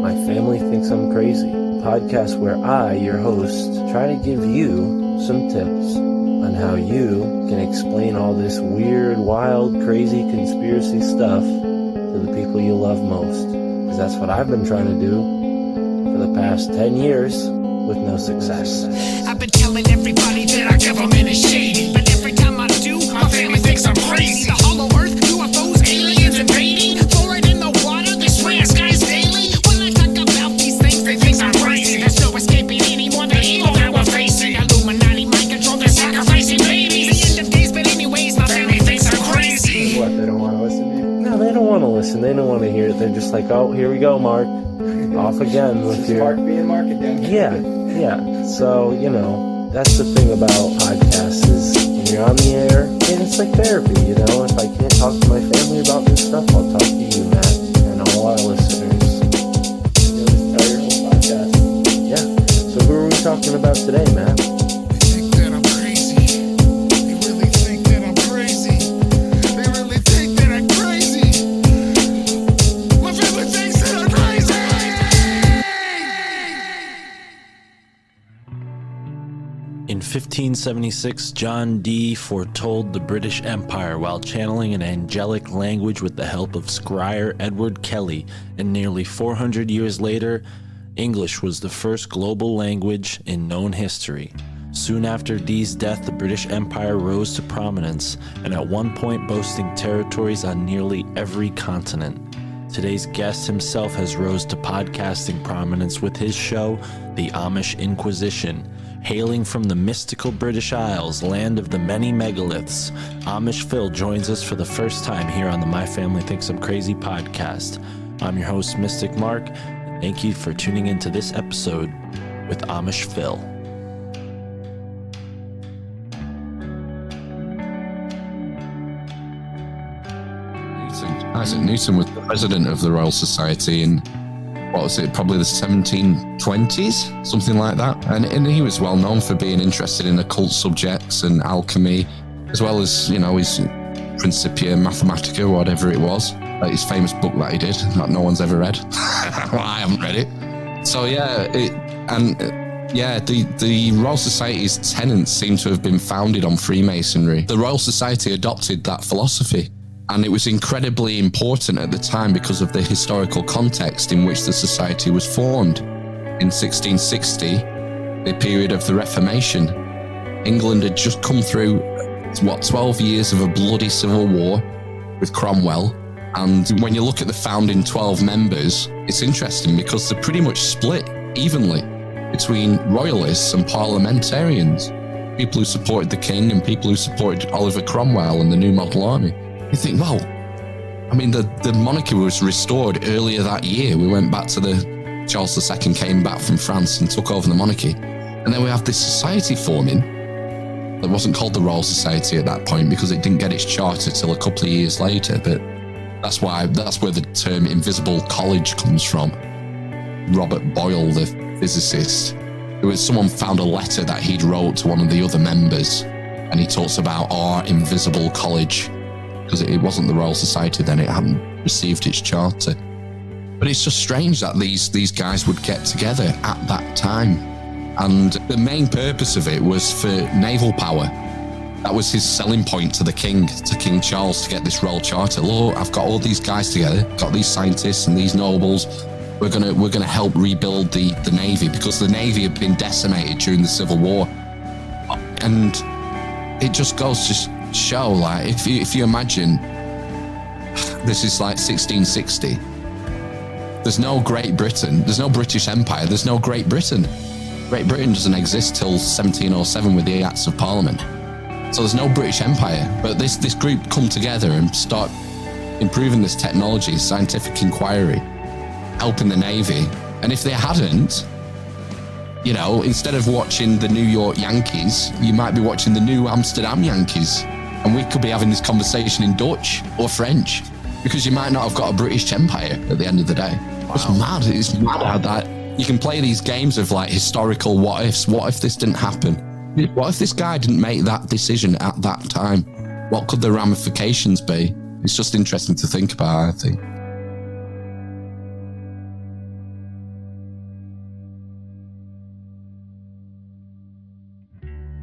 My Family Thinks I'm Crazy, a podcast where I, your host, try to give you some tips on how you can explain all this weird, wild, crazy conspiracy stuff to the people you love most. Because that's what I've been trying to do for the past 10 years with no success. I've been telling everybody that our government is shady, but every time I do, my family thinks I'm crazy. The hollow earth, UFOs, aliens invading, fluoride in the water, they swear skies daily. When I talk about these things, they think I'm crazy. There's no escaping anymore the evil that we're facing. Illuminati mind control, they're sacrificing babies. The end of days, but anyways, my family thinks I'm crazy. What, they don't want to listen to you? No, they don't want to listen. They don't want to hear it. They're just like, oh, here we go, Mark. Off again with your... Mark being Mark again. Yeah. So, that's the thing about podcasts is when you're on the air, and it's like therapy, If I can't talk to my family about this stuff, I'll talk to you, Matt, and all our listeners. You'll just tell your whole podcast. Yeah. So who are we talking about today, Matt? They think that I'm crazy. They really think that I'm crazy. They really think that I'm crazy. My family thinks that I'm crazy. In 1576, John Dee foretold the British Empire while channeling an angelic language with the help of Scryer Edward Kelly, and nearly 400 years later, English was the first global language in known history. Soon after Dee's death, the British Empire rose to prominence, and at one point boasting territories on nearly every continent. Today's guest himself has rose to podcasting prominence with his show, The Amish Inquisition. Hailing from the mystical British Isles, land of the many Megaliths, Amish Phil joins us for the first time here on the My Family Thinks I'm Crazy podcast. I'm your host, Mystic Mark, and thank you for tuning into this episode with Amish Phil. Isaac Newton was the president of the Royal Society in, probably the 1720s, something like that. And he was well known for being interested in occult subjects and alchemy, as well as, his Principia Mathematica, whatever it was, like his famous book that he did, that no one's ever read. Well, I haven't read it. So the Royal Society's tenets seem to have been founded on Freemasonry. The Royal Society adopted that philosophy. And it was incredibly important at the time because of the historical context in which the society was formed. In 1660, the period of the Reformation, England had just come through, 12 years of a bloody civil war with Cromwell. And when you look at the founding 12 members, it's interesting because they're pretty much split evenly between royalists and parliamentarians, people who supported the king and people who supported Oliver Cromwell and the New Model Army. You think, the monarchy was restored earlier that year. We went back to Charles II came back from France and took over the monarchy. And then we have this society forming that wasn't called the Royal Society at that point because it didn't get its charter till a couple of years later. But that's where the term Invisible College comes from. Robert Boyle, the physicist, someone found a letter that he'd wrote to one of the other members, and he talks about our Invisible College. Because it wasn't the Royal Society then, it hadn't received its charter. But it's just strange that these guys would get together at that time. And the main purpose of it was for naval power. That was his selling point to King Charles, to get this Royal Charter. Look, I've got all these guys together, got these scientists and these nobles. We're gonna help rebuild the Navy, because the Navy had been decimated during the Civil War. And it just goes to show, like, if you imagine this is like 1660, there's no Great Britain, there's no British Empire, there's no Great Britain doesn't exist till 1707 with the Acts of Parliament, so there's no British Empire. But this group come together and start improving this technology, scientific inquiry, helping the Navy. And if they hadn't, instead of watching the New York Yankees, you might be watching the New Amsterdam Yankees. And we could be having this conversation in Dutch or French, because you might not have got a British Empire at the end of the day. Wow. It's mad. It's mad how that you can play these games of like historical what ifs. What if this didn't happen? What if this guy didn't make that decision at that time? What could the ramifications be? It's just interesting to think about, I think.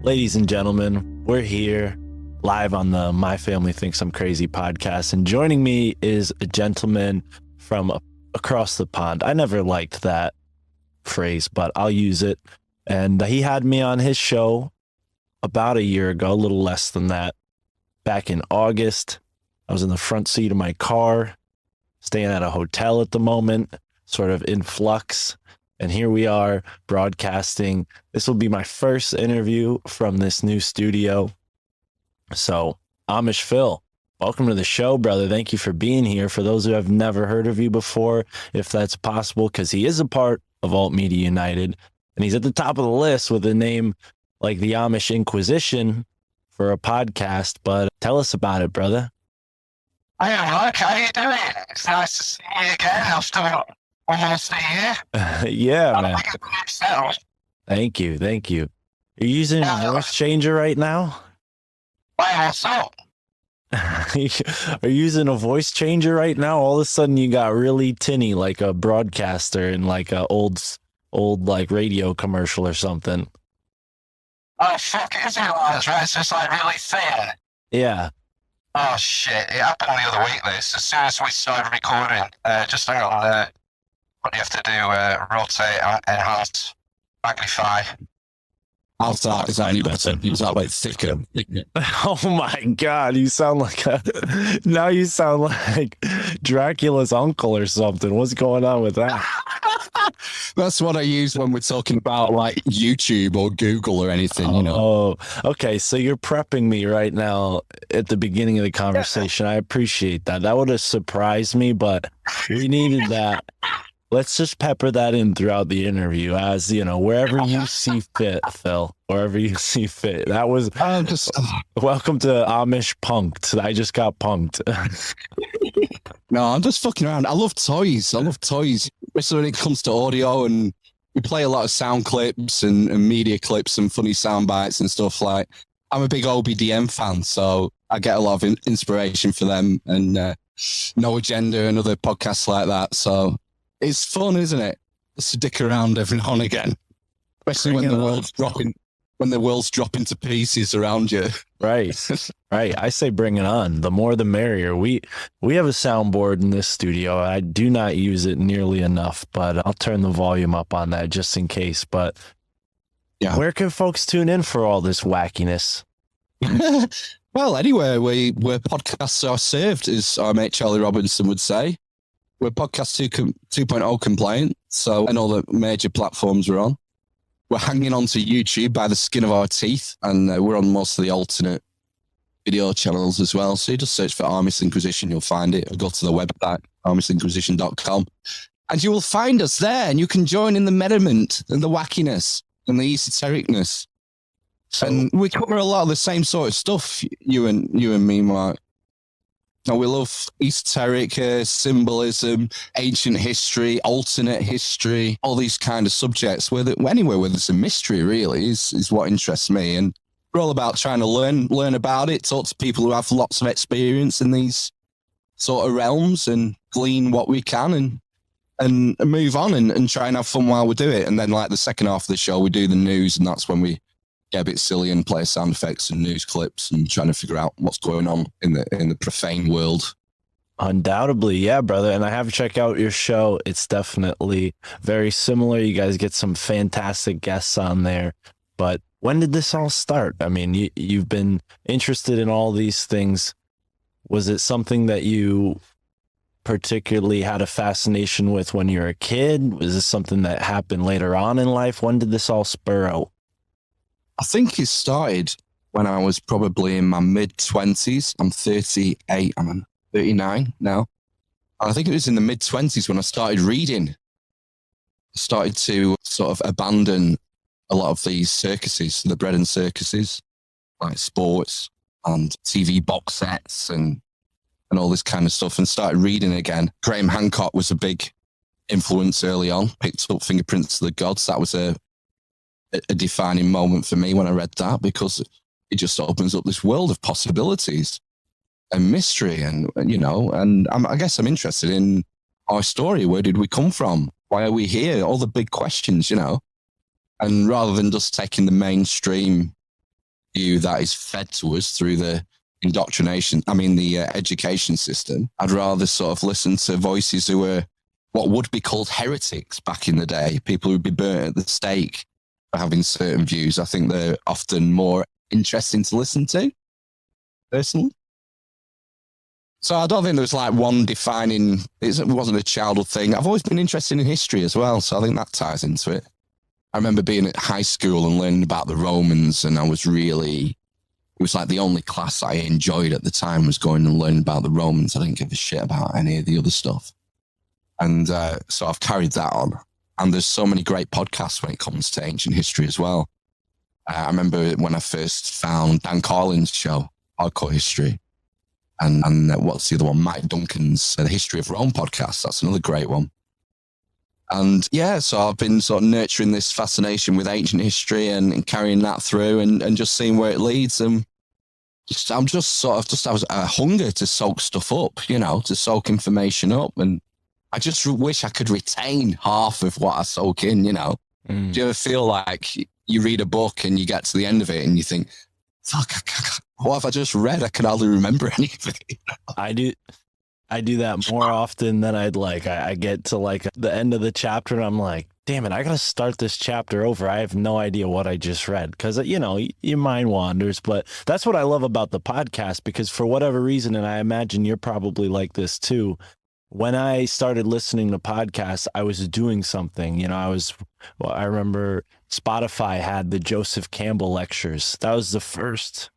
Ladies and gentlemen, we're here live on the My Family Thinks I'm Crazy podcast, and joining me is a gentleman from across the pond. I never liked that phrase, but I'll use it. And he had me on his show about a year ago, a little less than that, back in August. I was in the front seat of my car, staying at a hotel at the moment, sort of in flux. And here we are broadcasting. This will be my first interview from this new studio. So, Amish Phil, welcome to the show, brother. Thank you for being here. For those who have never heard of you before, if that's possible, because he is a part of Alt Media United, and he's at the top of the list with a name like the Amish Inquisition for a podcast. But tell us about it, brother. Hey, Mark, how you doing? It's nice to see you again after almost a year. Yeah, man. Like a good settle. Thank you. Are you using a voice changer right now? Why also? Are you using a voice changer right now? All of a sudden you got really tinny, like a broadcaster in like a old like radio commercial or something. Oh, fuck, is it like that? It's just like really thin. Yeah. Oh, shit. It happened the other week, this. As soon as we started recording, just hang on, what do you have to do? Rotate, enhance, magnify. I'll start. Is that any better? You sound like thicker. Oh my God, you sound like now you sound like Dracula's uncle or something. What's going on with that? That's what I use when we're talking about like YouTube or Google or anything, you know. Oh, okay. So you're prepping me right now at the beginning of the conversation. I appreciate that. That would have surprised me, but we needed that. Let's just pepper that in throughout the interview, as you know, wherever you see fit, Phil. Wherever you see fit. That was welcome to Amish Punked. I just got punked. No, I'm just fucking around. I love toys, especially when it comes to audio, and we play a lot of sound clips and media clips and funny sound bites and stuff. Like, I'm a big OBDM fan, so I get a lot of inspiration for them and No Agenda and other podcasts like that. So it's fun, isn't it? Just to dick around every now and again, especially when the world's dropping to pieces around you. Right. I say bring it on. The more the merrier. We have a soundboard in this studio. I do not use it nearly enough, but I'll turn the volume up on that just in case. But yeah, where can folks tune in for all this wackiness? Well, anywhere where podcasts are served, as our mate Charlie Robinson would say. We're podcast 2.0 compliant, so and all the major platforms we're on. We're hanging on to YouTube by the skin of our teeth, and we're on most of the alternate video channels as well. So you just search for Amish Inquisition, you'll find it, or go to the website, amishinquisition.com, and you will find us there, and you can join in the merriment and the wackiness and the esotericness. And we cover a lot of the same sort of stuff, you and me, Mark. Now, we love esoteric symbolism, ancient history, alternate history, all these kind of subjects. Anywhere where there's a mystery, really, is what interests me. And we're all about trying to learn about it, talk to people who have lots of experience in these sort of realms and glean what we can and move on and try and have fun while we do it. And then, like, the second half of the show, we do the news, and that's when we get a bit silly and play sound effects and news clips and trying to figure out what's going on in the profane world. Undoubtedly, yeah, brother. And I have to check out your show. It's definitely very similar. You guys get some fantastic guests on there. But when did this all start? I mean, you've been interested in all these things. Was it something that you particularly had a fascination with when you were a kid? Was this something that happened later on in life? When did this all spur out? I think it started when I was probably in my mid-20s. I'm 38. I'm 39 now. And I think it was in the mid-20s when I started reading. I started to sort of abandon a lot of these circuses, the bread and circuses, like sports and TV box sets and all this kind of stuff, and started reading again. Graham Hancock was a big influence early on, picked up Fingerprints of the Gods. That was a defining moment for me when I read that, because it just opens up this world of possibilities and mystery, and I guess I'm interested in our story. Where did we come from? Why are we here? All the big questions, and rather than just taking the mainstream view that is fed to us through the education system. I'd rather sort of listen to voices who were what would be called heretics back in the day, people who'd be burnt at the stake for having certain views. I think they're often more interesting to listen to, personally. So I don't think there was like one defining, it wasn't a childhood thing. I've always been interested in history as well, so I think that ties into it. I remember being at high school and learning about the Romans, and it was like the only class I enjoyed at the time was going and learning about the Romans. I didn't give a shit about any of the other stuff. And so I've carried that on. And there's so many great podcasts when it comes to ancient history as well. I remember when I first found Dan Carlin's show, Hardcore History. And what's the other one? Mike Duncan's The History of Rome podcast. That's another great one. And yeah, so I've been sort of nurturing this fascination with ancient history and carrying that through and just seeing where it leads. And I was a hunger to soak stuff up, to soak information up. And I just wish I could retain half of what I soak in, Do you ever feel like you read a book and you get to the end of it and you think, fuck, what have I just read? I can hardly remember anything. I do that more often than I'd like. I get to like the end of the chapter and I'm like, damn it, I got to start this chapter over. I have no idea what I just read because, your mind wanders. But that's what I love about the podcast, because for whatever reason, and I imagine you're probably like this too, when I started listening to podcasts, I was doing something. I remember Spotify had the Joseph Campbell lectures. That was the first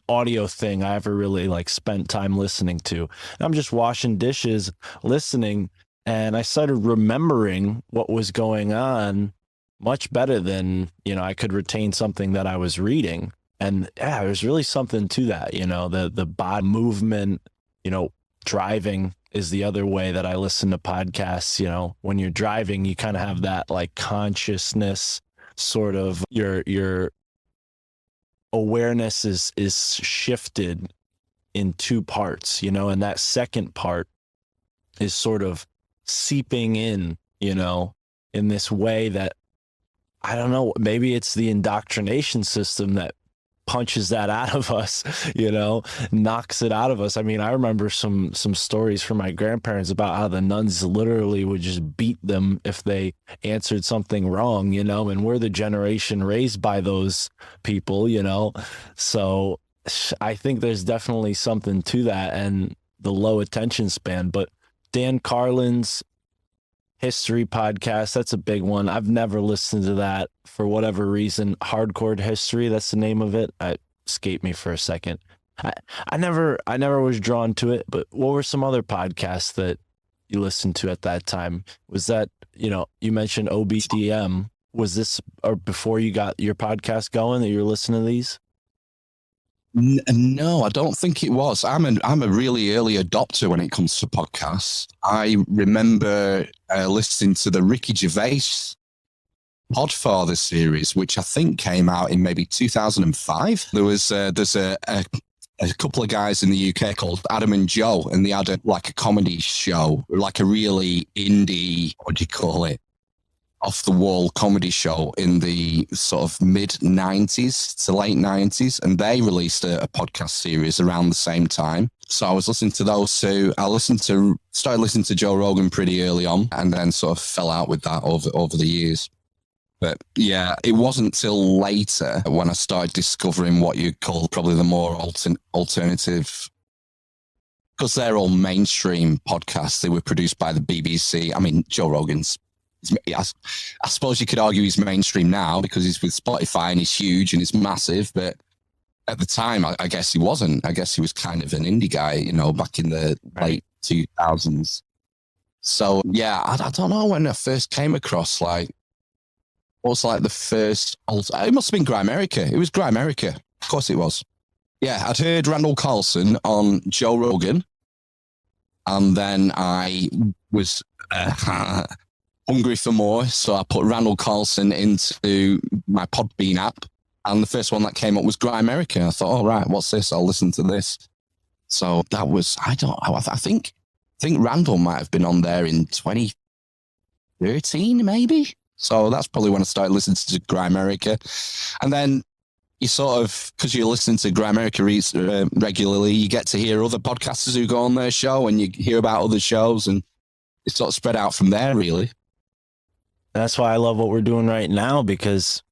audio thing I ever really spent time listening to. And I'm just washing dishes, listening, and I started remembering what was going on much better than, I could retain something that I was reading. And yeah, there's really something to that, the body movement, driving is the other way that I listen to podcasts. When you're driving, you kind of have that consciousness, sort of your awareness is shifted in two parts, and that second part is sort of seeping in, in this way that, I don't know, maybe it's the indoctrination system that punches that out of us, knocks it out of us. I mean, I remember some stories from my grandparents about how the nuns literally would just beat them if they answered something wrong, and we're the generation raised by those people, So I think there's definitely something to that and the low attention span. But Dan Carlin's history podcast, that's a big one. I've never listened to that for whatever reason. Hardcore History, that's the name of it. It escaped me for a second. I never was drawn to it. But what were some other podcasts that you listened to at that time? Was that, you mentioned OBDM. Was this or before you got your podcast going that you were listening to these? No, I don't think it was. I'm a really early adopter when it comes to podcasts. I remember listening to the Ricky Gervais Podfather series, which I think came out in maybe 2005. There's a couple of guys in the UK called Adam and Joe, and they had a comedy show, like a really indie, what do you call it? Off-the-wall comedy show in the sort of mid-90s to late 90s, and they released a podcast series around the same time. So I was listening to those two. Started listening to Joe Rogan pretty early on, and then sort of fell out with that over the years. But yeah, it wasn't till later when I started discovering what you'd call probably the more alternative, because they're all mainstream podcasts. They were produced by the BBC. I mean, Joe Rogan's, I suppose you could argue he's mainstream now because he's with Spotify and he's huge and he's massive. But at the time, I guess he wasn't. I guess he was kind of an indie guy, back in the late 2000s. So yeah, I don't know when I first came across what was the first. It must have been Grimerica. It was Grimerica. Of course it was. Yeah, I'd heard Randall Carlson on Joe Rogan, and then I was hungry for more, so I put Randall Carlson into my Podbean app, and the first one that came up was Grimerica. I thought, oh, right, what's this? I'll listen to this. So that was, I think Randall might have been on there in 2013, maybe. So that's probably when I started listening to Grimerica. And then you sort of, because you listen to Grimerica regularly, you get to hear other podcasters who go on their show, and you hear about other shows, and it's sort of spread out from there, really. That's why I love what we're doing right now, because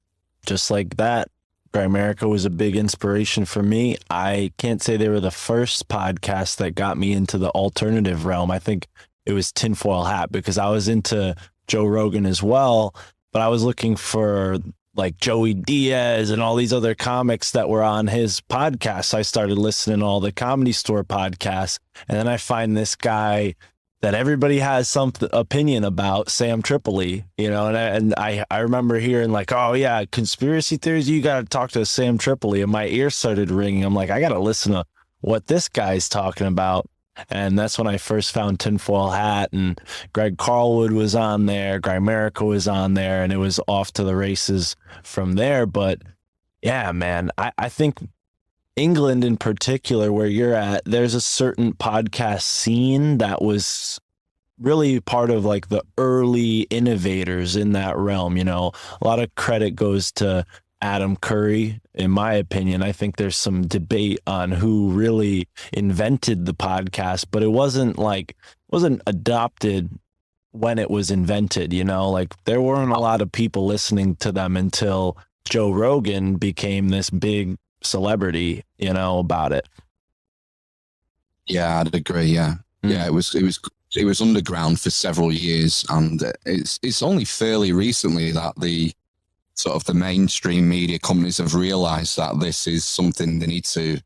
just like that, Grimerica was a big inspiration for me. I can't say they were the first podcast that got me into the alternative realm. I think it was Tinfoil Hat, because I was into Joe Rogan as well, but I was looking for like Joey Diaz and all these other comics that were on his podcast. I started listening to all the Comedy Store podcasts, and then I find this guy that everybody has some opinion about, Sam Tripoli, you know, and I remember hearing like, oh yeah, conspiracy theories, you got to talk to Sam Tripoli, and my ears started ringing. I'm like, I got to listen to what this guy's talking about. And that's when I first found Tinfoil Hat, and Greg Carlwood was on there, Grimerica was on there, and it was off to the races from there. But yeah, man, I think England in particular, where you're at, there's a certain podcast scene that was really part of like the early innovators in that realm. You know, a lot of credit goes to Adam Curry, in my opinion. I think there's some debate on who really invented the podcast, but it wasn't adopted when it was invented, you know, like there weren't a lot of people listening to them until Joe Rogan became this big celebrity, you know, about it. Yeah, I'd agree. Yeah. Yeah, it was underground for several years, and it's only fairly recently that the sort of the mainstream media companies have realized that this is something they need to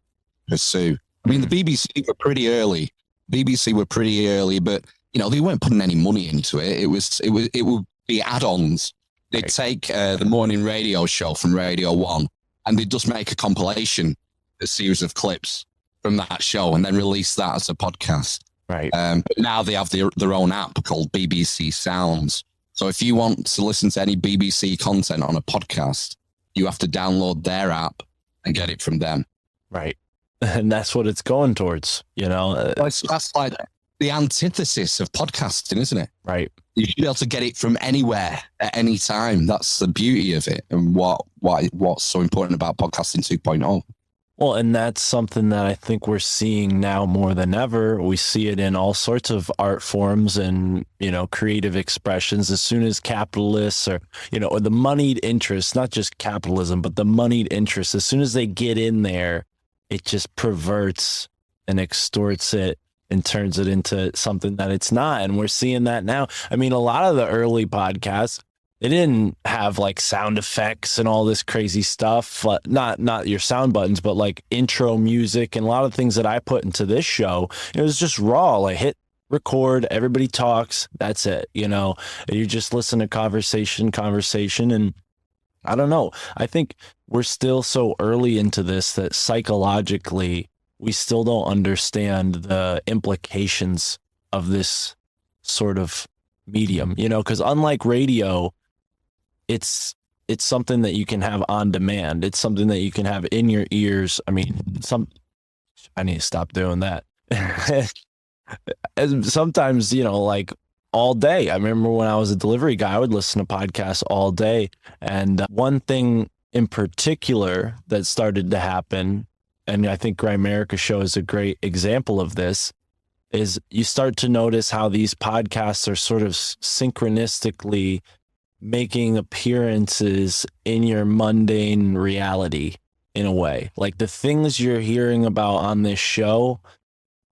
pursue. I mean, the BBC were pretty early. But you know, they weren't putting any money into it. It would be add-ons. They'd take the morning radio show from Radio 1, and they'd just make a compilation, a series of clips from that show, and then release that as a podcast. Right. But now they have their own app called BBC Sounds. So if you want to listen to any BBC content on a podcast, you have to download their app and get it from them. Right. And that's what it's going towards, you know. That's like the antithesis of podcasting, isn't it? Right. You should be able to get it from anywhere at any time. That's the beauty of it, and what's so important about podcasting 2.0. Well, and that's something that I think we're seeing now more than ever. We see it in all sorts of art forms and, you know, creative expressions. As soon as capitalists or, you know, or the moneyed interests, not just capitalism, but the moneyed interests, as soon as they get in there, it just perverts and extorts it and turns it into something that it's not. And we're seeing that now. I mean, a lot of the early podcasts, they didn't have like sound effects and all this crazy stuff. Not your sound buttons, but like intro music and a lot of things that I put into this show. It was just raw, like hit record, everybody talks, that's it, you know. And you just listen to conversation, and I don't know. I think we're still so early into this that psychologically we still don't understand the implications of this sort of medium, you know, because unlike radio, it's something that you can have on demand. It's something that you can have in your ears. I mean, I need to stop doing that. And sometimes, you know, like all day. I remember when I was a delivery guy, I would listen to podcasts all day. And one thing in particular that started to happen, and I think Grimerica show is a great example of this, is you start to notice how these podcasts are sort of synchronistically making appearances in your mundane reality in a way. Like the things you're hearing about on this show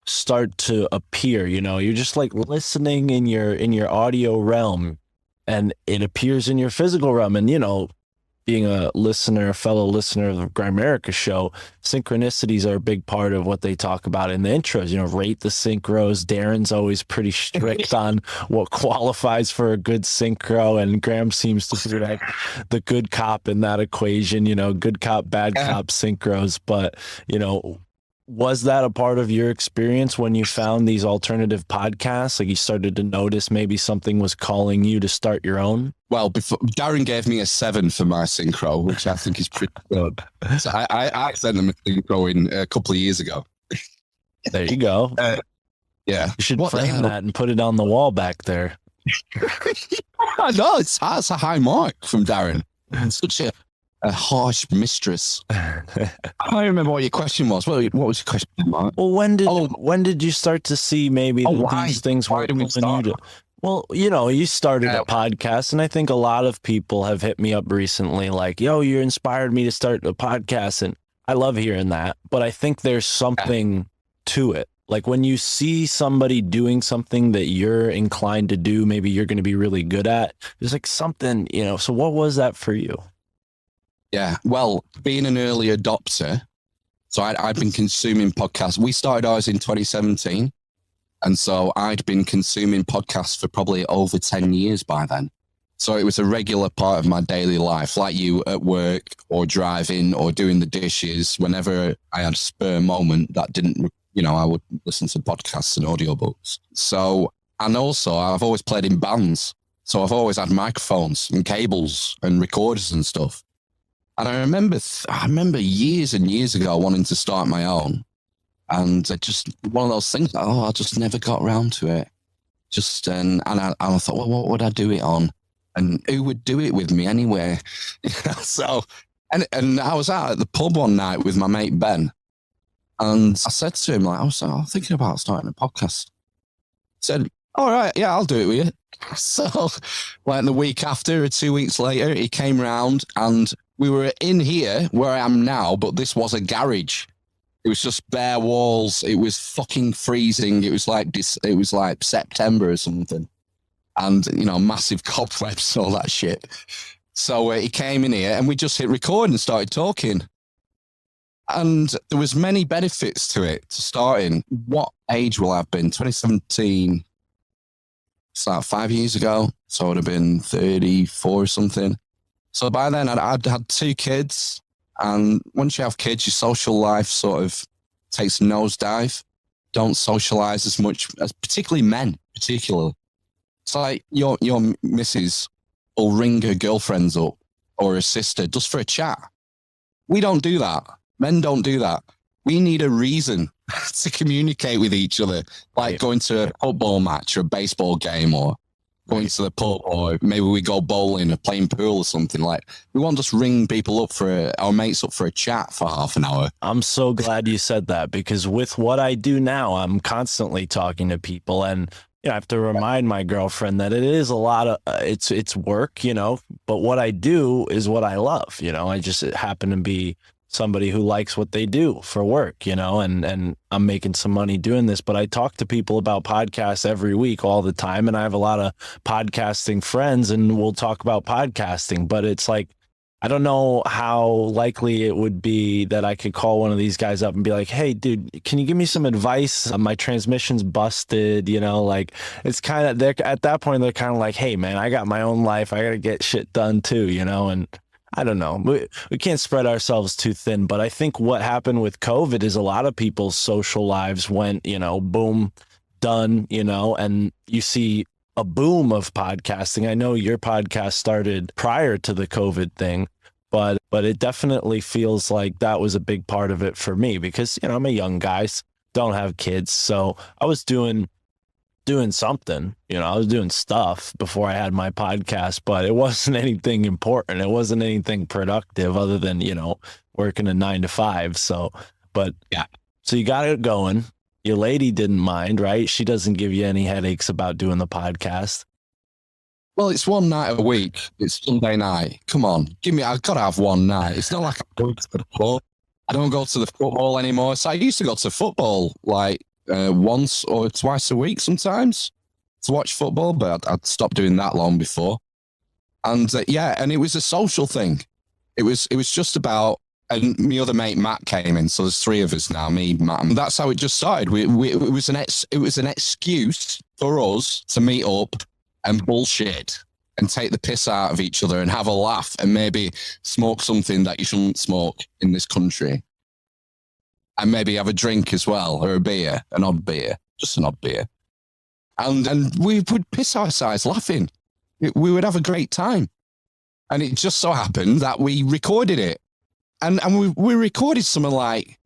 start to appear, you know, you're just like listening in your audio realm, and it appears in your physical realm. And, you know, being a fellow listener of the Grimerica show, synchronicities are a big part of what they talk about in the intros. You know, rate the synchros. Darren's always pretty strict on what qualifies for a good synchro, and Graham seems to be like the good cop in that equation, you know, good cop, bad cop synchros. But, you know, was that a part of your experience when you found these alternative podcasts? Like you started to notice maybe something was calling you to start your own? Well, Darren gave me a 7 for my synchro, which I think is pretty good. So I sent them a synchro in a couple of years ago. There you go. Yeah. You should frame that and put it on the wall back there. I know, that's a high mark from Darren. Such a a harsh mistress. I don't remember what your question was. What was your question, Mark? Well, when did you start to see maybe why? these things Why were did we pulling you start? to? Well, you started Yeah. a podcast, and I think a lot of people have hit me up recently, like, "Yo, you inspired me to start a podcast," and I love hearing that. But I think there's something to it. Like when you see somebody doing something that you're inclined to do, maybe you're going to be really good at. There's like something, So what was that for you? Yeah, well, being an early adopter, so I'd been consuming podcasts. We started ours in 2017. And so I'd been consuming podcasts for probably over 10 years by then. So it was a regular part of my daily life, like you at work or driving or doing the dishes. Whenever I had a spare moment that didn't, I would listen to podcasts and audiobooks. So, and also I've always played in bands. So I've always had microphones and cables and recorders and stuff. And I remember years and years ago wanting to start my own. And it just one of those things. I just never got around to it. And I thought, well, what would I do it on? And who would do it with me anyway? So, and I was out at the pub one night with my mate Ben, and I said to him, like, I was thinking about starting a podcast. He said, all right, yeah, I'll do it with you. So, like the week after or 2 weeks later, he came round, and we were in here where I am now, but this was a garage. It was just bare walls. It was fucking freezing. It was like September or something. And, massive cobwebs, all that shit. So he came in here and we just hit record and started talking. And there was many benefits to it, to starting. What age will I have been? 2017. It's like 5 years ago. So I would have been 34 or something. So by then I'd had 2 kids. And once you have kids, your social life sort of takes a nosedive. Don't socialize as much, as particularly men, particularly. It's like your missus will ring her girlfriends up or her sister just for a chat. We don't do that. Men don't do that. We need a reason to communicate with each other, like going to a football match or a baseball game or going to the pub, or maybe we go bowling or playing pool or something. Like, we won't just ring people up our mates up for a chat for half an hour. I'm so glad you said that, because with what I do now, I'm constantly talking to people, and I have to remind my girlfriend that it is a lot of it's work, but what I do is what I love. I just happen to be somebody who likes what they do for work, and I'm making some money doing this. But I talk to people about podcasts every week all the time, and I have a lot of podcasting friends, and we'll talk about podcasting. But it's like, I don't know how likely it would be that I could call one of these guys up and be like, hey, dude, can you give me some advice? My transmission's busted, like, it's kind of, they're at that point, they're kind of like, hey, man, I got my own life. I got to get shit done too, and I don't know. We can't spread ourselves too thin, but I think what happened with COVID is a lot of people's social lives went, boom, done, and you see a boom of podcasting. I know your podcast started prior to the COVID thing, but it definitely feels like that was a big part of it for me because, I'm a young guy, don't have kids. So I was doing something, I was doing stuff before I had my podcast, but it wasn't anything important. It wasn't anything productive other than, working a 9 to 5. So, but yeah, so you got it going. Your lady didn't mind, right? She doesn't give you any headaches about doing the podcast. Well, it's one night a week. It's Sunday night. Come on, I've got to have one night. It's not like I go to the pub. I don't go to the football anymore. So I used to go to football like once or twice a week sometimes to watch football, but I'd stopped doing that long before. And and it was a social thing. It was just about, and my other mate Matt came in, so there's 3 of us now, me, Matt, and that's how it just started. It was an excuse for us to meet up and bullshit and take the piss out of each other and have a laugh and maybe smoke something that you shouldn't smoke in this country. And maybe have a drink as well, or a beer, an odd beer, just an odd beer. And we would piss ourselves laughing. We would have a great time. And it just so happened that we recorded it. And we recorded something like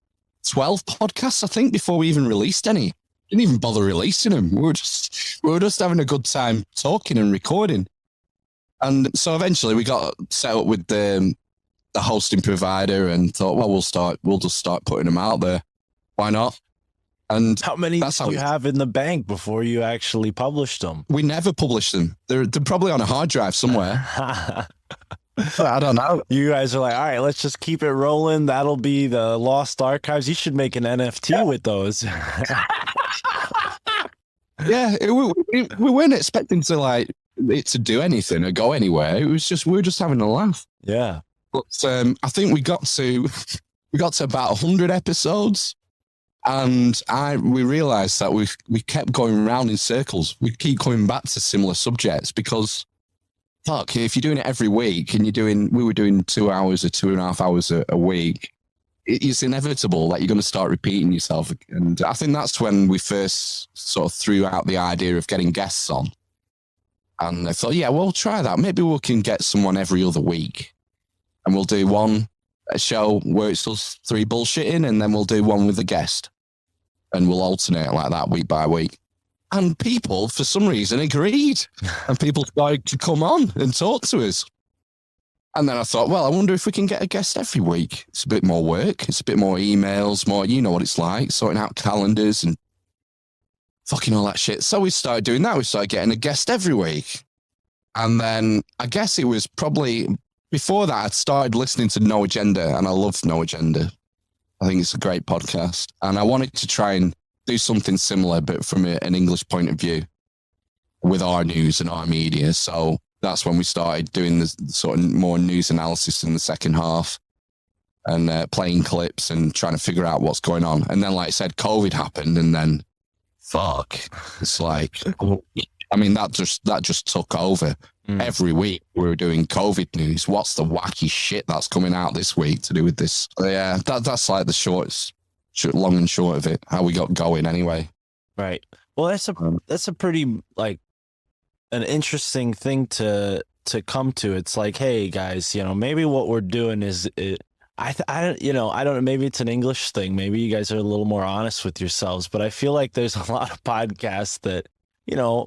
12 podcasts, I think, before we even released any. Didn't even bother releasing them. We were just having a good time talking and recording. And so eventually we got set up with the the hosting provider and thought, well, we'll just start putting them out there. Why not? And How many do you have in the bank before you actually published them? We never published them. They're probably on a hard drive somewhere. I don't know. You guys are like, all right, let's just keep it rolling. That'll be the lost archives. You should make an NFT with those. Yeah, we weren't expecting to like it to do anything or go anywhere. It was just we were just having a laugh. Yeah. But I think we got to about 100 episodes, and we realized that we kept going around in circles. We keep coming back to similar subjects because, fuck, if you're doing it every week and we were doing 2 hours or 2.5 hours a week, it's inevitable that you're going to start repeating yourself. And I think that's when we first sort of threw out the idea of getting guests on. And I thought, yeah, we'll try that. Maybe we can get someone every other week. And we'll do a show where it's us 3 bullshitting, and then we'll do one with a guest. And we'll alternate like that week by week. And people, for some reason, agreed. And people started to come on and talk to us. And then I thought, well, I wonder if we can get a guest every week. It's a bit more work. It's a bit more emails, more, you know what it's like, sorting out calendars and fucking all that shit. So we started doing that. We started getting a guest every week. And then I guess it was probably before that, I'd started listening to No Agenda, and I love No Agenda. I think it's a great podcast. And I wanted to try and do something similar, but from an English point of view with our news and our media. So that's when we started doing the sort of more news analysis in the second half and playing clips and trying to figure out what's going on. And then, like I said, COVID happened, and then fuck, it's like, I mean, that just took over. Every week we were doing COVID news. What's the wacky shit that's coming out this week to do with this? Yeah, that's like the long and short of it, how we got going anyway. Right. Well, that's a pretty like an interesting thing to come to. It's like, hey guys, maybe what we're doing is I don't know, maybe it's an English thing. Maybe you guys are a little more honest with yourselves, but I feel like there's a lot of podcasts that,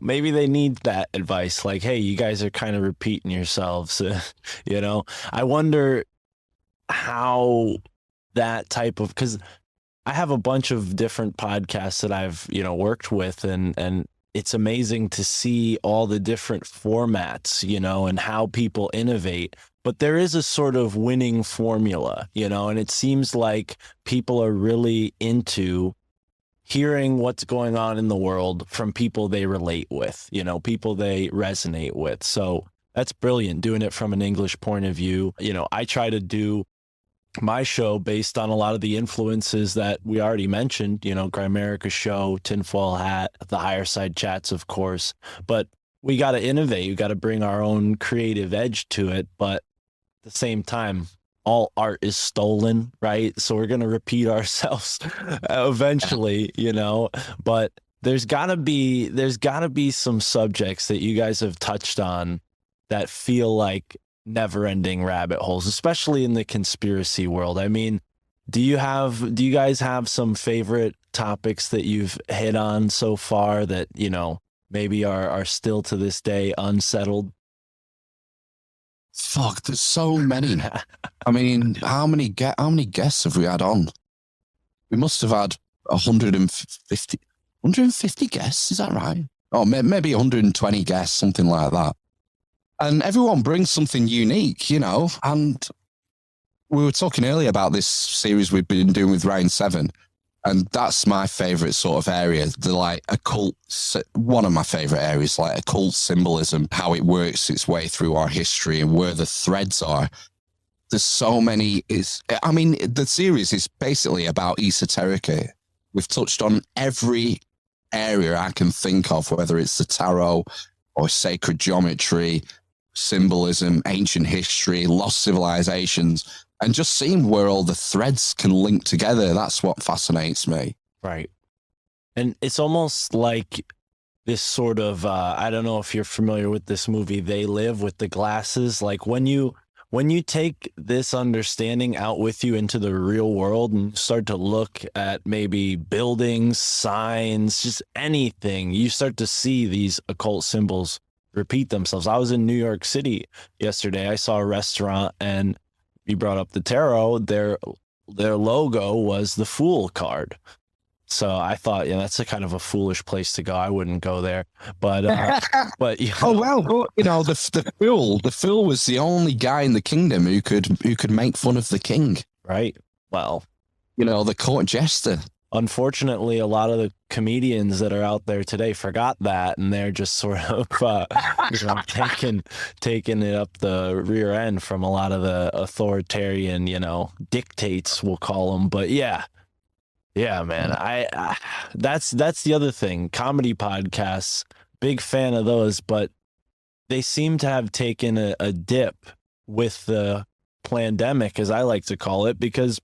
maybe they need that advice. Like, hey, you guys are kind of repeating yourselves. I wonder how that type of, because I have a bunch of different podcasts that I've, worked with, and it's amazing to see all the different formats, and how people innovate. But there is a sort of winning formula, and it seems like people are really into hearing what's going on in the world from people they relate with, people they resonate with. So that's brilliant, doing it from an English point of view. I try to do my show based on a lot of the influences that we already mentioned, Grimerica's show, Tinfoil Hat, the Higher Side Chats, of course. But we got to innovate. We got to bring our own creative edge to it. But at the same time, all art is stolen, right? So we're going to repeat ourselves eventually, but there's gotta be some subjects that you guys have touched on that feel like never-ending rabbit holes, especially in the conspiracy world. I mean, do you guys have some favorite topics that you've hit on so far that, maybe are still to this day unsettled? Fuck, there's so many. I mean, how many guests have we had on? We must have had 150 guests, is that right? Oh, maybe 120 guests, something like that. And everyone brings something unique, and we were talking earlier about this series we've been doing with Ryan Seven, and that's my favorite sort of area. The like occult, one of my favorite areas, like occult symbolism, how it works its way through our history and where the threads are. There's so many. The series is basically about esoterica. We've touched on every area I can think of, whether it's the tarot or sacred geometry, symbolism, ancient history, lost civilizations, and just seeing where all the threads can link together. That's what fascinates me. Right. And it's almost like this sort of, I don't know if you're familiar with this movie, They Live, with the glasses. Like when you take this understanding out with you into the real world and start to look at maybe buildings, signs, just anything, you start to see these occult symbols repeat themselves. I was in New York City yesterday. I saw a restaurant, and you brought up the tarot, their logo was the Fool card. So I thought, that's a kind of a foolish place to go. I wouldn't go there. But oh well, but, the fool was the only guy in the kingdom who could make fun of the king. Right. Well, the court jester. Unfortunately, a lot of the comedians that are out there today forgot that, and they're just sort of taking it up the rear end from a lot of the authoritarian, dictates, we'll call them. But yeah, man, I that's the other thing. Comedy podcasts, big fan of those, but they seem to have taken a dip with the pandemic, as I like to call it, because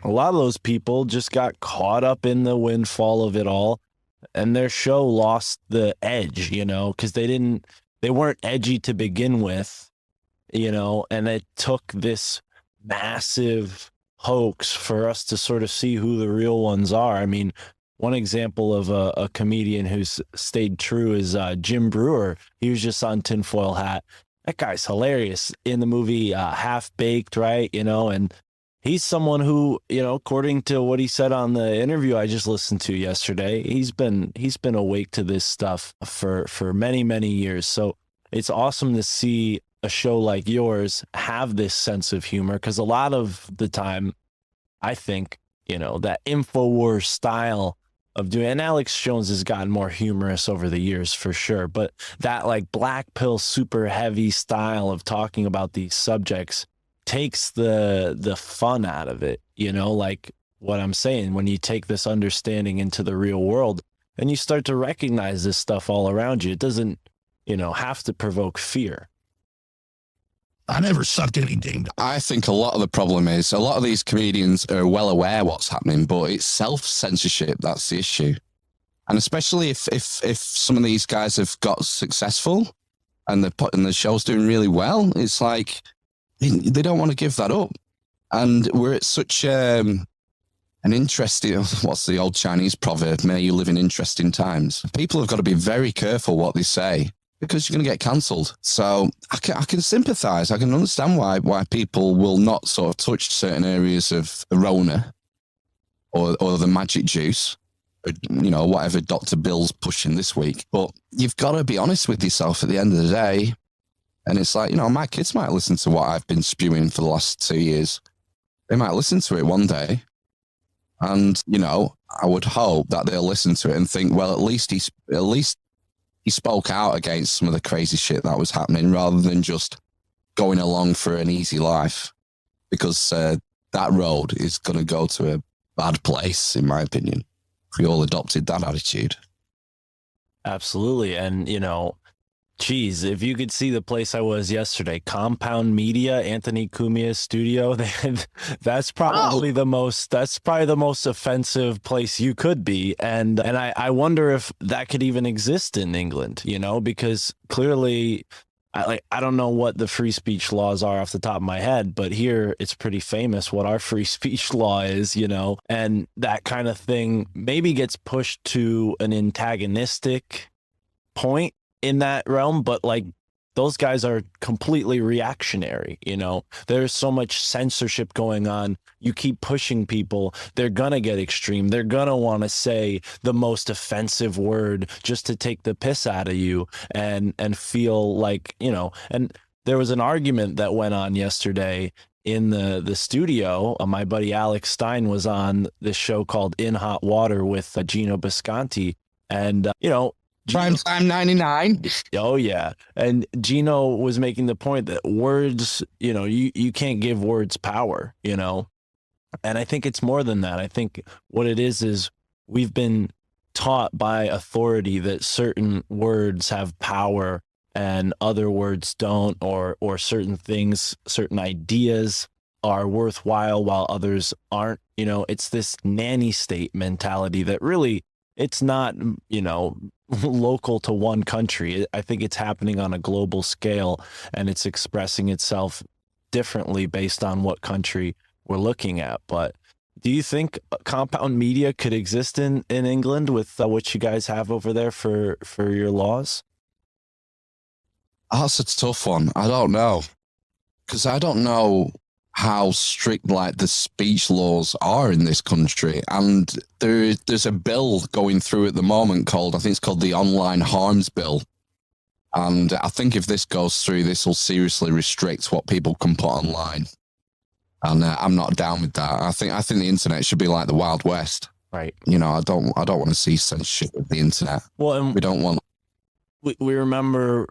a lot of those people just got caught up in the windfall of it all, and their show lost the edge, because they weren't edgy to begin with, and it took this massive hoax for us to sort of see who the real ones are. I mean, one example of a comedian who's stayed true is Jim Brewer. He was just on Tinfoil Hat. That guy's hilarious in the movie Half Baked, right? And he's someone who, according to what he said on the interview I just listened to yesterday, he's been awake to this stuff for many, many years. So it's awesome to see a show like yours have this sense of humor, because a lot of the time, I think, that InfoWars style of doing, and Alex Jones has gotten more humorous over the years for sure, but that like black pill, super heavy style of talking about these subjects takes the fun out of it, like what I'm saying, when you take this understanding into the real world and you start to recognize this stuff all around you, it doesn't, have to provoke fear. I never sucked anything. I think a lot of the problem is a lot of these comedians are well aware what's happening, but it's self-censorship that's the issue. And especially if some of these guys have got successful and the show's doing really well, it's like they don't want to give that up. And we're at such an interesting, what's the old Chinese proverb? May you live in interesting times. People have got to be very careful what they say, because you're going to get cancelled. So I can sympathise. I can understand why people will not sort of touch certain areas of the Rona or the magic juice, or, whatever Dr. Bill's pushing this week. But you've got to be honest with yourself at the end of the day. And it's like, my kids might listen to what I've been spewing for the last 2 years. They might listen to it one day. And, I would hope that they'll listen to it and think, well, at least he spoke out against some of the crazy shit that was happening, rather than just going along for an easy life, because that road is going to go to a bad place, in my opinion, if we all adopted that attitude. Absolutely. And, geez, if you could see the place I was yesterday, Compound Media, Anthony Cumia's studio, that's probably the most offensive place you could be. And I wonder if that could even exist in England, because clearly I don't know what the free speech laws are off the top of my head, but here it's pretty famous what our free speech law is, and that kind of thing maybe gets pushed to an antagonistic point in that realm, but like those guys are completely reactionary. There's so much censorship going on. You keep pushing people, they're gonna get extreme. They're gonna want to say the most offensive word just to take the piss out of you and feel like, and there was an argument that went on yesterday in the studio. My buddy Alex Stein was on this show called In Hot Water with Gino Bisconti, and Prime Time 99. Oh, yeah. And Gino was making the point that words, you can't give words power, and I think it's more than that. I think what it is we've been taught by authority that certain words have power and other words don't, or certain things, certain ideas are worthwhile while others aren't. It's this nanny state mentality that really, it's not, local to one country. I think it's happening on a global scale, and it's expressing itself differently based on what country we're looking at. But do you think compound media could exist in England with what you guys have over there for your laws? That's a tough one. I don't know. Because I don't know how strict like the speech laws are in this country. And there's a bill going through at the moment called, I think it's called the Online Harms Bill. And I think if this goes through, this will seriously restrict what people can put online. And I'm not down with that. I think the internet should be like the Wild West. Right. You know, I don't want to see censorship with the internet. Well, and we don't want. We remember,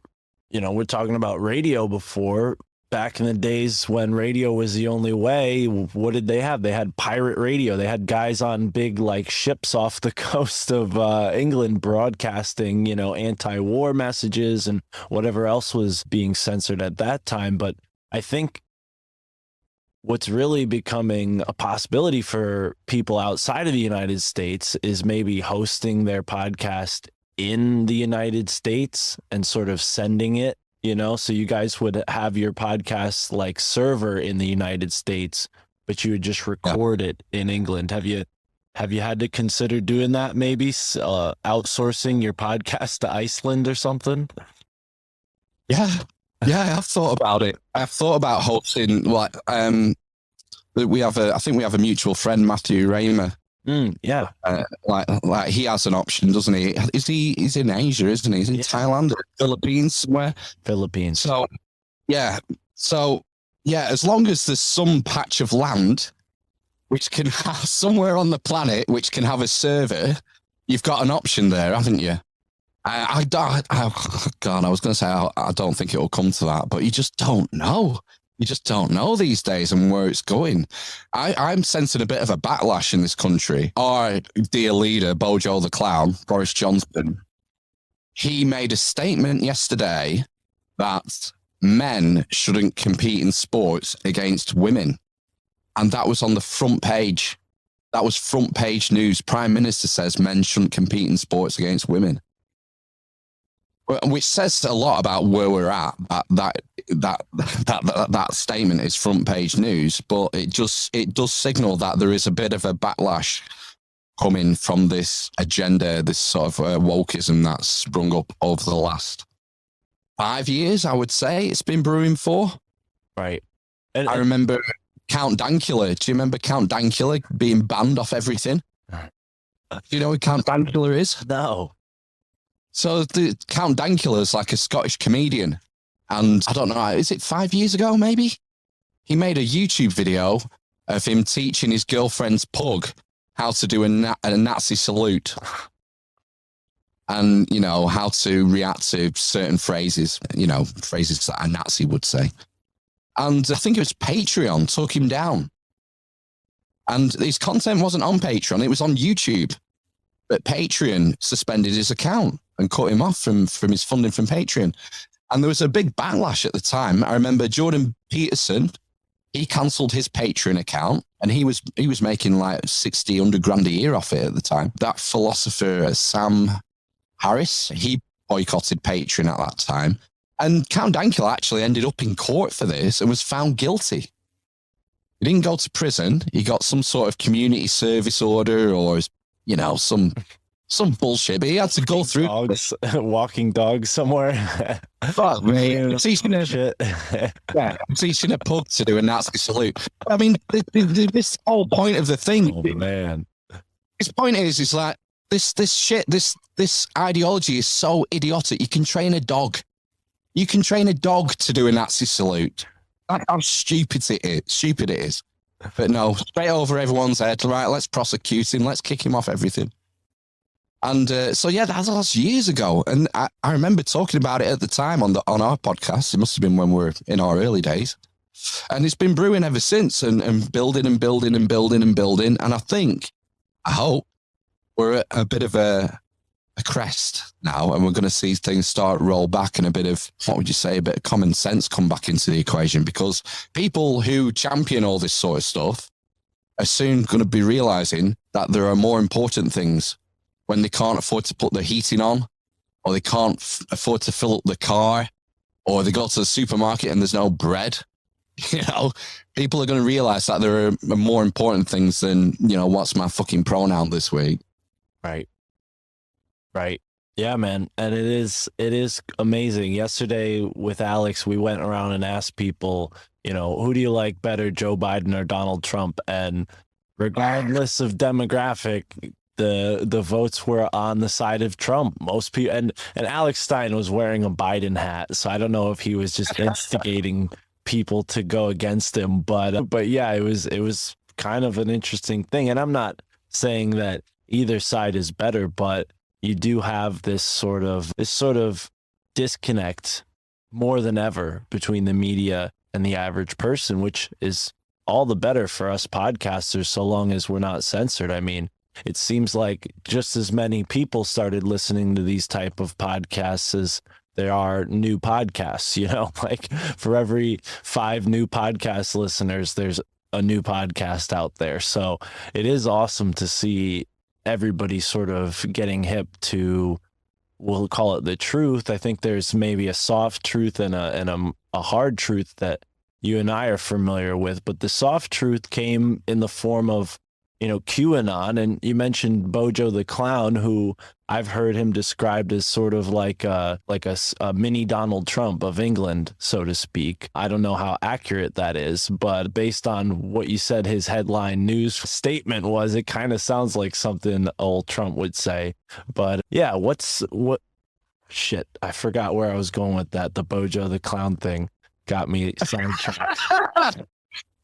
you know, we're talking about radio before. Back in the days when radio was the only way, what did they have? They had pirate radio. They had guys on big like ships off the coast of England broadcasting, you know, anti-war messages and whatever else was being censored at that time. But I think what's really becoming a possibility for people outside of the United States is maybe hosting their podcast in the United States and sort of sending it. You know, so you guys would have your podcast like server in the United States, but you would just record it in England. Have you had to consider doing that? Maybe outsourcing your podcast to Iceland or something? Yeah, I've thought about it. I've thought about hosting. Like, I think we have a mutual friend, Matthew Raymer. Yeah. Like he has an option, doesn't he? He's in Asia, isn't he? He's in Thailand or Philippines somewhere. Philippines. So yeah, as long as there's some patch of land which can have somewhere on the planet which can have a server, you've got an option there, haven't you? I was going to say I don't think it will come to that, but you just don't know. You just don't know these days and where it's going. I'm sensing a bit of a backlash in this country. Our dear leader, Bojo the Clown, Boris Johnson, he made a statement yesterday that men shouldn't compete in sports against women. And that was on the front page. That was front page news. Prime Minister says men shouldn't compete in sports against women. Which says a lot about where we're at. That statement is front page news, but it does signal that there is a bit of a backlash coming from this agenda, this sort of wokeism that's sprung up over the last 5 years. I would say it's been brewing for. Right. I remember Count Dankula. Do you remember Count Dankula being banned off everything? Do you know what Count Dankula is? No. So the Count Dankula is like a Scottish comedian. And I don't know, is it 5 years ago, maybe? He made a YouTube video of him teaching his girlfriend's pug how to do a Nazi salute. And, you know, how to react to certain phrases, you know, phrases that a Nazi would say. And I think it was Patreon took him down. And his content wasn't on Patreon, it was on YouTube. But Patreon suspended his account and cut him off from his funding from Patreon. And there was a big backlash at the time. I remember Jordan Peterson, he cancelled his Patreon account and he was making like 60, 100 grand a year off it at the time. That philosopher, Sam Harris, he boycotted Patreon at that time. And Count Dankula actually ended up in court for this and was found guilty. He didn't go to prison. He got some sort of community service order or, you know, some bullshit, but he had to go through dogs, walking dogs somewhere. Fuck me. Teaching a pug to do a Nazi salute. I mean, this whole point of the thing. Oh man. His point is like this shit, this ideology is so idiotic. You can train a dog. You can train a dog to do a Nazi salute. That's how stupid it is. But no, straight over everyone's head. Right, let's prosecute him. Let's kick him off everything. And so, yeah, that was years ago. And I remember talking about it at the time on our podcast. It must have been when we were in our early days. And it's been brewing ever since and building and building and building and building. And I hope we're at a bit of a crest now. And we're going to see things start roll back and a bit of, what would you say, a bit of common sense come back into the equation. Because people who champion all this sort of stuff are soon going to be realizing that there are more important things when they can't afford to put the heating on, or they can't afford to fill up the car, or they go to the supermarket and there's no bread. You know, people are going to realize that there are more important things than, you know, what's my fucking pronoun this week. Right. Yeah, man. And it is amazing. Yesterday with Alex, we went around and asked people, who do you like better, Joe Biden or Donald Trump? And regardless of demographic, the votes were on the side of Trump. Most people, and Alex Stein was wearing a Biden hat, so I don't know if he was just instigating people to go against him, but yeah, it was kind of an interesting thing. And I'm not saying that either side is better, but you do have this sort of disconnect more than ever between the media and the average person, which is all the better for us podcasters, so long as we're not censored. I mean, it seems like just as many people started listening to these type of podcasts as there are new podcasts, like for every 5 new podcast listeners, there's a new podcast out there. So it is awesome to see everybody sort of getting hip to, we'll call it the truth. I think there's maybe a soft truth and a hard truth that you and I are familiar with, but the soft truth came in the form of, QAnon. And you mentioned Bojo the Clown, who I've heard him described as sort of like a mini Donald Trump of England, so to speak. I don't know how accurate that is, but based on what you said his headline news statement was, it kind of sounds like something old Trump would say. But yeah, shit, I forgot where I was going with that. The Bojo the Clown thing got me sidetracked.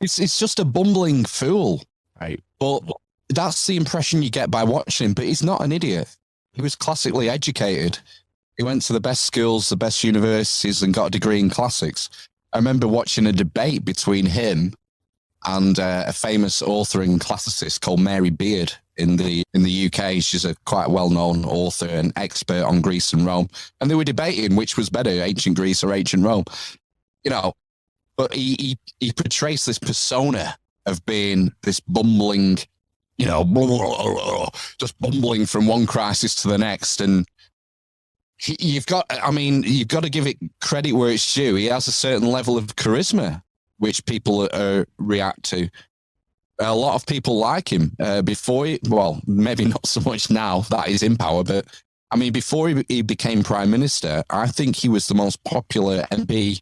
It's just a bumbling fool. Right. But that's the impression you get by watching him. But he's not an idiot. He was classically educated. He went to the best schools, the best universities, and got a degree in classics. I remember watching a debate between him and a famous author and classicist called Mary Beard in the UK. She's a quite well-known author and expert on Greece and Rome. And they were debating which was better, ancient Greece or ancient Rome. But he portrays this persona of being this bumbling, just bumbling from one crisis to the next. And you've got to give it credit where it's due. He has a certain level of charisma, which people react to. A lot of people like him maybe not so much now that he's in power, but I mean, before he became prime minister, I think he was the most popular MP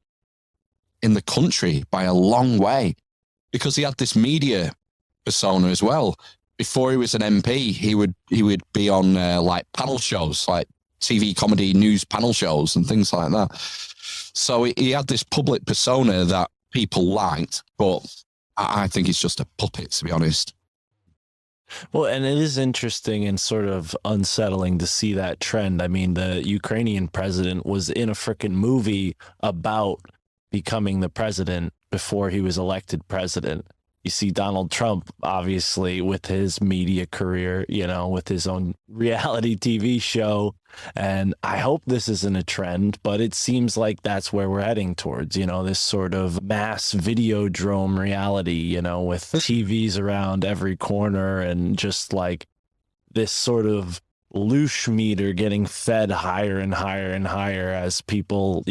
in the country by a long way, because he had this media persona as well. Before he was an MP, he would be on like panel shows, like TV comedy news panel shows and things like that. So he had this public persona that people liked, but I think he's just a puppet, to be honest. Well, and it is interesting and sort of unsettling to see that trend. I mean, the Ukrainian president was in a freaking movie about becoming the president before he was elected president. You see Donald Trump, obviously, with his media career, with his own reality TV show. And I hope this isn't a trend, but it seems like that's where we're heading towards, this sort of mass videodrome reality, with TVs around every corner and just like this sort of loosh meter getting fed higher and higher and higher as people,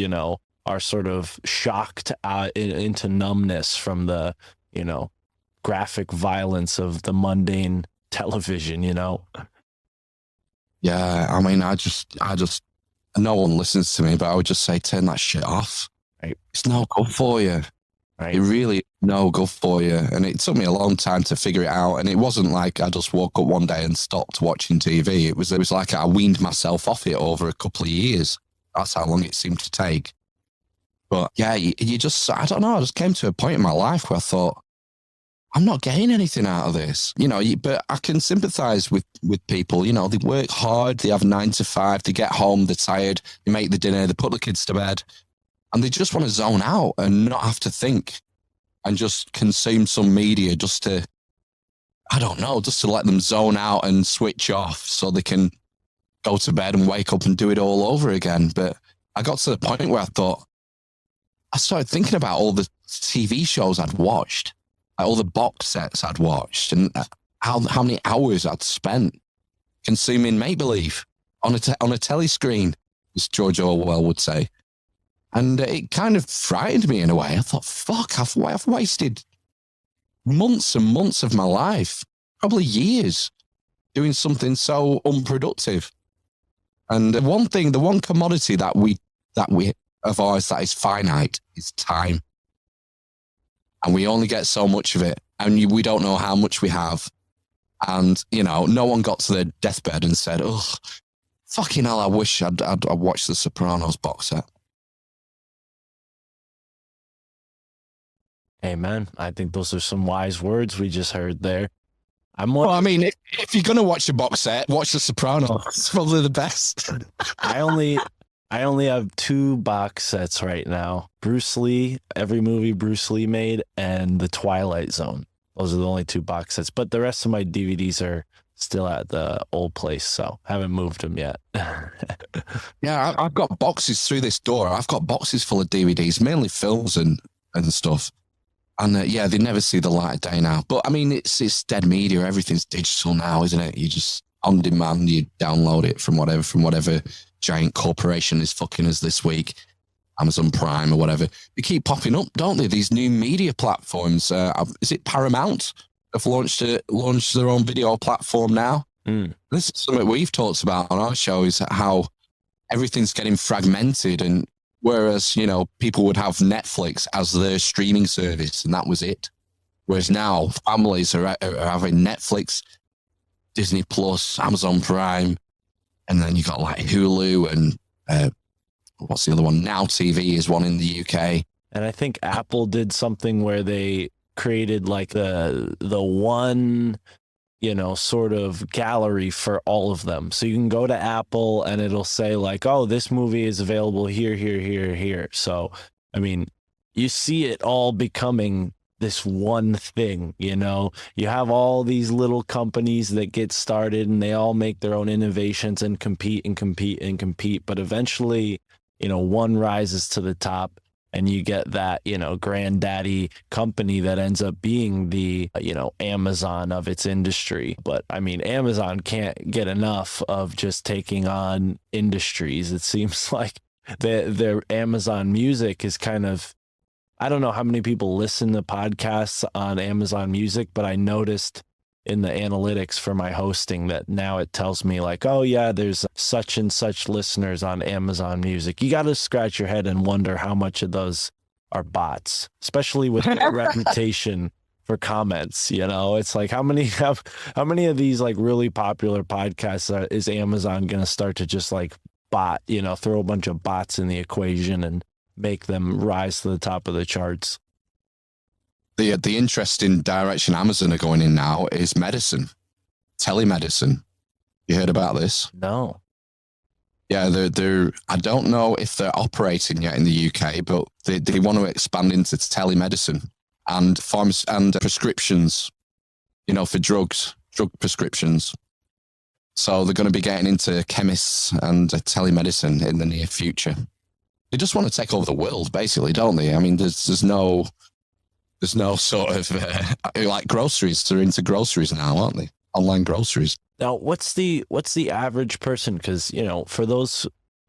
are sort of shocked into numbness from the, graphic violence of the mundane television, Yeah, I mean, I just, no one listens to me, but I would just say, turn that shit off. Right. It's no good for you. Right. It really is no good for you. And it took me a long time to figure it out. And it wasn't like I just woke up one day and stopped watching TV. It was like I weaned myself off it over a couple of years. That's how long it seemed to take. But yeah, you just, I don't know, I just came to a point in my life where I thought, I'm not getting anything out of this, but I can sympathize with people, they work hard, they have 9 to 5, they get home, they're tired, they make the dinner, they put the kids to bed, and they just want to zone out and not have to think and just consume some media just to let them zone out and switch off so they can go to bed and wake up and do it all over again. But I got to the point where I started thinking about all the TV shows I'd watched, all the box sets I'd watched, and how many hours I'd spent consuming make-believe on a telly screen, as George Orwell would say. And it kind of frightened me in a way. I thought, fuck, I've wasted months and months of my life, probably years, doing something so unproductive. And the one commodity that we of ours that is finite is time. and we only get so much of it, and we don't know how much we have. And, no one got to their deathbed and said, oh, fucking hell, I wish I'd watched the Sopranos box set. Amen. I think those are some wise words we just heard there. Well, I mean, if you're going to watch a box set, watch the Sopranos. It's probably the best. I only have 2 box sets right now. Bruce Lee, every movie Bruce Lee made, and The Twilight Zone. Those are the only 2 box sets. But the rest of my DVDs are still at the old place, so haven't moved them yet. Yeah, I've got boxes through this door. I've got boxes full of DVDs, mainly films and stuff. And yeah, they never see the light of day now. But I mean, it's dead media. Everything's digital now, isn't it? You just on demand, you download it from whatever giant corporation is fucking us this week, Amazon Prime or whatever. They keep popping up, don't they? These new media platforms. Is it Paramount have launched their own video platform now? This is something we've talked about on our show, is how everything's getting fragmented, and whereas, people would have Netflix as their streaming service and that was it. Whereas now families are having Netflix, Disney Plus, Amazon Prime, and then you got like Hulu and what's the other one? Now TV is one in the UK. And I think Apple did something where they created like the one, sort of gallery for all of them. So you can go to Apple and it'll say like, oh, this movie is available here, here, here, here. So, I mean, you see it all becoming this one thing, you have all these little companies that get started and they all make their own innovations and compete and compete and compete. But eventually, one rises to the top. And you get that, granddaddy company that ends up being the, Amazon of its industry. But I mean, Amazon can't get enough of just taking on industries. It seems like their Amazon Music is kind of, I don't know how many people listen to podcasts on Amazon Music, but I noticed in the analytics for my hosting that now it tells me like, oh yeah, there's such and such listeners on Amazon Music. You got to scratch your head and wonder how much of those are bots, especially with the reputation for comments. It's like how many of these like really popular podcasts is Amazon going to start to just like bot, throw a bunch of bots in the equation and make them rise to the top of the charts. The interesting direction Amazon are going in now is medicine, telemedicine. You heard about this? No. Yeah, they're. I don't know if they're operating yet in the UK, but they want to expand into telemedicine and and prescriptions, for drug prescriptions. So they're going to be getting into chemists and telemedicine in the near future. They just want to take over the world, basically, don't they? I mean, there's no sort of like groceries. They're into groceries now, aren't they? Online groceries. Now, what's the average person? Because for those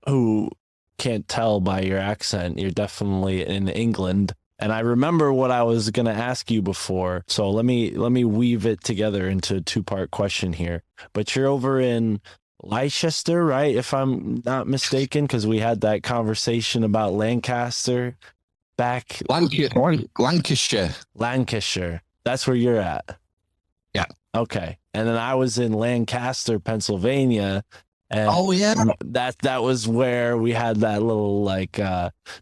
who can't tell by your accent, you're definitely in England. And I remember what I was going to ask you before. So let me weave it together into a 2-part question here. But you're over in Leicester, right? If I'm not mistaken, because we had that conversation about Lancaster. Back Lancashire. That's where you're at. Yeah. Okay. And then I was in Lancaster, Pennsylvania. And oh yeah. That was where we had that little like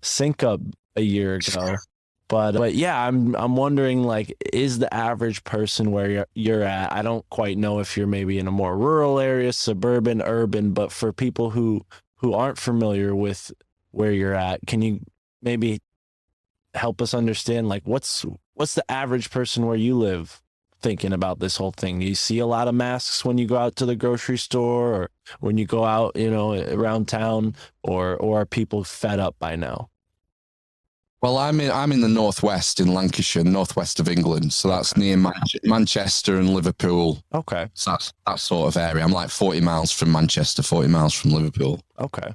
sync up a year ago. But yeah, I'm wondering, like, is the average person where you're at? I don't quite know if you're maybe in a more rural area, suburban, urban, but for people who aren't familiar with where you're at, can you maybe help us understand, like, what's the average person where you live thinking about this whole thing? Do you see a lot of masks when you go out to the grocery store or when you go out, around town, or are people fed up by now? Well, I'm in the northwest in Lancashire, northwest of England, so that's near Manchester and Liverpool. Okay, so that's that sort of area. I'm like 40 miles from Manchester, 40 miles from Liverpool. Okay.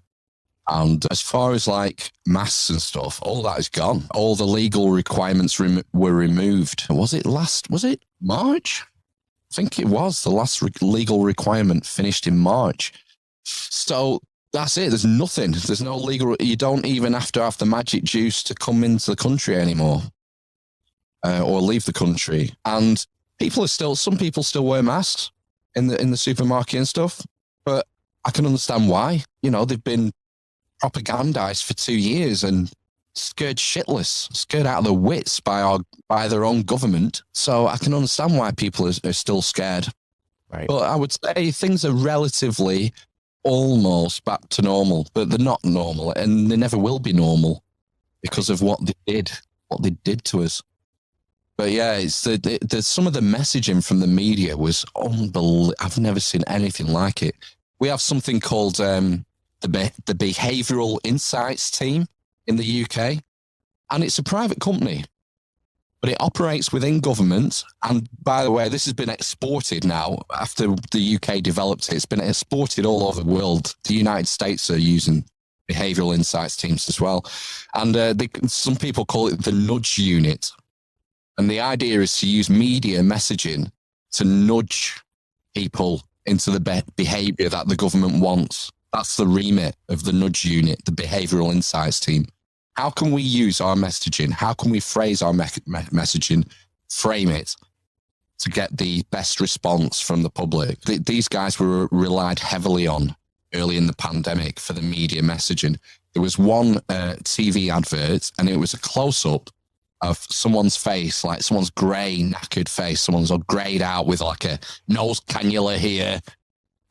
And as far as like masks and stuff, all that is gone. All the legal requirements were removed. Was it March? I think it was. The last legal requirement finished in March. So that's it. There's nothing. There's no legal. You don't even have to have the magic juice to come into the country anymore. or leave the country. And some people still wear masks in the supermarket and stuff, but I can understand why. You know, they've been propagandized for 2 years and scared shitless, scared out of their wits by their own government. So I can understand why people are still scared. Right. But I would say things are relatively almost back to normal, but they're not normal, and they never will be normal because of what they did to us. But yeah, it's some of the messaging from the media was unbelievable. I've never seen anything like it. We have something called the Behavioral Insights Team in the UK, and it's a private company, but it operates within government. And by the way, this has been exported now after the UK developed it. It's been exported all over the world. The United States are using behavioral insights teams as well. And some people call it the nudge unit. And the idea is to use media messaging to nudge people into the behavior that the government wants. That's the remit of the nudge unit, the behavioral insights team. How can we use our messaging? How can we phrase our messaging, frame it to get the best response from the public? These guys were relied heavily on early in the pandemic for the media messaging. There was one TV advert, and it was a close-up of someone's face, like someone's grey, knackered face. Someone's all greyed out with like a nose cannula here.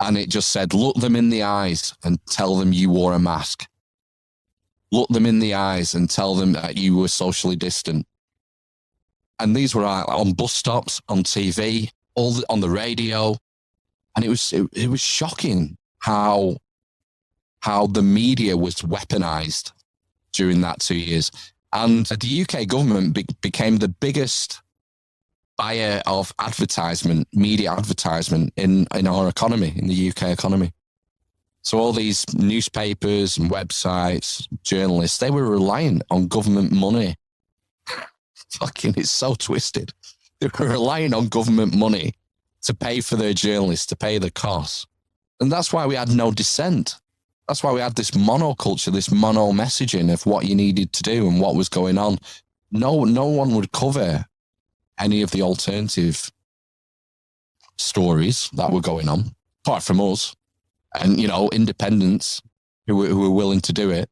And it just said, look them in the eyes and tell them you wore a mask. Look them in the eyes and tell them that you were socially distant. And these were on bus stops, on TV, on the radio. And it was shocking how the media was weaponized during that 2 years. And the UK government became the biggest buyer of advertisement, media advertisement in our economy, in the UK economy. So all these newspapers and websites, journalists, they were relying on government money. Fucking, it's so twisted. They were relying on government money to pay for their journalists, to pay the costs. And that's why we had no dissent. That's why we had this monoculture, this mono messaging of what you needed to do and what was going on. No one would cover any of the alternative stories that were going on, apart from us and, you know, independents who were willing to do it,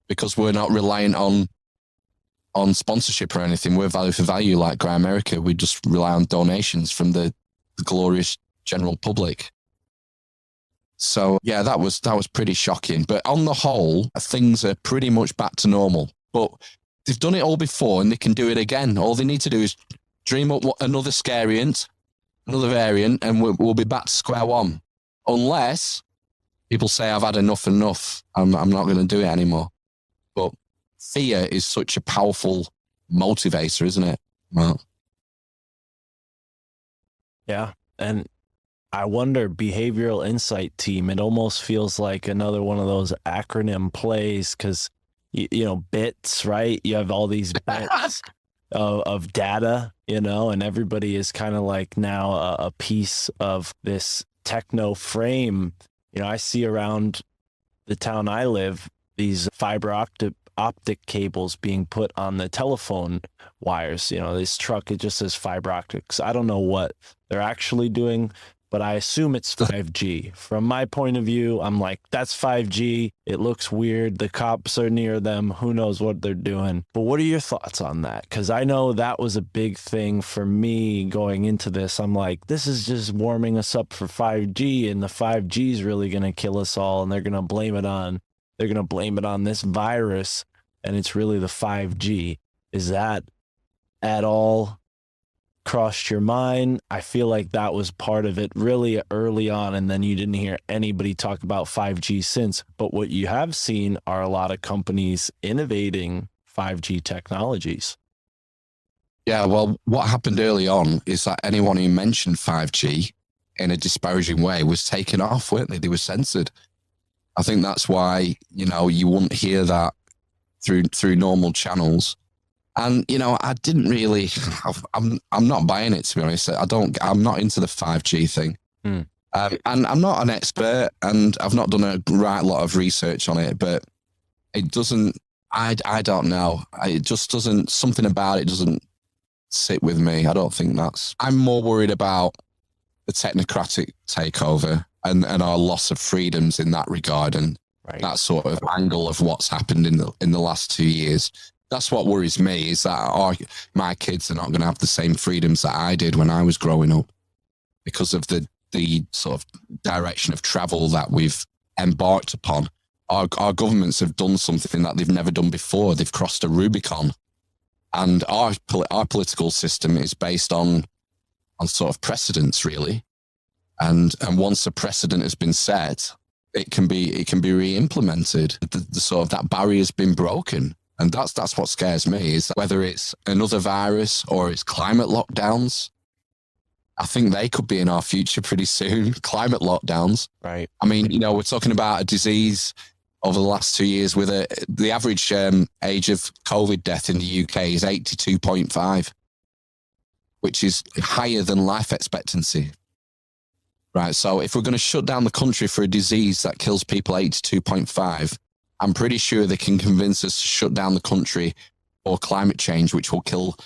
because we're not reliant on sponsorship or anything. We're value for value like Grey America. We just rely on donations from the glorious general public. So yeah, that was pretty shocking. But on the whole, things are pretty much back to normal. But they've done it all before and they can do it again. All they need to do is dream up another variant, and we'll be back to square one. Unless people say, I've had enough. I'm not going to do it anymore. But fear is such a powerful motivator, isn't it? Well, yeah. And I wonder, behavioral insight team, it almost feels like another one of those acronym plays, because, you know, bits, right? You have all these bits of data, you know, and everybody is kind of like now a piece of this techno frame. You know, I see around the town I live, these fiber optic cables being put on the telephone wires. You know, this truck, it just says fiber optics. I don't know what they're actually doing, but I assume it's 5G. From my point of view, I'm like, that's 5G. It looks weird. The cops are near them. Who knows what they're doing? But what are your thoughts on that? Because I know that was a big thing for me going into this. I'm like, this is just warming us up for 5G, and the 5G is really going to kill us all, and they're going to blame it on this virus, and it's really the 5G. Is that at all crossed your mind? I feel like that was part of it really early on, and then you didn't hear anybody talk about 5G since. But what you have seen are a lot of companies innovating 5G technologies. Yeah, well, what happened early on is that anyone who mentioned 5G in a disparaging way was taken off, weren't they? They were censored. I think that's why, you know, you wouldn't hear that through normal channels. And, you know, I didn't really, I'm not buying it, to be honest. I'm not into the 5G thing. And I'm not an expert, and I've not done a right lot of research on it, but it doesn't, I don't know. It just doesn't, something about it doesn't sit with me. I don't think I'm more worried about the technocratic takeover and our loss of freedoms in that regard, and that sort of angle of what's happened in the last 2 years. That's what worries me, is that my kids are not going to have the same freedoms that I did when I was growing up because of the sort of direction of travel that we've embarked upon. Our governments have done something that they've never done before. They've crossed a Rubicon. And our political system is based on sort of precedents, really. And once a precedent has been set, it can be re-implemented. The sort of that barrier has been broken. And that's what scares me, is that whether it's another virus or it's climate lockdowns, I think they could be in our future pretty soon. Climate lockdowns. Right. I mean, we're talking about a disease over the last 2 years with the average age of COVID death in the UK is 82.5, which is higher than life expectancy. Right. So if we're going to shut down the country for a disease that kills people 82.5, I'm pretty sure they can convince us to shut down the country for climate change, which will kill,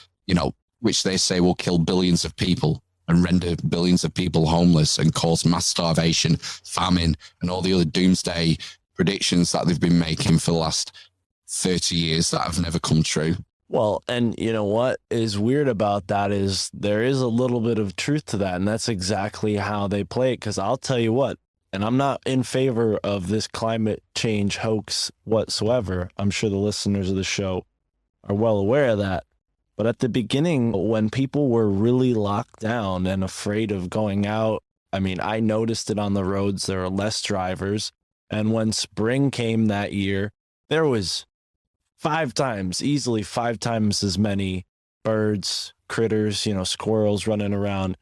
which they say will kill billions of people and render billions of people homeless and cause mass starvation, famine, and all the other doomsday predictions that they've been making for the last 30 years that have never come true. Well, and you know what is weird about that is there is a little bit of truth to that, and that's exactly how they play it. Because I'll tell you what, and I'm not in favor of this climate change hoax whatsoever. I'm sure the listeners of the show are well aware of that. But at the beginning, when people were really locked down and afraid of going out, I mean, I noticed it on the roads. There are less drivers. And when spring came that year, there was easily five times as many birds, critters, squirrels running around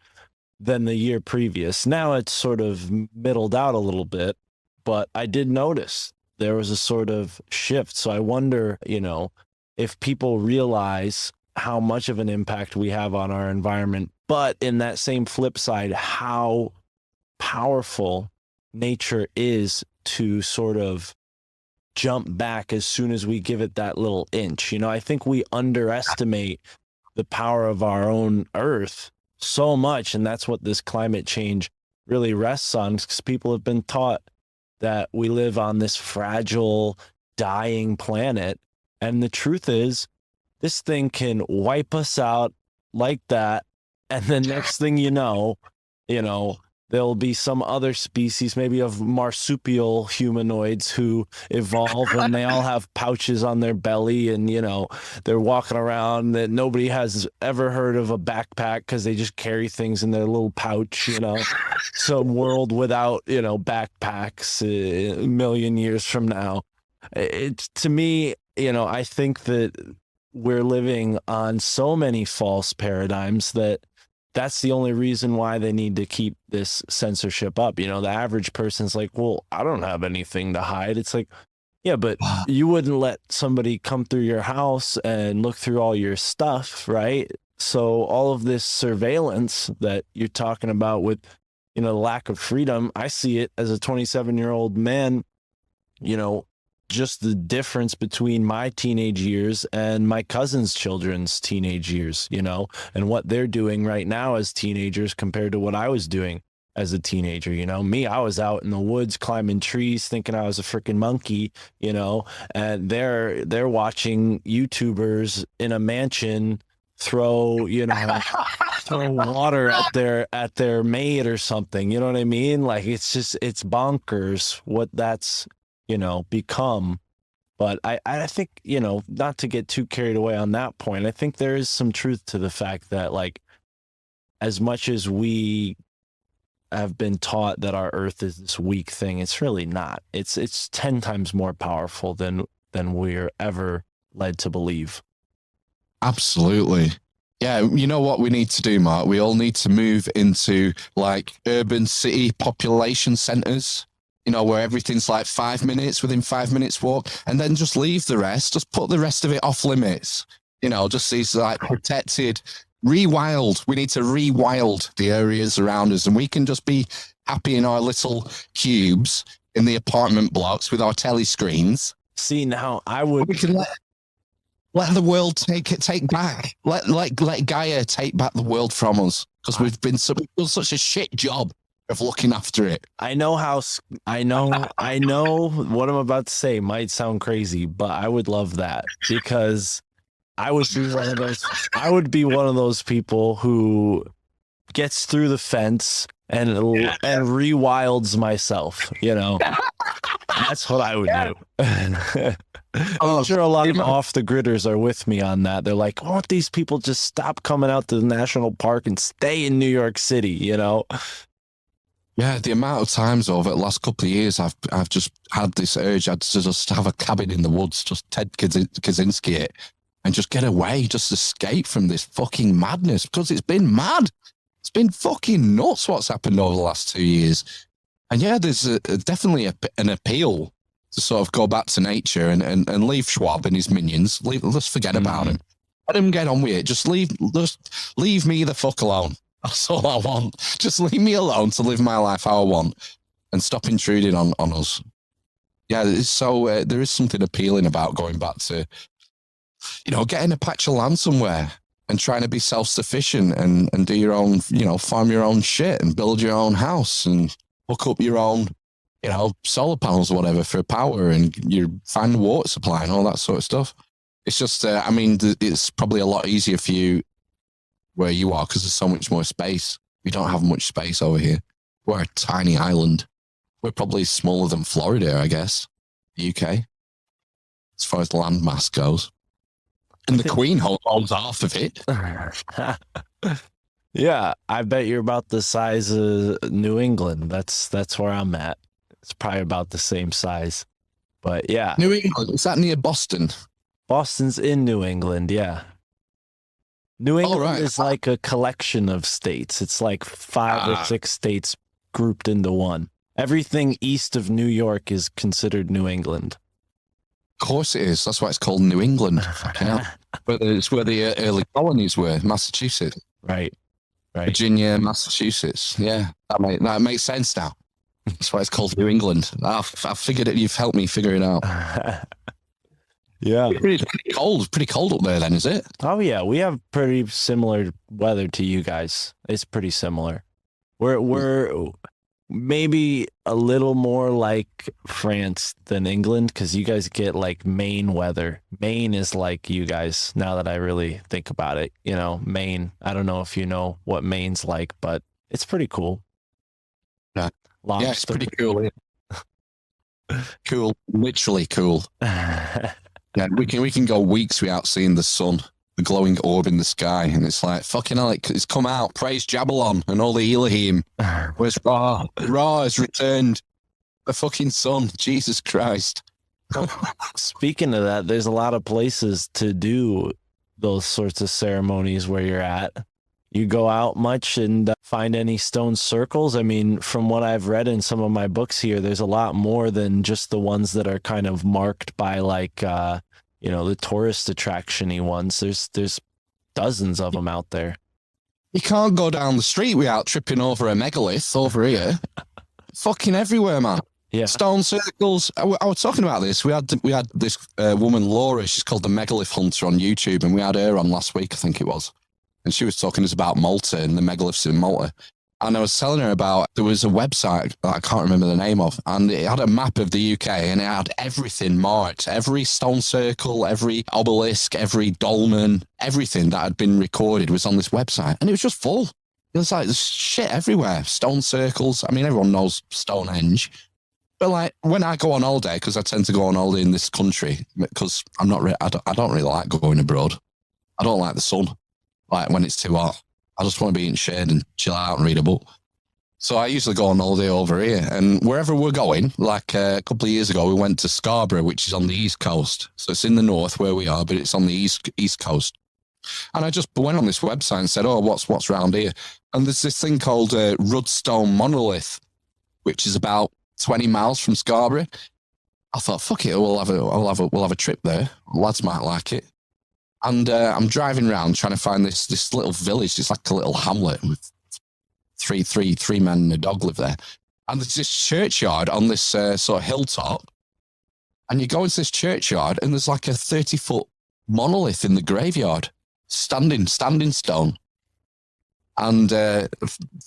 than the year previous. Now it's sort of middled out a little bit, but I did notice there was a sort of shift. So I wonder, if people realize how much of an impact we have on our environment, but in that same flip side, how powerful nature is to sort of jump back as soon as we give it that little inch. I think we underestimate the power of our own earth so much, and that's what this climate change really rests on, because people have been taught that we live on this fragile, dying planet, and the truth is, this thing can wipe us out like that, and the next thing you know, there'll be some other species, maybe of marsupial humanoids, who evolve and they all have pouches on their belly, and they're walking around that nobody has ever heard of a backpack because they just carry things in their little pouch. Some world without backpacks a million years from now. It's, to me, I think that we're living on so many false paradigms that's the only reason why they need to keep this censorship up. The average person's like, well, I don't have anything to hide. It's like, yeah, but you wouldn't let somebody come through your house and look through all your stuff, right? So all of this surveillance that you're talking about with, the lack of freedom, I see it as a 27-year-old man, just the difference between my teenage years and my cousin's children's teenage years, and what they're doing right now as teenagers compared to what I was doing as a teenager. Me, I was out in the woods climbing trees thinking I was a freaking monkey, and they're watching YouTubers in a mansion throw throw water at their maid or something. You know what I mean? Like, it's bonkers what that's become. But I think, not to get too carried away on that point, I think there is some truth to the fact that, like, as much as we have been taught that our earth is this weak thing, it's really not. It's 10 times more powerful than we're ever led to believe. Absolutely. Yeah, you know what we need to do, Mark? We all need to move into, like, urban city population centers, where everything's like 5 minutes, within 5 minutes walk, and then just leave the rest, just put the rest of it off limits. Just these like protected, rewild. We need to rewild the areas around us, and we can just be happy in our little cubes in the apartment blocks with our telly screens. See, now I would... Let the world take back. Let Gaia take back the world from us, because we've done such a shit job of looking after it. I know what I'm about to say might sound crazy, but I would love that, because I would be one of those people who gets through the fence and rewilds myself, you know. That's what I would do. I'm sure a lot of off the gridders are with me on that. They're like, why don't these people just stop coming out to the national park and stay in New York City, you know? Yeah, the amount of times over the last couple of years I've just had this urge to just have a cabin in the woods, just Ted Kaczynski it, and just get away, just escape from this fucking madness, because it's been mad. It's been fucking nuts what's happened over the last 2 years. And yeah, there's definitely an appeal to sort of go back to nature and leave Schwab and his minions. Let's forget about him. Let him get on with it. Just leave me the fuck alone. That's all I want. Just leave me alone to live my life how I want, and stop intruding on us. Yeah, so there is something appealing about going back to, you know, getting a patch of land somewhere and trying to be self-sufficient and do your own, you know, farm your own shit and build your own house and hook up your own, you know, solar panels or whatever for power, and you find the water supply and all that sort of stuff. It's just, I mean, it's probably a lot easier for you where you are, because there's so much more space. We don't have much space over here. We're a tiny island. We're probably smaller than Florida, I guess, the UK, as far as land mass goes. And the Queen holds half of it. Yeah, I bet you're about the size of New England. That's where I'm at. It's probably about the same size. But yeah. New England, is that near Boston? Boston's in New England, yeah. New England is like a collection of states. It's like 5 or 6 states grouped into one. Everything east of New York is considered New England. Of course it is. That's why it's called New England. It's where the early colonies were, Massachusetts. Right. Virginia, Massachusetts. Yeah, that makes sense now. That's why it's called New England. I've figured it. You've helped me figure it out. Yeah. Pretty cold up there then, is it? Oh yeah, we have pretty similar weather to you guys. It's pretty similar. We're maybe a little more like France than England, because you guys get like Maine weather. Maine is like you guys, now that I really think about it. You know, Maine. I don't know if you know what Maine's like, but it's pretty cool. Yeah, Lobster. Yeah, it's pretty cool. Cool, literally cool. Yeah, we can go weeks without seeing the sun, the glowing orb in the sky, and it's like, fucking hell, it's come out. Praise Jabalon and all the Elohim. Where's Ra? Ra has returned. The fucking sun. Jesus Christ. Speaking of that, there's a lot of places to do those sorts of ceremonies where you're at. You go out much and find any stone circles? I mean, from what I've read in some of my books here, there's a lot more than just the ones that are kind of marked by like, you know, the tourist attraction-y ones. There's dozens of them out there. You can't go down the street without tripping over a megalith over here. Fucking everywhere, man. Yeah. Stone circles. I was talking about this. We had this woman, Laura. She's called the Megalith Hunter on YouTube, and we had her on last week, I think it was. And she was talking to us about Malta and the megaliths in Malta. And I was telling her about, there was a website that I can't remember the name of, and it had a map of the UK, and it had everything marked. Every stone circle, every obelisk, every dolmen, everything that had been recorded was on this website. And it was just full. It was like, there's shit everywhere. Stone circles. I mean, everyone knows Stonehenge. But like, when I go on holiday, because I tend to go on holiday in this country, because I don't really like going abroad. I don't like the sun. Like when it's too hot, I just want to be in shade and chill out and read a book. So I usually go on holiday over here, and wherever we're going, like a couple of years ago, we went to Scarborough, which is on the East Coast. So it's in the north where we are, but it's on the East Coast. And I just went on this website and said, "Oh, what's around here?" And there's this thing called Rudstone Monolith, which is about 20 miles from Scarborough. I thought, fuck it, we'll have a trip there. Lads might like it. And I'm driving around trying to find this little village. It's like a little hamlet with three men and a dog live there. And there's this churchyard on this sort of hilltop. And you go into this churchyard and there's like a 30-foot monolith in the graveyard, standing stone. And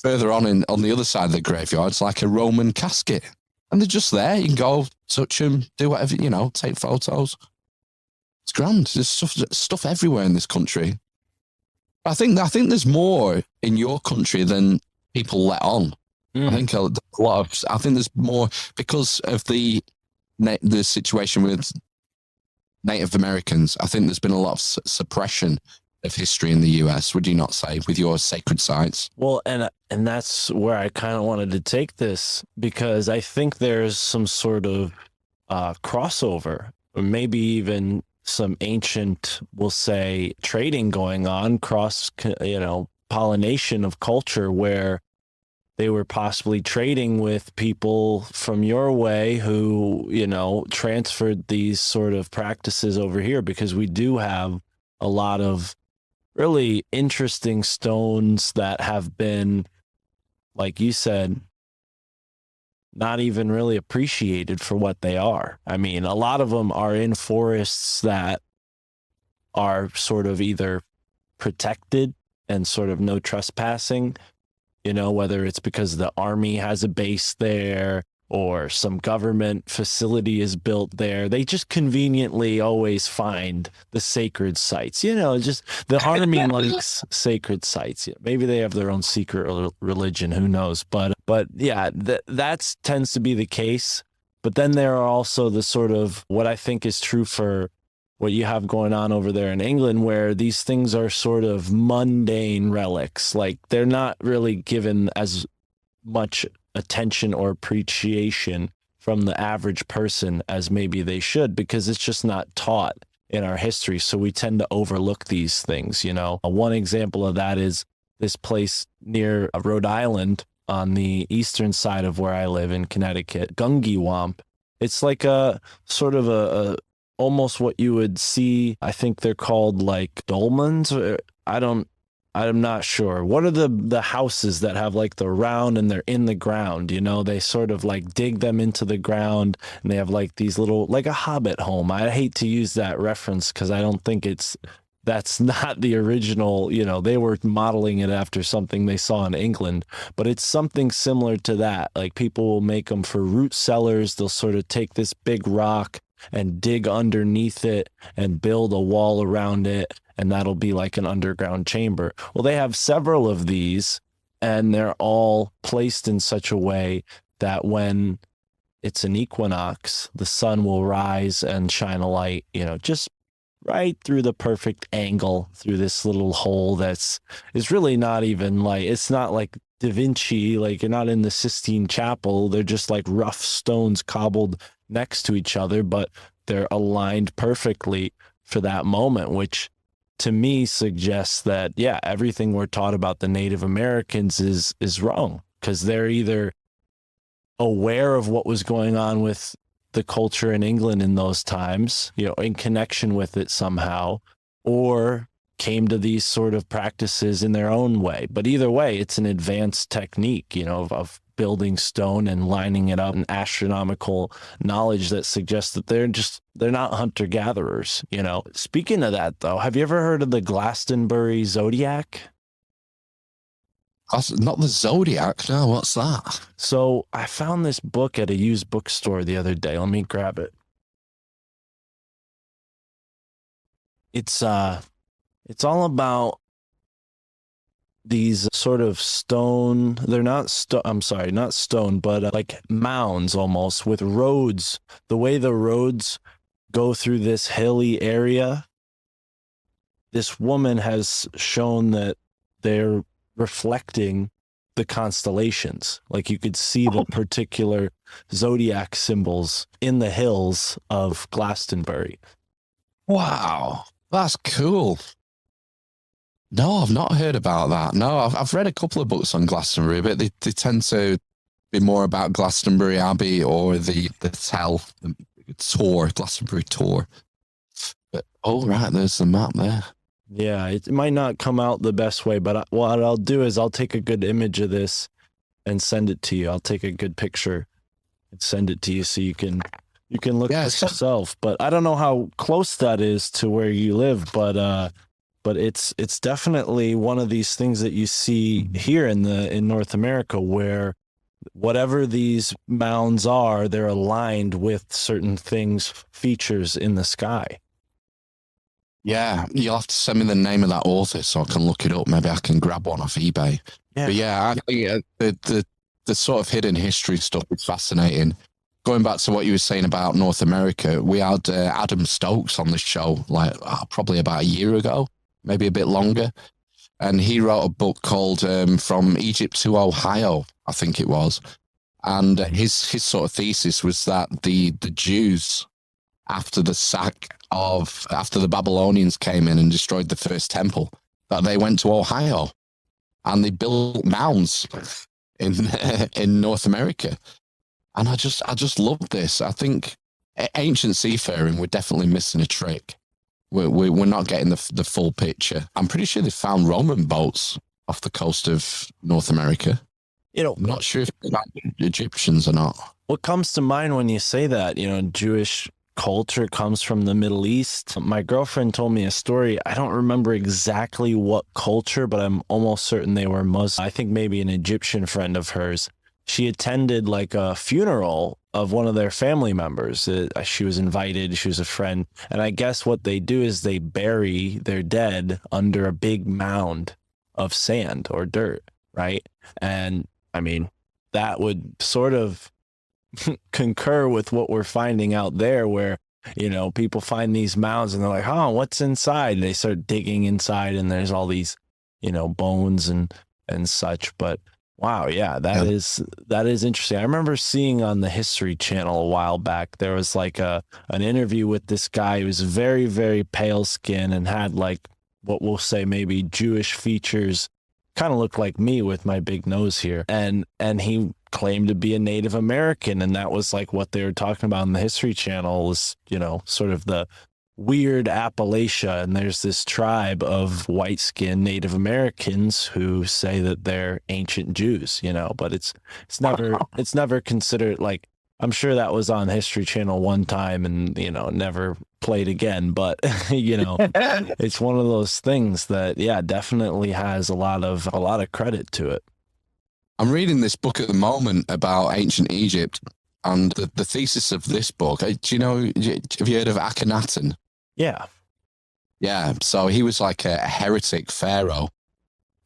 further on the other side of the graveyard, it's like a Roman casket. And they're just there. You can go touch them, do whatever, take photos. It's grand. There's stuff everywhere in this country. I think there's more in your country than people let on. I think I think there's more because of the situation with Native Americans. I think there's been a lot of suppression of history in the US, would you not say, with your sacred sites? Well, and that's where I kind of wanted to take this, because I think there's some sort of crossover, or maybe even some ancient, we'll say, trading going on, pollination of culture, where they were possibly trading with people from your way who, transferred these sort of practices over here, because we do have a lot of really interesting stones that have been, like you said, not even really appreciated for what they are. I mean, a lot of them are in forests that are sort of either protected and sort of no trespassing, whether it's because the army has a base there or some government facility is built there. They just conveniently always find the sacred sites, just the army likes sacred sites. Maybe they have their own secret religion, who knows? But yeah, that tends to be the case. But then there are also the sort of, what I think is true for what you have going on over there in England, where these things are sort of mundane relics. Like, they're not really given as much attention or appreciation from the average person as maybe they should, because it's just not taught in our history. So we tend to overlook these things. One example of that is this place near Rhode Island on the eastern side of where I live in Connecticut, Gungiwamp. It's like a sort of a almost what you would see. I think they're called like dolmens. I'm not sure. What are the houses that have like the round and they're in the ground? They sort of like dig them into the ground, and they have like these little, like a hobbit home. I hate to use that reference because I don't think that's not the original. They were modeling it after something they saw in England, but it's something similar to that. Like, people will make them for root cellars. They'll sort of take this big rock and dig underneath it and build a wall around it, and that'll be like an underground chamber. Well, they have several of these, and they're all placed in such a way that when it's an equinox, the sun will rise and shine a light, just right through the perfect angle through this little hole is really not even like, it's not like Da Vinci, like you're not in the Sistine Chapel. They're just like rough stones cobbled next to each other, but they're aligned perfectly for that moment, which to me suggests that, yeah, everything we're taught about the Native Americans is wrong, because they're either aware of what was going on with the culture in England in those times, in connection with it somehow, or came to these sort of practices in their own way. But either way, it's an advanced technique, of building stone and lining it up, and astronomical knowledge that suggests that they're not hunter-gatherers. Speaking of that, though, have you ever heard of the Glastonbury Zodiac? Not the Zodiac. No, what's that? So I found this book at a used bookstore the other day. Let me grab it. It's all about these sort of stone, they're not stone, but like mounds almost, with roads. The way the roads go through this hilly area, this woman has shown that they're reflecting the constellations. Like, you could see the particular zodiac symbols in the hills of Glastonbury. Wow, that's cool. No, I've not heard about that. No, I've read a couple of books on Glastonbury, but they tend to be more about Glastonbury Abbey or the tour, Glastonbury tour. But right, there's the map there. Yeah, it might not come out the best way, but what I'll do is I'll take a good image of this and send it to you. I'll take a good picture and send it to you so you can You can look Yeah, for yourself, but I don't know how close that is to where you live, but it's definitely one of these things that you see here in North America, where whatever these mounds are, they're aligned with certain things, features in the sky. Yeah, you'll have to send me the name of that author so I can look it up. Maybe I can grab one off eBay. Yeah. But yeah, the sort of hidden history stuff is fascinating. Going back to what you were saying about North America, we had Adam Stokes on the show like probably about a year ago, maybe a bit longer. And he wrote a book called From Egypt to Ohio, I think it was. And his sort of thesis was that the Jews, after the Babylonians came in and destroyed the first temple, that they went to Ohio and they built mounds in North America. And I just love this. I think ancient seafaring, we're definitely missing a trick. We're not getting the full picture. I'm pretty sure they found Roman boats off the coast of North America. I'm not sure if they're Egyptians or not. What comes to mind when you say that, Jewish culture comes from the Middle East. My girlfriend told me a story. I don't remember exactly what culture, but I'm almost certain they were Muslim. I think maybe an Egyptian friend of hers. She attended like a funeral of one of their family members. She was invited. She was a friend. And I guess what they do is they bury their dead under a big mound of sand or dirt, right? And I mean, that would sort of concur with what we're finding out there, where people find these mounds and they're like, oh, what's inside? And they start digging inside and there's all these bones and such. But wow, yeah, that is interesting. I remember seeing on the History Channel a while back, there was like an interview with this guy who was very, very pale skin and had like what we'll say maybe Jewish features, kind of looked like me with my big nose here, and he claimed to be a Native American, and that was like what they were talking about on the History Channel was sort of the weird Appalachia, and there's this tribe of white-skinned Native Americans who say that they're ancient Jews, but it's never considered. Like, I'm sure that was on History Channel one time and never played again, but it's one of those things that definitely has a lot of credit to it. I'm reading this book at the moment about ancient Egypt, and the thesis of this book, have you heard of Akhenaten? Yeah. Yeah, so he was like a heretic pharaoh.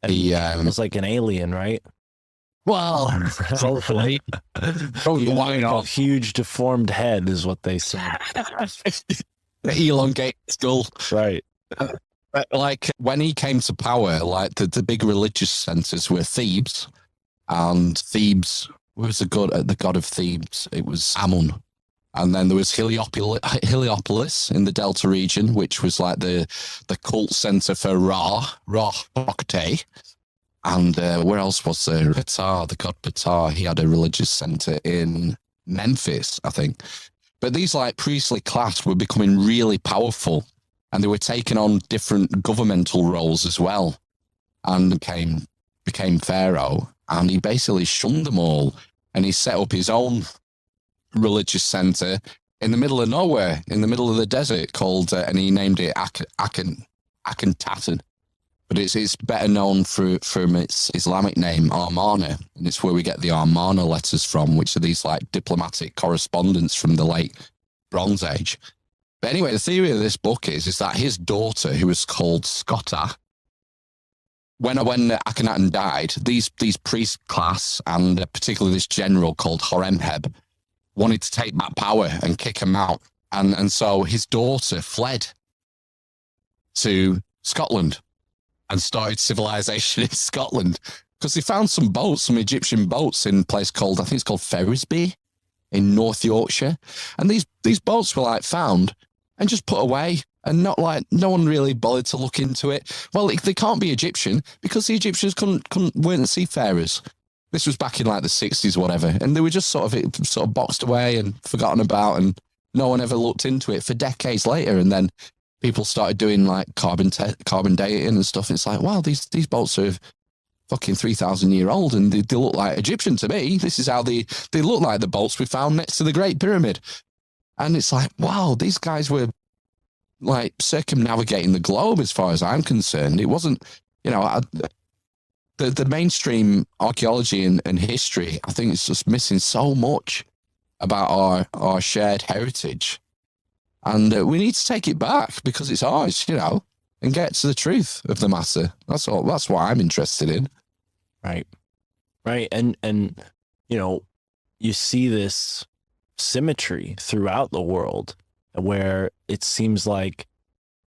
He was like an alien, right? Well, hopefully. A huge deformed head is what they said. The elongated skull. Right. Like when he came to power, like the big religious centers were Thebes, and Thebes was the god of Thebes. It was Ammon. And then there was Heliopolis in the Delta region, which was like the cult center for Ra Hokte. And where else was there? Ptah, the god Ptah, he had a religious center in Memphis, I think. But these like priestly class were becoming really powerful, and they were taking on different governmental roles as well, and became pharaoh. And he basically shunned them all, and he set up his own religious center in the middle of nowhere, in the middle of the desert, called, and he named it Akhenaten. But it's better known from its Islamic name, Amarna, and it's where we get the Amarna letters from, which are these like diplomatic correspondence from the late Bronze Age. But anyway, the theory of this book is that his daughter, who was called Scotta, when Akhenaten died, these priest class, and particularly this general called Horemheb, wanted to take that power and kick him out. And so his daughter fled to Scotland and started civilization in Scotland, because they found some Egyptian boats in a place called, I think it's called Ferrisby in North Yorkshire. And these boats were like found and just put away, and not like, no one really bothered to look into it. Well, they can't be Egyptian because the Egyptians weren't seafarers. This was back in like the 60s or whatever. And they were just sort of boxed away and forgotten about, and no one ever looked into it for decades later. And then people started doing like carbon dating and stuff. And it's like, wow, these boats are fucking 3,000 year old, and they look like Egyptian to me. This is how they look like the boats we found next to the Great Pyramid. And it's like, wow, these guys were like circumnavigating the globe as far as I'm concerned. It wasn't, the mainstream archaeology and history, I think it's just missing so much about our shared heritage. And we need to take it back because it's ours, and get to the truth of the matter. That's all. That's what I'm interested in. Right. Right. And you see this symmetry throughout the world where it seems like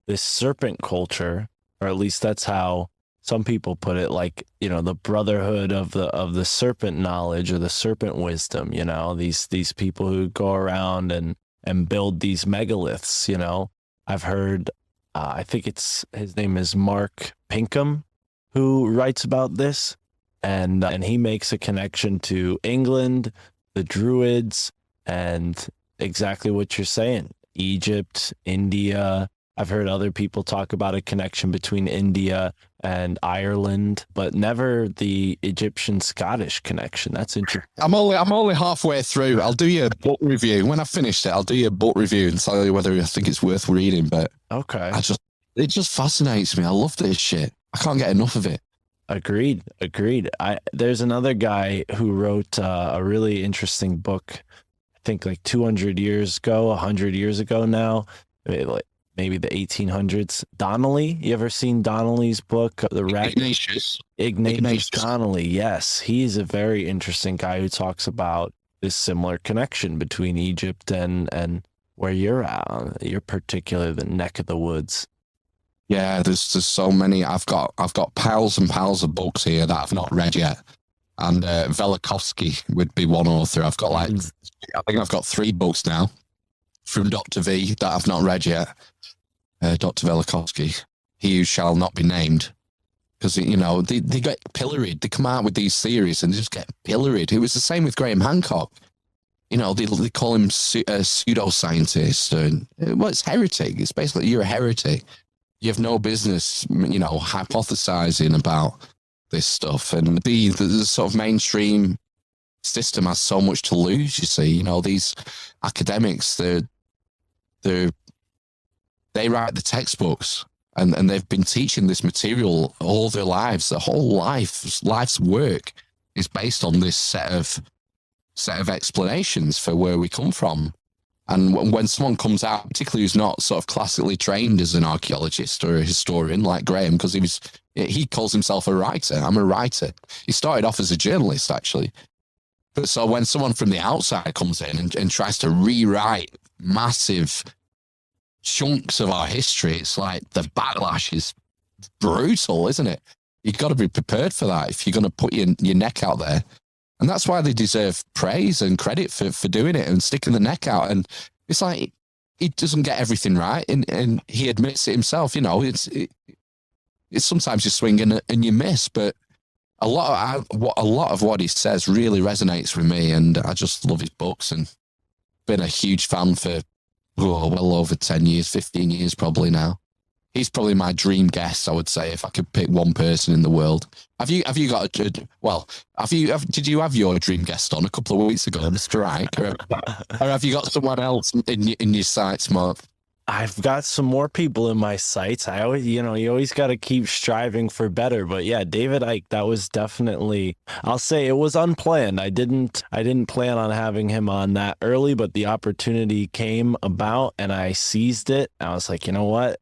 this serpent culture, or at least that's how some people put it, like, the brotherhood of the serpent knowledge or the serpent wisdom, these people who go around and build these megaliths. I've heard, I think his name is Mark Pinkham, who writes about this, and he makes a connection to England, the Druids, and exactly what you're saying, Egypt, India. I've heard other people talk about a connection between India and Ireland, but never the Egyptian-Scottish connection. That's interesting. I'm only halfway through. I'll do you a book review. When I've finished it, I'll do you a book review and tell you whether I think it's worth reading. But okay, it just fascinates me. I love this shit. I can't get enough of it. Agreed. There's another guy who wrote a really interesting book, I think like 200 years ago, 100 years ago now, maybe the 1800s. Donnelly, you ever seen Donnelly's book, Ignatius Donnelly? Yes, he's a very interesting guy who talks about this similar connection between Egypt and where you're at, your particular the neck of the woods. Yeah, there's so many. I've got piles and piles of books here that I've not read yet, and Velikovsky would be one author. I think I've got 3 books now from Dr. V that I've not read yet. Dr. Velikovsky, he who shall not be named, because they get pilloried. They come out with these theories and they just get pilloried. It was the same with Graham Hancock. They call him a pseudoscientist, and it's heretic. It's basically you're a heretic. You have no business, hypothesizing about this stuff. And the sort of mainstream system has so much to lose, you see. These academics, they write the textbooks and they've been teaching this material all their lives. Their whole life's work is based on this set of explanations for where we come from. And when someone comes out, particularly who's not sort of classically trained as an archaeologist or a historian like Graham, because he calls himself a writer. I'm a writer. He started off as a journalist, actually. But so when someone from the outside comes in and tries to rewrite massive chunks of our history, it's like the backlash is brutal, isn't it? You've got to be prepared for that if you're going to put your neck out there. And that's why they deserve praise and credit for doing it and sticking the neck out. And it's like, he doesn't get everything right. And he admits it himself, it's sometimes you swing and you miss, but a lot of what he says really resonates with me. And I just love his books and been a huge fan for well over 10 years, 15 years probably now. He's probably my dream guest, I would say, if I could pick one person in the world. Did you have your dream guest on a couple of weeks ago, Mr. Ike? Or have you got someone else in your sights, Mark? I've got some more people in my sights. I always, you always got to keep striving for better. But yeah, David Icke, that was definitely, I'll say it was unplanned. I didn't plan on having him on that early, but the opportunity came about and I seized it. I was like, you know what?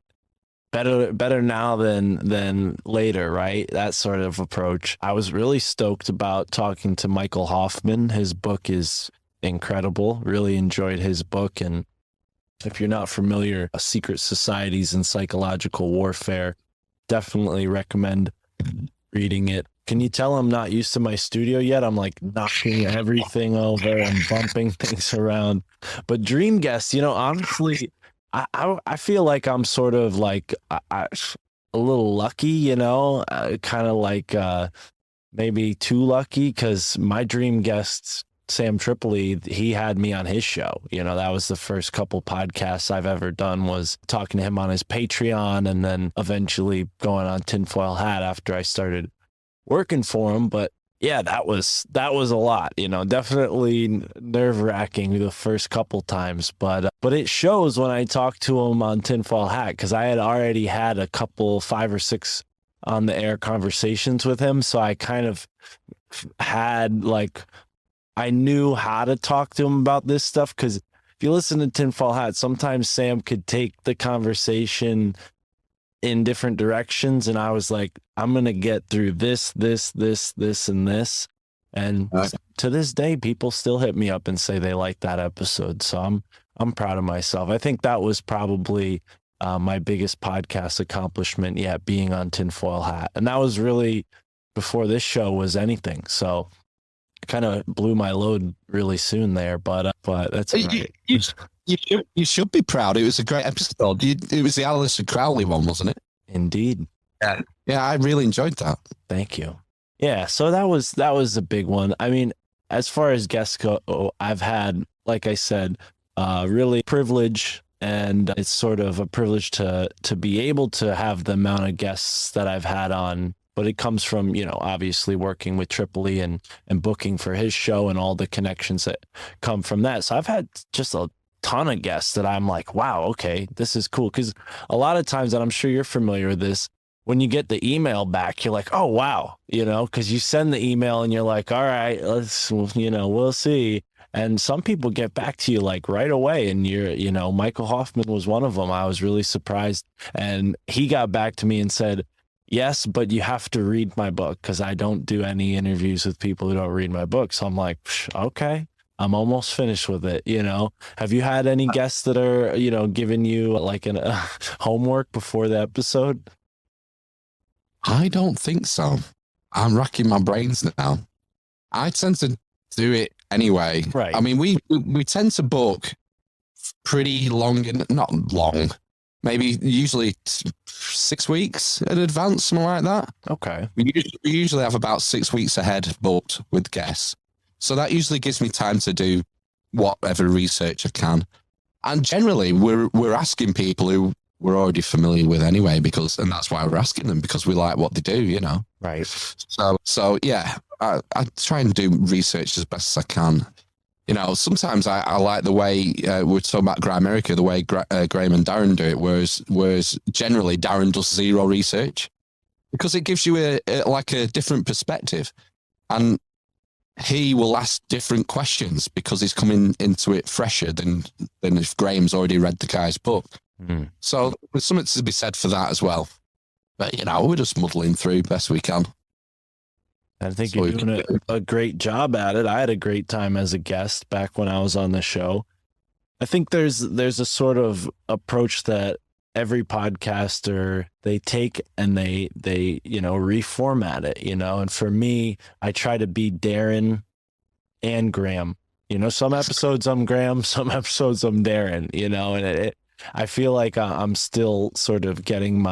Better now than later, right? That sort of approach. I was really stoked about talking to Michael Hoffman. His book is incredible. Really enjoyed his book. And if you're not familiar, Secret Societies and Psychological Warfare, definitely recommend reading it. Can you tell I'm not used to my studio yet? I'm like knocking everything over and bumping things around. But Dream Guest, honestly, I feel like I'm sort of like a little lucky, kind of like maybe too lucky, because my dream guest, Sam Tripoli, he had me on his show. That was the first couple podcasts I've ever done, was talking to him on his Patreon and then eventually going on Tinfoil Hat after I started working for him. But yeah, that was a lot, definitely nerve wracking the first couple times, but it shows when I talked to him on Tinfoil Hat, because I had already had a couple 5 or 6 on the air conversations with him. So I kind of had I knew how to talk to him about this stuff, because if you listen to Tinfoil Hat, sometimes Sam could take the conversation in different directions, and I was like, I'm gonna get through this, and this, and to this day people still hit me up and say they like that episode, so I'm proud of myself. I think that was probably my biggest podcast accomplishment yet, being on Tinfoil Hat, and that was really before this show was anything, so kind of blew my load really soon there, but that's right. You should be proud. It was a great episode. It was the Aleister Crowley one, wasn't it? Indeed. Yeah, I really enjoyed that. Thank you. Yeah, so that was a big one. I mean, as far as guests go, I've had, like I said, really privilege, and it's sort of a privilege to be able to have the amount of guests that I've had on. But it comes from, obviously working with Tripoli and booking for his show and all the connections that come from that. So I've had just a ton of guests that I'm like, wow, okay, this is cool. Because a lot of times, and I'm sure you're familiar with this, when you get the email back, you're like, oh, wow, because you send the email and you're like, all right, let's, we'll see. And some people get back to you like right away. And Michael Hoffman was one of them. I was really surprised. And he got back to me and said, yes, but you have to read my book, because I don't do any interviews with people who don't read my book. So I'm like, okay, I'm almost finished with it. Have you had any guests that are, giving you like homework before the episode? I don't think so. I'm racking my brains now. I tend to do it anyway. Right. I mean, we tend to book pretty long, not long, maybe usually 6 weeks in advance, something like that. Okay. We usually have about 6 weeks ahead booked with guests. So that usually gives me time to do whatever research I can. And generally, we're asking people who we're already familiar with anyway, and that's why we're asking them, because we like what they do, Right. So yeah, I try and do research as best as I can. Sometimes I like the way we're talking about Grimerica, the way Graham and Darren do it, whereas generally Darren does zero research, because it gives you a different perspective, and he will ask different questions because he's coming into it fresher than if Graham's already read the guy's book. Mm. So there's something to be said for that as well. But we're just muddling through best we can. I think you're doing a great job at it. I had a great time as a guest back when I was on the show. I think there's a sort of approach that every podcaster they take and they reformat it, and for me, I try to be Darren and Graham. Some episodes I'm Graham, some episodes I'm Darren, and I feel like I'm still sort of getting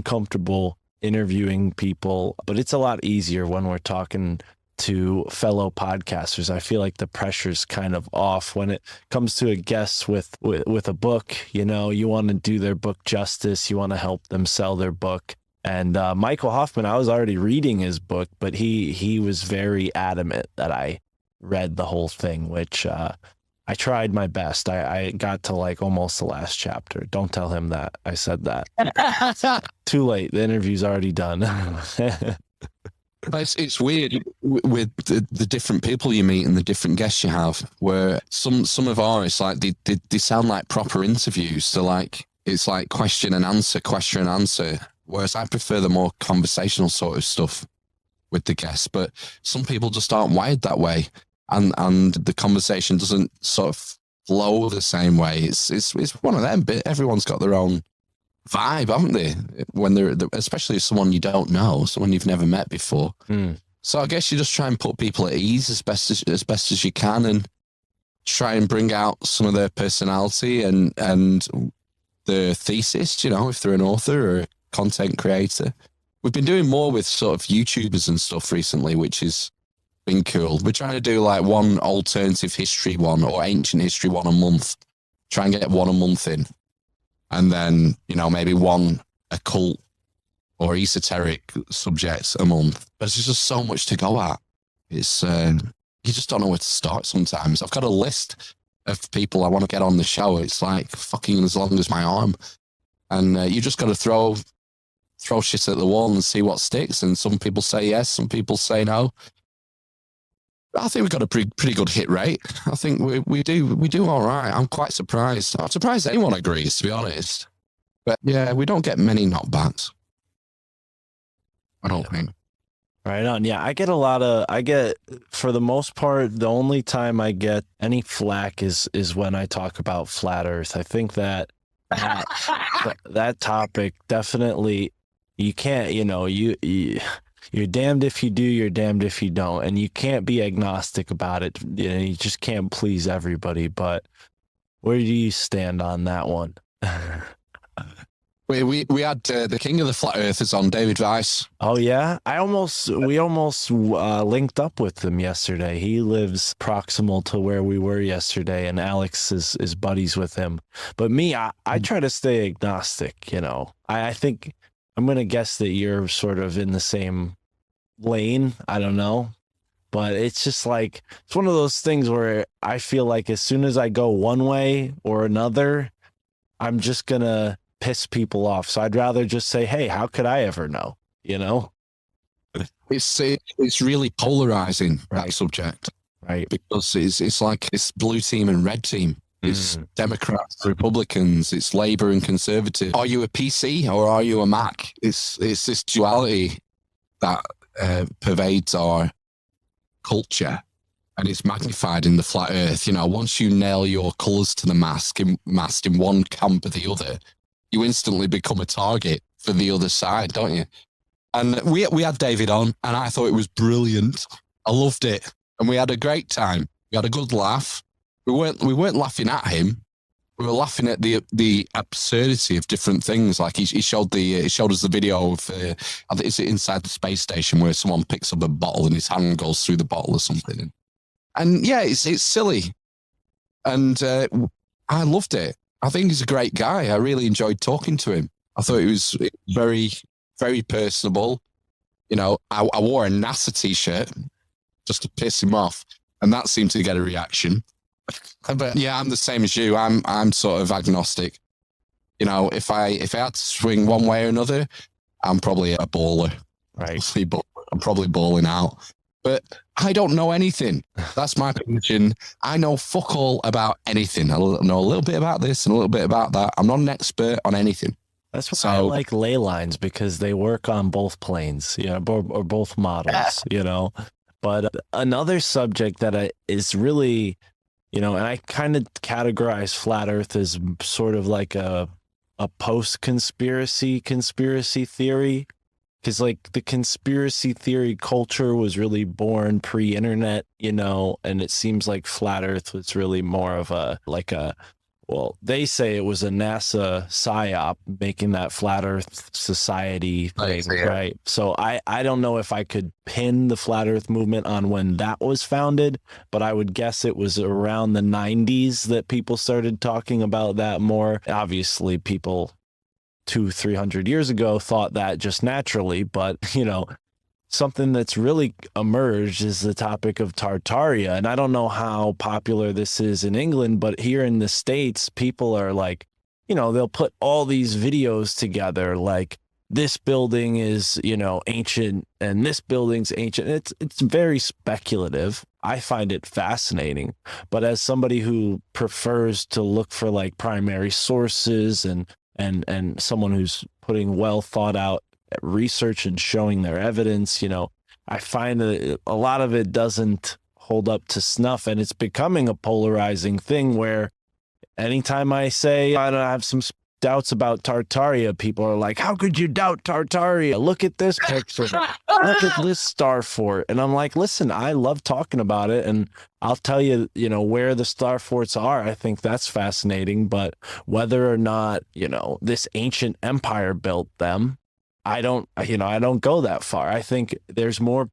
comfortable interviewing people, but it's a lot easier when we're talking to fellow podcasters. I feel like the pressure's kind of off when it comes to a guest with a book. You want to do their book justice. You want to help them sell their book. And Michael Hoffman, I was already reading his book, but he was very adamant that I read the whole thing, which I tried my best. I got to like almost the last chapter. Don't tell him that I said that. Too late. The interview's already done. It's weird with the different people you meet and the different guests you have, where some of ours, like they sound like proper interviews. So it's like question and answer. Whereas I prefer the more conversational sort of stuff with the guests. But some people just aren't wired that way. And the conversation doesn't sort of flow the same way. It's one of them. But everyone's got their own vibe, haven't they? When they're especially someone you don't know, someone you've never met before. Mm. So I guess you just try and put people at ease as best as you can, and try and bring out some of their personality and their thesis. If they're an author or a content creator. We've been doing more with sort of YouTubers and stuff recently, which is been cool. We're trying to do like one alternative history one or ancient history one a month. Try and get one a month in. And then, maybe one occult or esoteric subjects a month. There's just so much to go at. It's you just don't know where to start sometimes. I've got a list of people I want to get on the show. It's like fucking as long as my arm. And you just got to throw shit at the wall and see what sticks. And some people say yes, some people say no. I think we've got a pretty good hit rate. I think we do all right. I'm quite surprised. I'm surprised anyone agrees, to be honest. But yeah, we don't get many knockbacks. I don't think. Right on. Yeah, I get, for the most part, the only time I get any flack is when I talk about flat Earth. I think that topic definitely, you can't, you're damned if you do, you're damned if you don't. And you can't be agnostic about it. You just can't please everybody. But where do you stand on that one? We had the king of the flat earthers on, David Weiss. Oh yeah, we almost linked up with him yesterday. He lives proximal to where we were yesterday, and Alex is buddies with him. But me, I try to stay agnostic. I think I'm gonna guess that you're sort of in the same lane. I don't know, but it's just like, it's one of those things where I feel like as soon as I go one way or another, I'm just gonna piss people off. So I'd rather just say, hey, how could I ever know? It's really polarizing, right. That subject, right? Because it's like it's blue team and red team. It's Democrats, Republicans, it's Labour and Conservative. Are you a PC or are you a Mac? It's this duality that pervades our culture, and it's magnified in the flat earth. Once you nail your colours to the mast in one camp or the other, you instantly become a target for the other side, don't you? And we had David on, and I thought it was brilliant. I loved it, and we had a great time. We had a good laugh. We weren't laughing at him. We were laughing at the absurdity of different things. Like he showed us the video of I think it's inside the space station where someone picks up a bottle and his hand goes through the bottle or something. And yeah, it's silly, and I loved it. I think he's a great guy. I really enjoyed talking to him. I thought it was very, very personable. I wore a NASA t-shirt just to piss him off, and that seemed to get a reaction. But yeah, I'm the same as you. I'm sort of agnostic. If I had to swing one way or another, I'm probably a baller. Right. I'm probably balling out. But I don't know anything. That's my position. I know fuck all about anything. I know a little bit about this and a little bit about that. I'm not an expert on anything. That's why I like ley lines, because they work on both planes, or both models, But another subject that is really, and I kind of categorize flat Earth as sort of like a post-conspiracy theory. Because like the conspiracy theory culture was really born pre-internet, and it seems like flat Earth was really more of they say it was a NASA psyop making that flat Earth society thing, right? So I don't know if I could pin the flat Earth movement on when that was founded, but I would guess it was around the 90s that people started talking about that more. Obviously, people 200-300 years ago thought that just naturally, but something that's really emerged is the topic of Tartaria. And I don't know how popular this is in England, but here in the States, people are like, they'll put all these videos together, like this building is, ancient and this building's ancient. It's very speculative. I find it fascinating, but as somebody who prefers to look for like primary sources and someone who's putting well thought out research and showing their evidence, I find that a lot of it doesn't hold up to snuff, and it's becoming a polarizing thing where anytime I say I have some doubts about Tartaria, people are like, how could you doubt Tartaria? Look at this picture. Look at this star fort. And I'm like, listen, I love talking about it, and I'll tell you, where the star forts are. I think that's fascinating, but whether or not, this ancient empire built them, I don't go that far. I think there's more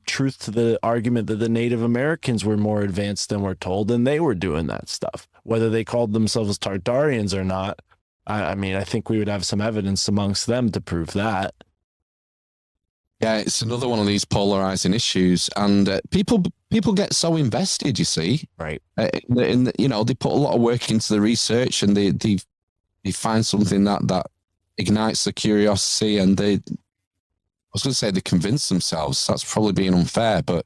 truth to the argument that the Native Americans were more advanced than we're told, and they were doing that stuff. Whether they called themselves Tartarians or not, I mean, I think we would have some evidence amongst them to prove that. Yeah, it's another one of these polarizing issues, and people get so invested. You see, Right. You know, they put a lot of work into the research, and they find something that ignites the curiosity, and I was going to say they convince themselves. That's probably being unfair, but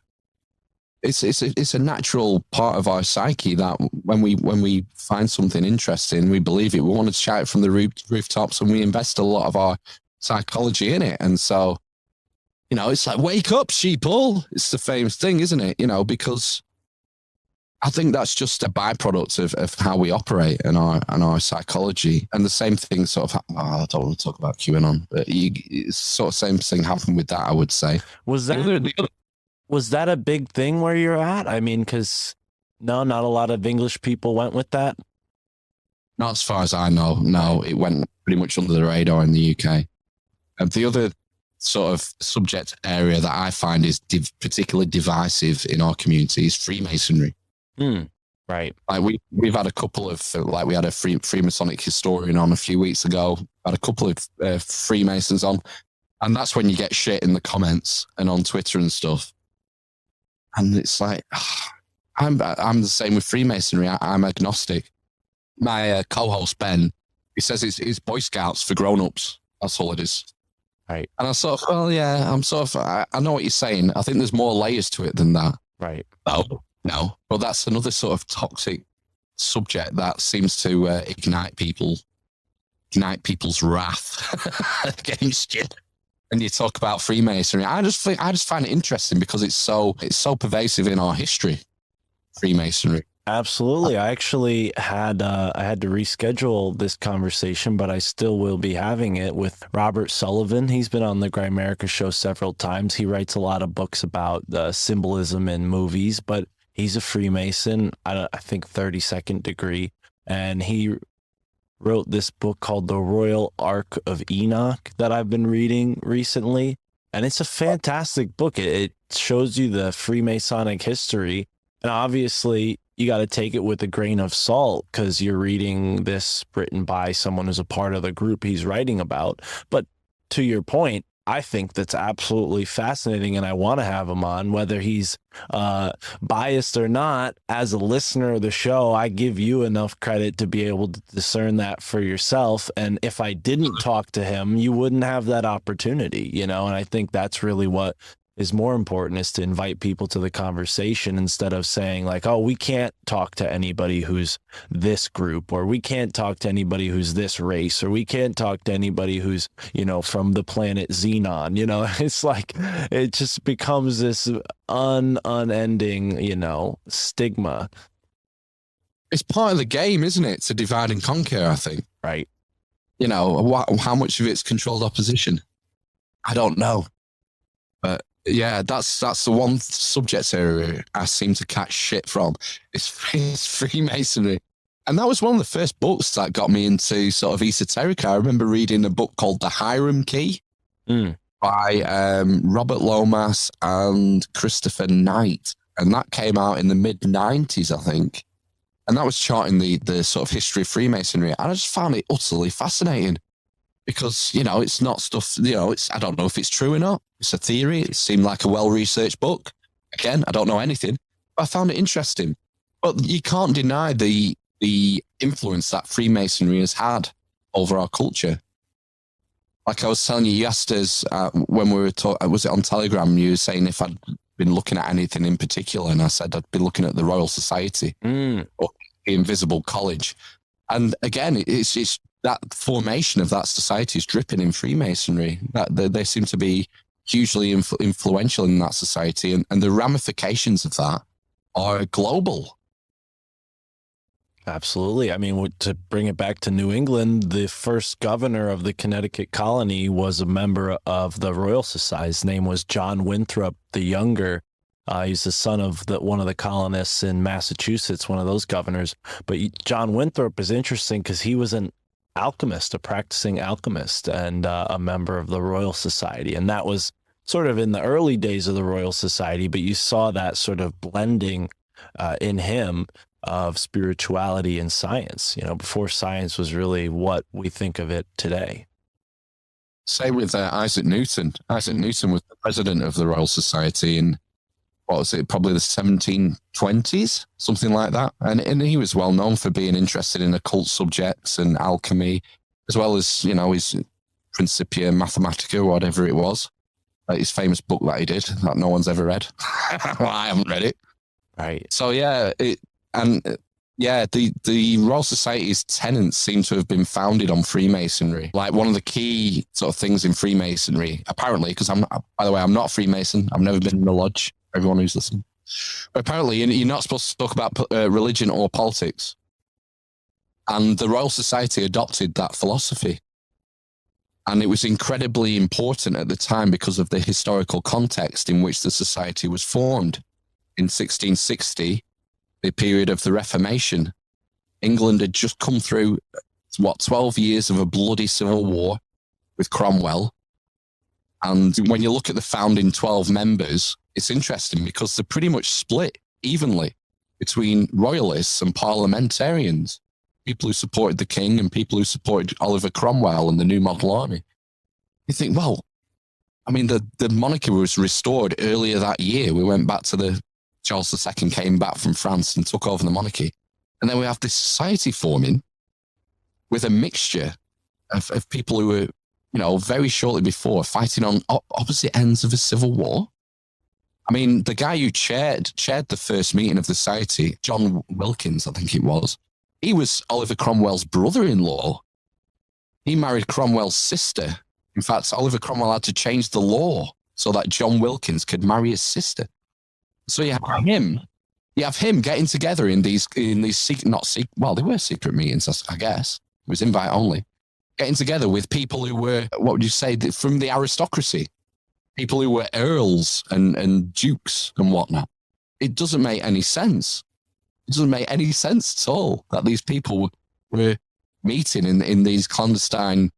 it's a natural part of our psyche that when we find something interesting, we believe it. We want to shout it from the rooftops, and we invest a lot of our psychology in it. And so, you know, it's like, wake up, sheeple. It's the famous thing, isn't it? You know, because I think that's just a byproduct of how we operate and our psychology. And the same thing sort of, I don't want to talk about QAnon, but it's sort of same thing happened with that, I would say. Was that a big thing where you're at? I mean, because no, not a lot of English people went with that. Not as far as I know. No, it went pretty much under the radar in the UK. And the other sort of subject area that I find is particularly divisive in our community is Freemasonry. Right. Like we've had a couple of, like we had a Freemasonic historian on a few weeks ago, had a couple of Freemasons on, and that's when you get shit in the comments and on Twitter and stuff. And it's like, I'm the same with Freemasonry. I'm agnostic. My co-host, Ben, he says it's Boy Scouts for grown-ups. That's all it is. Right. And I sort of, well, yeah, I know what you're saying. I think there's more layers to it than that. Right. No. But that's another sort of toxic subject that seems to ignite people's wrath against you. And you talk about Freemasonry. I just find it interesting because it's so pervasive in our history. Freemasonry. Absolutely. I actually had I had to reschedule this conversation, but I still will be having it with Robert Sullivan. He's been on the Grimerica show several times. He writes a lot of books about symbolism in movies, but he's a Freemason. I think 32nd degree, and he wrote this book called The Royal Ark of Enoch that I've been reading recently. And it's a fantastic book. It shows you the Freemasonic history. And obviously, you got to take it with a grain of salt because you're reading this written by someone who's a part of the group he's writing about. But to your point, I think that's absolutely fascinating, and I want to have him on, whether he's biased or not. As a listener of the show, I give you enough credit to be able to discern that for yourself. And if I didn't talk to him, you wouldn't have that opportunity, you know? And I think that's really what is more important, is to invite people to the conversation instead of saying like, oh, we can't talk to anybody who's this group, or we can't talk to anybody who's this race, or we can't talk to anybody who's, you know, from the planet Xenon. You know, it's like, it just becomes this unending, you know, stigma. It's part of the game, isn't it? To divide and conquer, I think. Right. You know, how much of it's controlled opposition? I don't know. But yeah, that's the one subject area I seem to catch shit from. It's Freemasonry. And that was one of the first books that got me into sort of esoteric. I remember reading a book called The Hiram Key by Robert Lomas and Christopher Knight. And that came out in the mid-90s, I think. And that was charting the sort of history of Freemasonry. And I just found it utterly fascinating. Because, you know, it's not stuff, you know, I don't know if it's true or not. It's a theory. It seemed like a well-researched book. Again, I don't know anything, but I found it interesting. But you can't deny the influence that Freemasonry has had over our culture. Like I was telling you, you asked us when we were talking, was it on Telegram, you were saying if I'd been looking at anything in particular, and I said I'd be looking at the Royal Society or the Invisible College. And again, it's that formation of that society is dripping in Freemasonry. That they seem to be hugely influential in that society, and the ramifications of that are global. Absolutely. I mean, to bring it back to New England, the first governor of the Connecticut colony was a member of the Royal Society. His name was John Winthrop the Younger. He's the son of one of the colonists in Massachusetts, one of those governors. But John Winthrop is interesting because he was an alchemist, a practicing alchemist, and a member of the Royal Society. And that was sort of in the early days of the Royal Society, but you saw that sort of blending in him. of spirituality and science, before science was really what we think of it today. Same with Isaac Newton. Isaac Newton was the president of the Royal Society in, what was it, probably the 1720s, something like that. And he was well known for being interested in occult subjects and alchemy, as well as, his Principia Mathematica, whatever it was. His famous book that he did, that no one's ever read. Well, I haven't read it. Right. So, the Royal Society's tenets seem to have been founded on Freemasonry. Like, one of the key sort of things in Freemasonry, apparently, because I'm not a Freemason. I've never been in the lodge, everyone who's listening. But apparently, you're not supposed to talk about religion or politics. And the Royal Society adopted that philosophy. And it was incredibly important at the time because of the historical context in which the society was formed. In 1660, the period of the Reformation, England had just come through, 12 years of a bloody civil war with Cromwell. And when you look at the founding 12 members, it's interesting because they're pretty much split evenly between royalists and parliamentarians, people who supported the king and people who supported Oliver Cromwell and the New Model Army. You think, well, I mean, the monarchy was restored earlier that year. We went back to Charles II came back from France and took over the monarchy. And then we have this society forming with a mixture of people who were, very shortly before fighting on opposite ends of a civil war. I mean, the guy who chaired the first meeting of the society, John Wilkins, I think it was, he was Oliver Cromwell's brother-in-law. He married Cromwell's sister. In fact, Oliver Cromwell had to change the law so that John Wilkins could marry his sister. So you have him getting together in these well, they were secret meetings, I guess. It was invite only. Getting together with people who were, what would you say, from the aristocracy, people who were earls and dukes and whatnot. It doesn't make any sense. It doesn't make any sense at all that these people were meeting in these clandestine.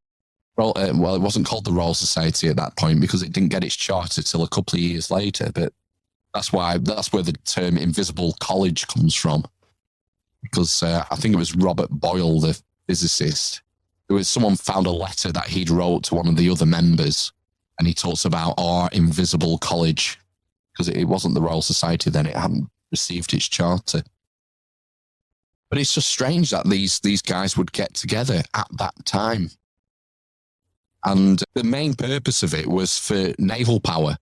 Well, it wasn't called the Royal Society at that point because it didn't get its charter till a couple of years later. But that's where the term Invisible College comes from. Because I think it was Robert Boyle, the physicist. Someone found a letter that he'd wrote to one of the other members, and he talks about our Invisible College because it wasn't the Royal Society then; it hadn't received its charter. But it's just strange that these guys would get together at that time. And the main purpose of it was for naval power.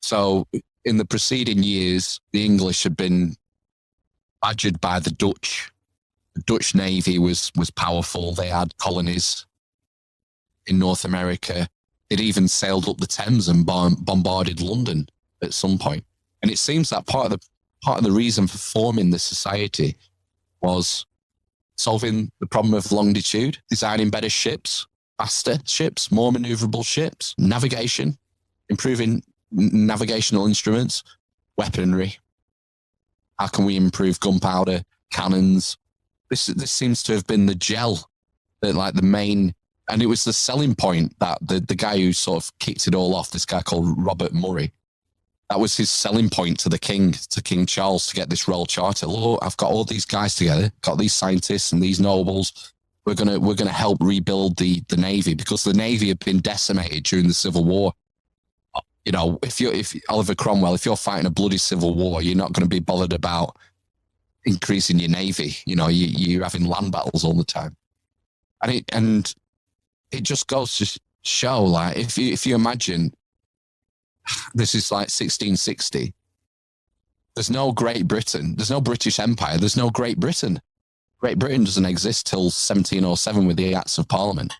So in the preceding years, the English had been badgered by the Dutch. The Dutch Navy was powerful. They had colonies in North America. It even sailed up the Thames and bombarded London at some point. And it seems that part of the reason for forming this society was solving the problem of longitude, designing better ships, faster ships, more maneuverable ships, navigation, improving navigational instruments, weaponry. How can we improve gunpowder, cannons? This seems to have been the gel, the main, and it was the selling point that the guy who sort of kicked it all off, this guy called Robert Murray, that was his selling point to King Charles to get this Royal Charter. Look, I've got all these guys together, got these scientists and these nobles. We're gonna help rebuild the Navy because the Navy had been decimated during the Civil War. If Oliver Cromwell, if you're fighting a bloody civil war, you're not going to be bothered about increasing your navy. You're having land battles all the time, and it just goes to show, like, if you imagine, this is like 1660. There's no Great Britain. There's no British Empire. There's no Great Britain. Great Britain doesn't exist till 1707 with the Acts of Parliament.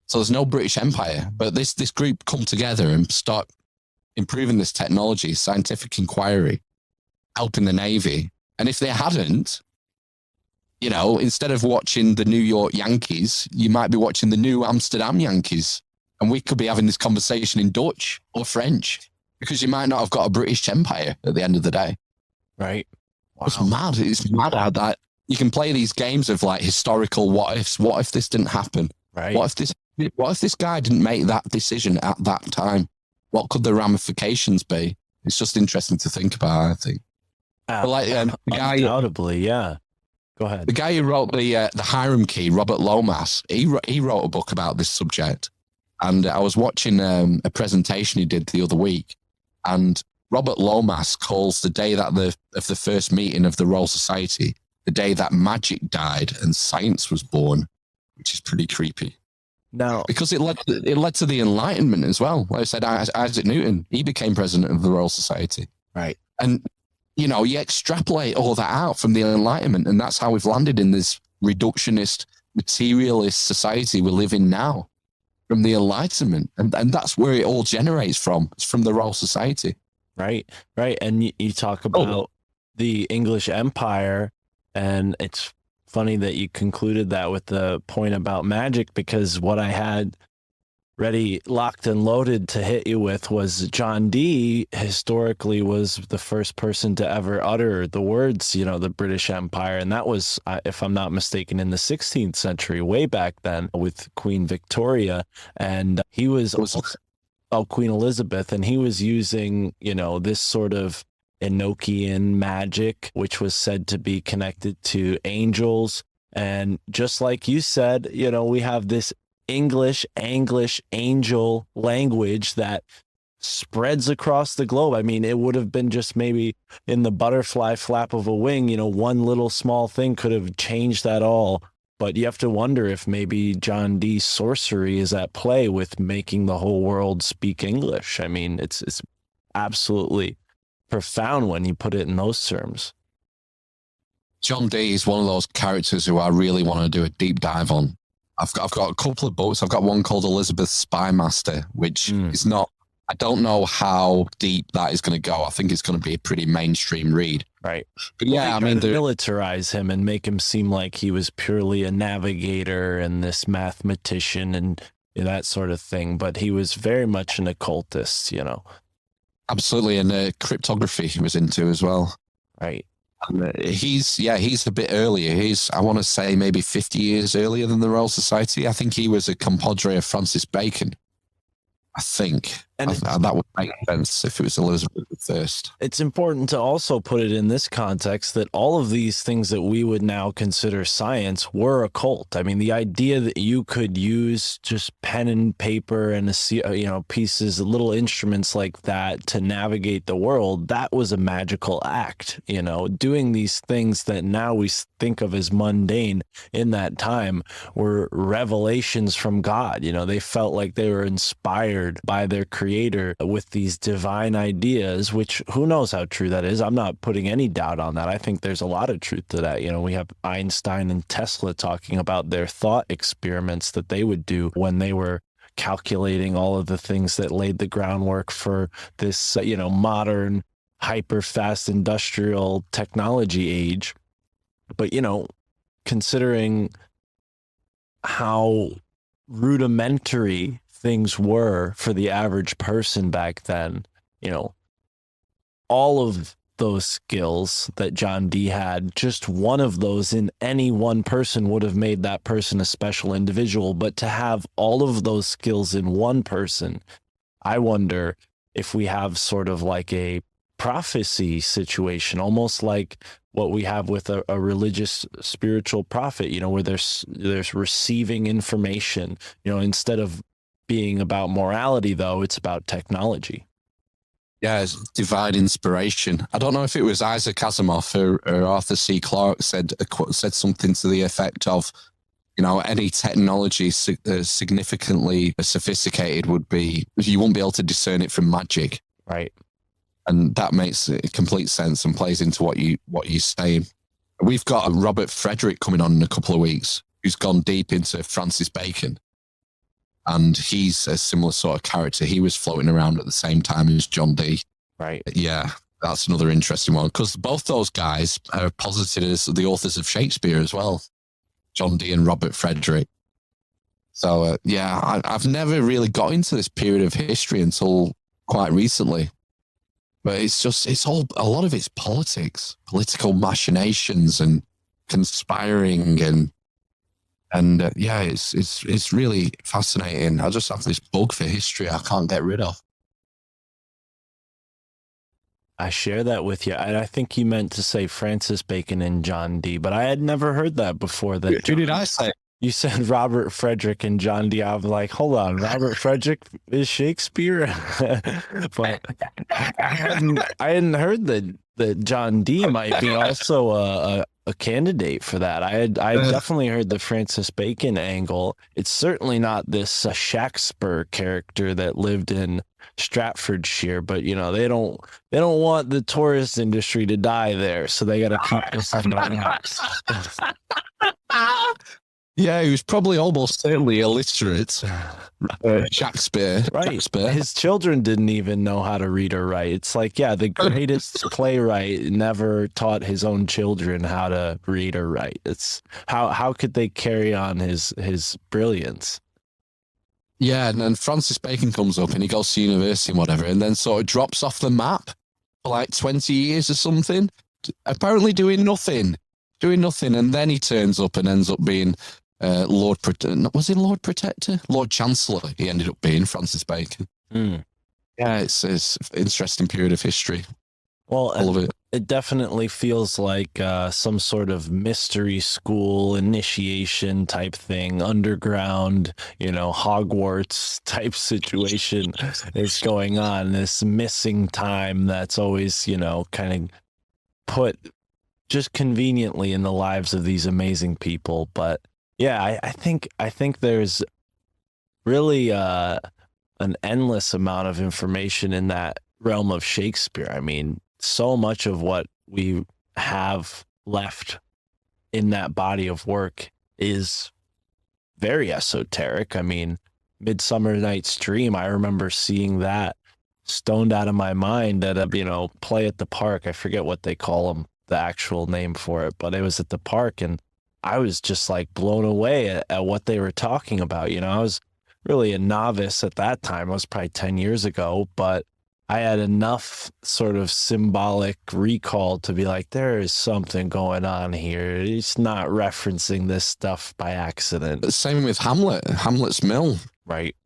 So there's no British Empire. But this group come together and start improving this technology, scientific inquiry, helping the Navy. And if they hadn't, instead of watching the New York Yankees, you might be watching the New Amsterdam Yankees. And we could be having this conversation in Dutch or French because you might not have got a British Empire at the end of the day. Right. Wow. It's mad. It's mad how that you can play these games of like historical what ifs. What if this didn't happen? Right. What if this guy didn't make that decision at that time? What could the ramifications be? It's just interesting to think about, I think. But like the guy, Undoubtedly, yeah. Go ahead. the guy who wrote the Hierarchy, Robert Lomas, he wrote a book about this subject. And I was watching a presentation he did the other week, and Robert Lomas calls the day that of the first meeting of the Royal Society the day that magic died and science was born, which is pretty creepy. Now, Because it led to the Enlightenment as well. Like I said, Isaac Newton, he became president of the Royal Society. right. And, you know, you extrapolate all that out from the Enlightenment, and that's how we've landed in this reductionist, materialist society we live in now, from the Enlightenment. And that's where it all generates from. It's from the Royal Society. Right, right. And you talk about the English Empire, and it's funny that you concluded that with the point about magic, because what I had ready, locked and loaded to hit you with was John Dee historically was the first person to ever utter the words, you know, the British Empire. And that was, if I'm not mistaken, in the 16th century, way back then with Queen Victoria. And he was... Queen Elizabeth, and he was using, you know, this sort of Enochian magic, which was said to be connected to angels. And just like you said, you know, we have this English, Anglish, angel language that spreads across the globe. I mean, it would have been just maybe in the butterfly flap of a wing, you know, one little small thing could have changed that all. But you have to wonder if maybe John Dee's sorcery is at play with making the whole world speak English. I mean, it's absolutely profound when you put it in those terms. John Dee is one of those characters who I really want to do a deep dive on. I've got a couple of books. I've got one called Elizabeth's Spy Master, which is not, I don't know how deep that is going to go. I think it's going to be a pretty mainstream read. Right. But yeah, I mean, militarize him and make him seem like he was purely a navigator and this mathematician and that sort of thing. But he was very much an occultist, you know. Absolutely. And cryptography he was into as well. Right. And, he's a bit earlier. I want to say maybe 50 years earlier than the Royal Society. I think he was a compadre of Francis Bacon. I think. And that would make sense if it was Elizabeth I. It's important to also put it in this context that all of these things that we would now consider science were occult. I mean, the idea that you could use just pen and paper and pieces, little instruments like that to navigate the world, that was a magical act. You know, doing these things that now we think of as mundane in that time were revelations from God. You know, they felt like they were inspired by their creator with these divine ideas, which who knows how true that is. I'm not putting any doubt on that. I think there's a lot of truth to that. You know, we have Einstein and Tesla talking about their thought experiments that they would do when they were calculating all of the things that laid the groundwork for this, modern, hyper fast industrial technology age. But, considering how rudimentary things were for the average person back then, all of those skills that John Dee had, just one of those in any one person would have made that person a special individual. But to have all of those skills in one person, I wonder if we have sort of like a prophecy situation, almost like what we have with a religious spiritual prophet, where there's receiving information, instead of being about morality, though, it's about technology. Yeah, it's divine inspiration. I don't know if it was Isaac Asimov or Arthur C. Clarke said something to the effect of, any technology significantly sophisticated would be, you won't be able to discern it from magic. Right. And that makes complete sense and plays into what you're saying. We've got Robert Frederick coming on in a couple of weeks, who's gone deep into Francis Bacon. And he's a similar sort of character. He was floating around at the same time as John Dee. Right. Yeah, that's another interesting one, because both those guys are posited as the authors of Shakespeare as well, John Dee and Robert Frederick. So, I've never really got into this period of history until quite recently. But it's all, a lot of it's politics, political machinations and conspiring and it's really fascinating. I just have this bug for history I can't get rid of. I share that with you. And I think you meant to say Francis Bacon and John Dee, but I had never heard that before. That Who did I say? You said Robert Frederick and John Dee. I was like, hold on, Robert Frederick is Shakespeare? But I hadn't heard that John Dee might be also a candidate for that. I definitely heard the Francis Bacon angle. It's certainly not this Shakespeare character that lived in Stratfordshire, but you know, they don't want the tourist industry to die there, so they got to keep this Yeah, he was probably almost certainly illiterate. Shakespeare. Right. Shakespeare. His children didn't even know how to read or write. It's like, yeah, the greatest playwright never taught his own children how to read or write. It's how could they carry on his brilliance? Yeah, and then Francis Bacon comes up and he goes to university and whatever, and then sort of drops off the map for like 20 years or something, apparently doing nothing. And then he turns up and ends up being Lord Protector? Lord Chancellor, he ended up being, Francis Bacon. Mm. Yeah, it's an interesting period of history. Well, all of it. It definitely feels like some sort of mystery school initiation type thing, underground, you know, Hogwarts type situation is going on. This missing time that's always, you know, kind of put just conveniently in the lives of these amazing people. But yeah, I think there's really an endless amount of information in that realm of Shakespeare. I mean, so much of what we have left in that body of work is very esoteric. I mean, Midsummer Night's Dream, I remember seeing that stoned out of my mind at a, you know, play at the park. I forget what they call them, the actual name for it, but it was at the park, and I was just like blown away at what they were talking about. You know, I was really a novice at that time. It was probably 10 years ago, but I had enough sort of symbolic recall to be like, there is something going on here. He's not referencing this stuff by accident. Same with Hamlet's Mill. Right.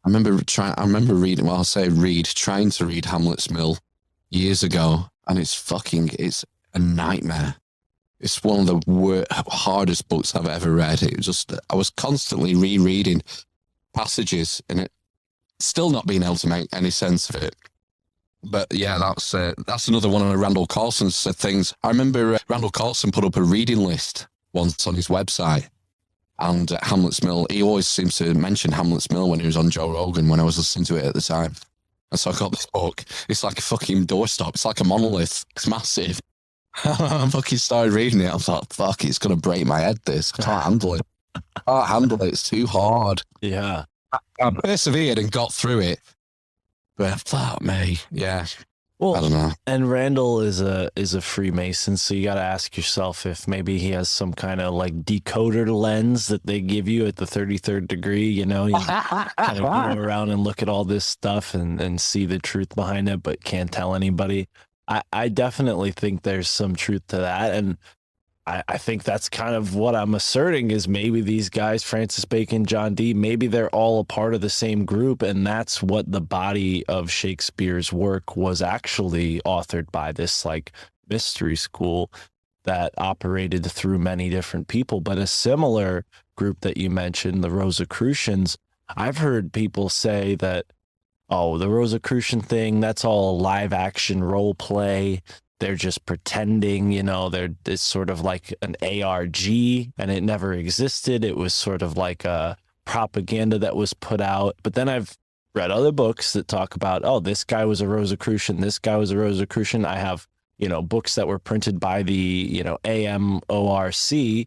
I remember trying to read Hamlet's Mill years ago, and it's a nightmare. It's one of the hardest books I've ever read. I was constantly rereading passages and it still not being able to make any sense of it. But yeah, that's another one of Randall Carlson's things. I remember Randall Carlson put up a reading list once on his website, and Hamlet's Mill, he always seems to mention Hamlet's Mill when he was on Joe Rogan, when I was listening to it at the time. And so I got this book. It's like a fucking doorstop. It's like a monolith. It's massive. I fucking started reading it. I was like, fuck, it's going to break my head, this. I can't handle it. It's too hard. Yeah. I persevered and got through it. But fuck me. Yeah. Well, I don't know. And Randall is a Freemason, so you got to ask yourself if maybe he has some kind of like decoder lens that they give you at the 33rd degree. You know, you kind of go around and look at all this stuff and see the truth behind it, but can't tell anybody. I definitely think there's some truth to that, and I think that's kind of what I'm asserting is maybe these guys, Francis Bacon, John Dee, maybe they're all a part of the same group, and that's what the body of Shakespeare's work was actually authored by, this like mystery school that operated through many different people. But a similar group that you mentioned, the Rosicrucians, I've heard people say that, oh, the Rosicrucian thing, that's all live action role play. They're just pretending, you know, it's sort of like an ARG, and it never existed. It was sort of like a propaganda that was put out. But then I've read other books that talk about, oh, this guy was a Rosicrucian, this guy was a Rosicrucian. I have, you know, books that were printed by the, you know, AMORC,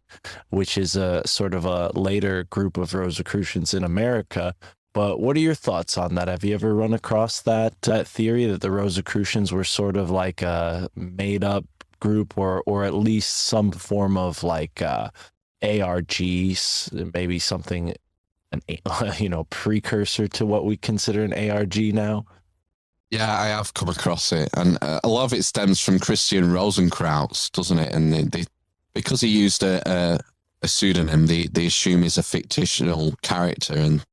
which is a sort of a later group of Rosicrucians in America. But what are your thoughts on that? Have you ever run across that theory that the Rosicrucians were sort of like a made-up group, or at least some form of like ARGs, maybe something, you know, precursor to what we consider an ARG now? Yeah, I have come across it, and a lot of it stems from Christian Rosenkrantz, doesn't it? And they because he used a pseudonym, they assume he's a fictional character, and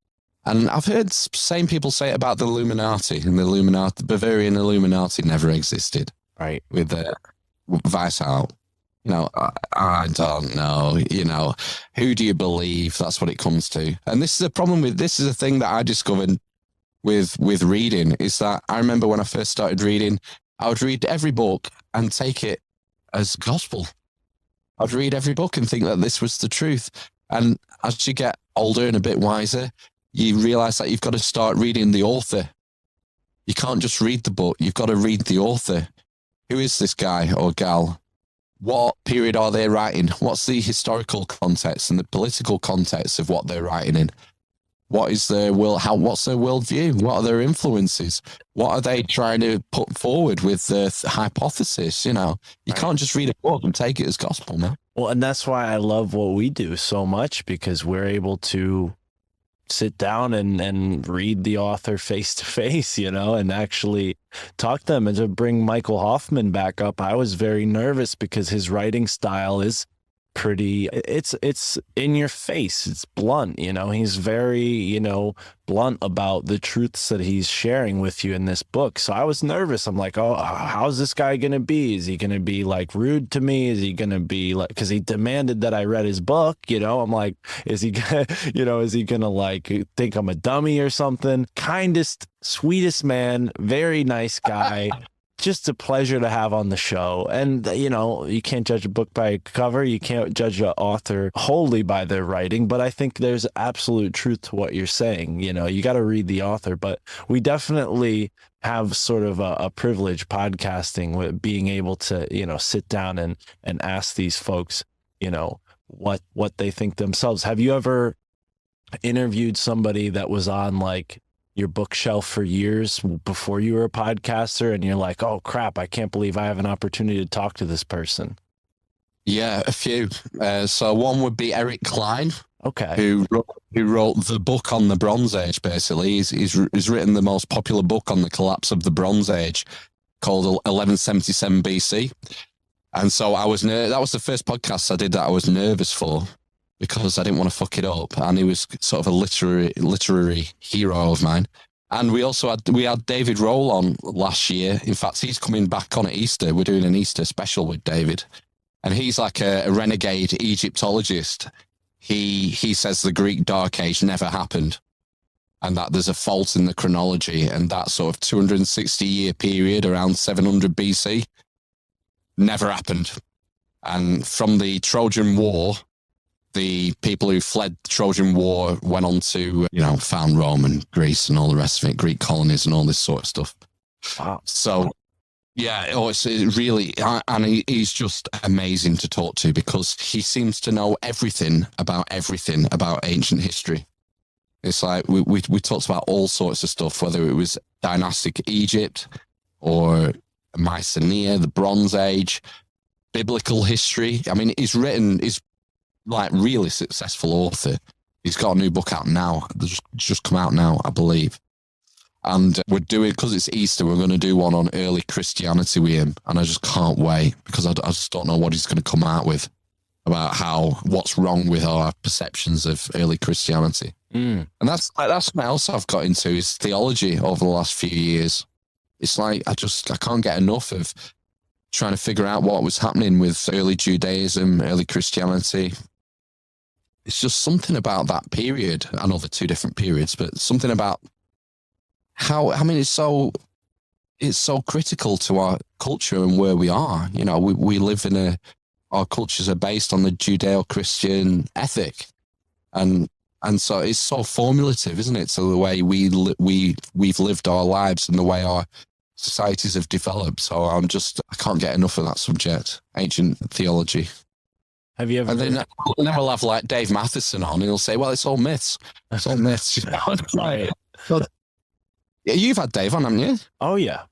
And I've heard same people say it about the Illuminati, and the Bavarian Illuminati never existed. Right. With the Weishaupt. I don't know. Who do you believe? That's what it comes to. And this is a problem this is a thing that I discovered with reading, is that I remember when I first started reading, I would read every book and take it as gospel. I'd read every book and think that this was the truth. And as you get older and a bit wiser, you realize that you've got to start reading the author. You can't just read the book. You've got to read the author. Who is this guy or gal? What period are they writing? What's the historical context and the political context of what they're writing in? What is their what's their worldview? What are their influences? What are they trying to put forward with the hypothesis? You can't just read a book and take it as gospel, man. Well, and that's why I love what we do so much, because we're able to sit down and read the author face to face, and actually talk to them. And to bring Michael Hoffman back up, I was very nervous because his writing style is pretty, it's in your face. It's blunt, he's very, blunt about the truths that he's sharing with you in this book. So I was nervous. I'm like, oh, how's this guy going to be? Is he going to be like rude to me? Is he going to be like, because he demanded that I read his book, I'm like, is he going to like think I'm a dummy or something? Kindest, sweetest man, very nice guy. Just a pleasure to have on the show. And, you can't judge a book by a cover. You can't judge an author wholly by their writing. But I think there's absolute truth to what you're saying. You got to read the author. But we definitely have sort of a privilege podcasting with being able to, sit down and ask these folks, what they think themselves. Have you ever interviewed somebody that was on like your bookshelf for years before you were a podcaster, and you're like, oh crap, I can't believe I have an opportunity to talk to this person? Yeah, a few. So one would be Eric Klein. Okay. Who wrote the book on the Bronze Age, basically. He's written the most popular book on the collapse of the Bronze Age, called 1177 BC. And so that was the first podcast I did that I was nervous for, because I didn't want to fuck it up. And he was sort of a literary hero of mine. And we had David Roll on last year. In fact, he's coming back on at Easter. We're doing an Easter special with David. And he's like a renegade Egyptologist. He says the Greek Dark Age never happened, and that there's a fault in the chronology, and that sort of 260-year period around 700 BC never happened. And from the Trojan War, the people who fled the Trojan War went on to, found Rome and Greece and all the rest of it, Greek colonies and all this sort of stuff. Wow. So, yeah, it's really, and he's just amazing to talk to, because he seems to know everything about ancient history. It's like we talked about all sorts of stuff, whether it was dynastic Egypt or Mycenae, the Bronze Age, biblical history. I mean, he's like really successful author. He's got a new book out now. It's just come out now, I believe. And we're doing, because it's Easter, we're going to do one on early Christianity with him. And I just can't wait, because I just don't know what he's going to come out with about what's wrong with our perceptions of early Christianity. And that's something else I've got into, is theology over the last few years. It's like, I can't get enough of trying to figure out what was happening with early Judaism, early Christianity. It's just something about that period. I know they're two different periods, but something about it's so critical to our culture and where we are. We live our cultures are based on the Judeo-Christian ethic. And so it's so formulative, isn't it? So the way we've lived our lives and the way our societies have developed. So I can't get enough of that subject, ancient theology. Have you ever? And then we'll have like Dave Matheson on, and he'll say, "Well, it's all myths. It's all myths." Right. Yeah, you've had Dave on, haven't you? Oh yeah.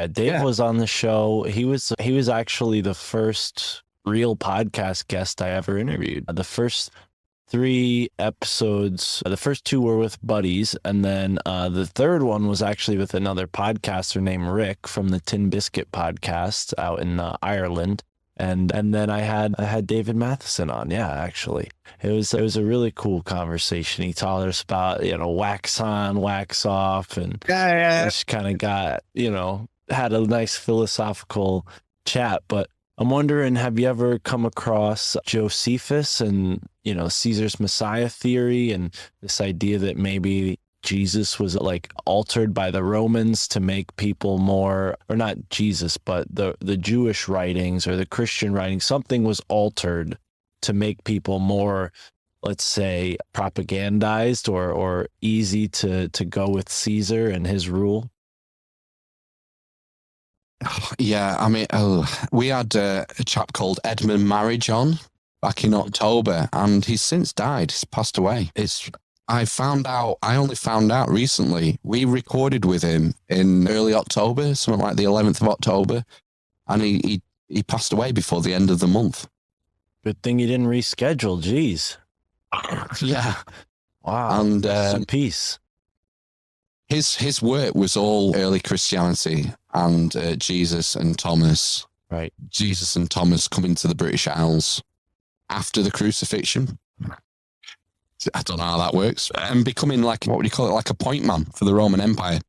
Dave was on the show. He was actually the first real podcast guest I ever interviewed. The first 3 episodes, the first 2 were with buddies, and then the third one was actually with another podcaster named Rick from the Tin Biscuit podcast out in Ireland. And then I had David Matheson on. Yeah, actually, it was a really cool conversation. He taught us about wax on, wax off, and just kind of got had a nice philosophical chat. But I'm wondering, have you ever come across Josephus and Caesar's Messiah theory and this idea that maybe Jesus was like altered by the Romans to make people more, or not Jesus, but the Jewish writings or the Christian writings, something was altered to make people more, let's say, propagandized or easy to go with Caesar and his rule? Yeah, I mean, we had a chap called Edmund Marriage on back in October, and he's since died. He's passed away. I only found out recently. We recorded with him in early October, something like the 11th of October, and he passed away before the end of the month. Good thing you didn't reschedule. Jeez. Yeah. Wow. And peace. His work was all early Christianity and Jesus and Thomas. Right. Jesus and Thomas coming to the British Isles after the crucifixion. I don't know how that works. And becoming like, what would you call it, like a point man for the Roman Empire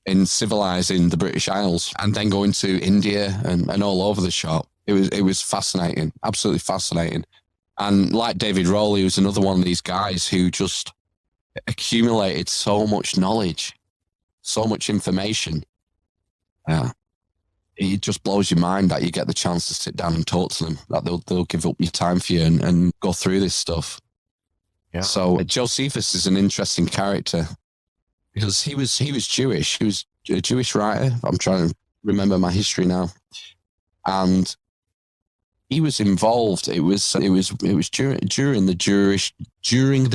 in civilizing the British Isles, and then going to India and all over the shop. It was fascinating, absolutely fascinating. And like David Rowley, was another one of these guys who just accumulated so much knowledge, so much information. Yeah. It just blows your mind that you get the chance to sit down and talk to them, that they'll give up your time for you and go through this stuff. Yeah. So Josephus is an interesting character because he was Jewish. He was a Jewish writer. I'm trying to remember my history now, and he was involved. It was during the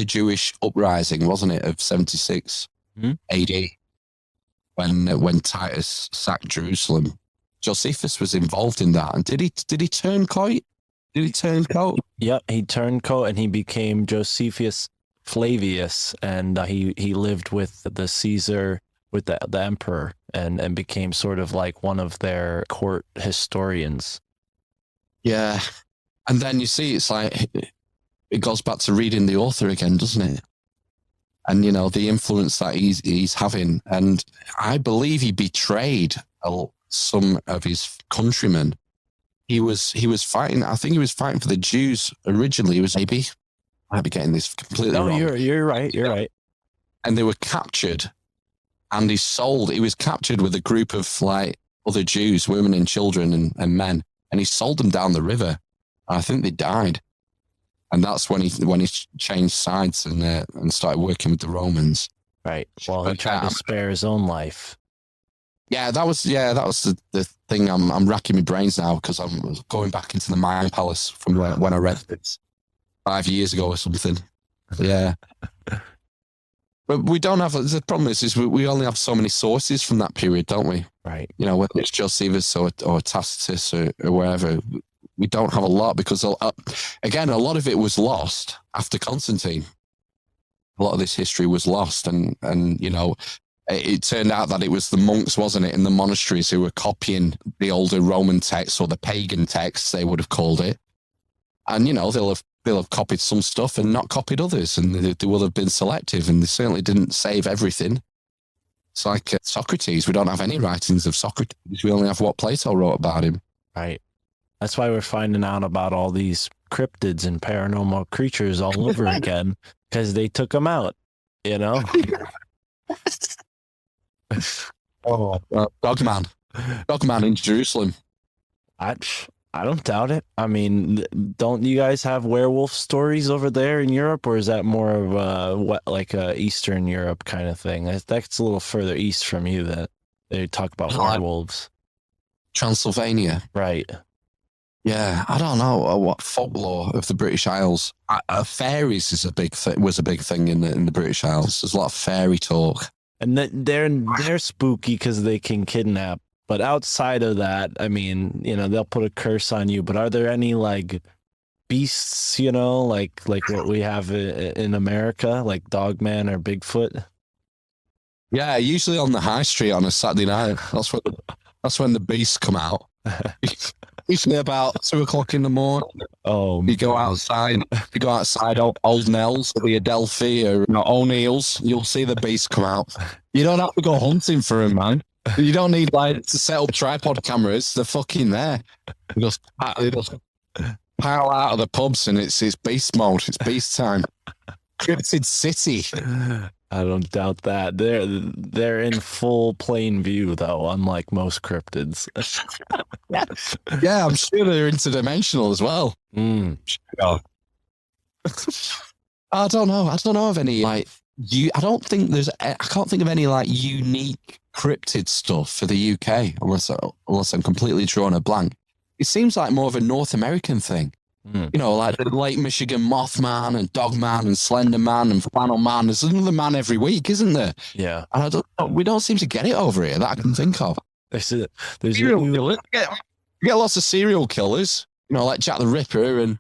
Jewish uprising, wasn't it, of 76 AD, when Titus sacked Jerusalem. Josephus was involved in that, and did he turn coat? Did he turn coat? Yep, he turned coat and he became Josephus Flavius, and he lived with the Caesar, with the emperor, and became sort of like one of their court historians. Yeah, and then you see, it's like it goes back to reading the author again, doesn't it? And the influence that he's having, and I believe he betrayed some of his countrymen. He was fighting. I think he was fighting for the Jews originally. It was maybe. I might be getting this completely wrong. You're right. You're right. And they were captured, and he was captured with a group of like other Jews, women and children and men, and he sold them down the river. I think they died, and that's when he changed sides and started working with the Romans. Right. Well, he tried to spare his own life. Yeah, that was the thing. I'm racking my brains now because I'm going back into the Mind Palace from when I read it 5 years ago or something. Yeah. But we don't have, the problem is we only have so many sources from that period, don't we? Right. Whether it's Josephus or Tacitus or wherever, we don't have a lot because, again, a lot of it was lost after Constantine. A lot of this history was lost, and it turned out that it was the monks, wasn't it, in the monasteries who were copying the older Roman texts, or the pagan texts, they would have called it. And, they'll have copied some stuff and not copied others, and they will have been selective, and they certainly didn't save everything. It's like Socrates. We don't have any writings of Socrates. We only have what Plato wrote about him. Right. That's why we're finding out about all these cryptids and paranormal creatures all over again, because they took them out, Oh, Dogman in Jerusalem. I don't doubt it. I mean, don't you guys have werewolf stories over there in Europe, or is that more of a Eastern Europe kind of thing? That's a little further east from you that they talk about werewolves. Transylvania, right? Yeah, I don't know what folklore of the British Isles. Fairies was a big thing in the British Isles. There's a lot of fairy talk. And they're spooky because they can kidnap. But outside of that, I mean, they'll put a curse on you. But are there any like beasts, like what we have in America, like Dogman or Bigfoot? Yeah, usually on the high street on a Saturday night. That's when the beasts come out. Usually about 2:00 in the morning. Oh, You go outside. You go outside. Old Nels, or the Adelphi, or O'Neill's. You'll see the beast come out. You don't have to go hunting for him, man. You don't need like to set up tripod cameras. They're fucking there. They just pile out of the pubs, and it's beast mode. It's beast time. Cryptid City. I don't doubt that. They're in full plain view though, unlike most cryptids. Yeah, I'm sure they're interdimensional as well. Oh. I don't know. I don't know of any like I can't think of any like unique cryptid stuff for the UK unless I'm completely drawing a blank. It seems like more of a North American thing. You know, like the Lake Michigan Mothman and Dogman and Slender Man and Flannel Man. There's another man every week, isn't there? Yeah. And we don't seem to get it over here that I can think of. There's Serial killers. You get lots of serial killers, you know, like Jack the Ripper and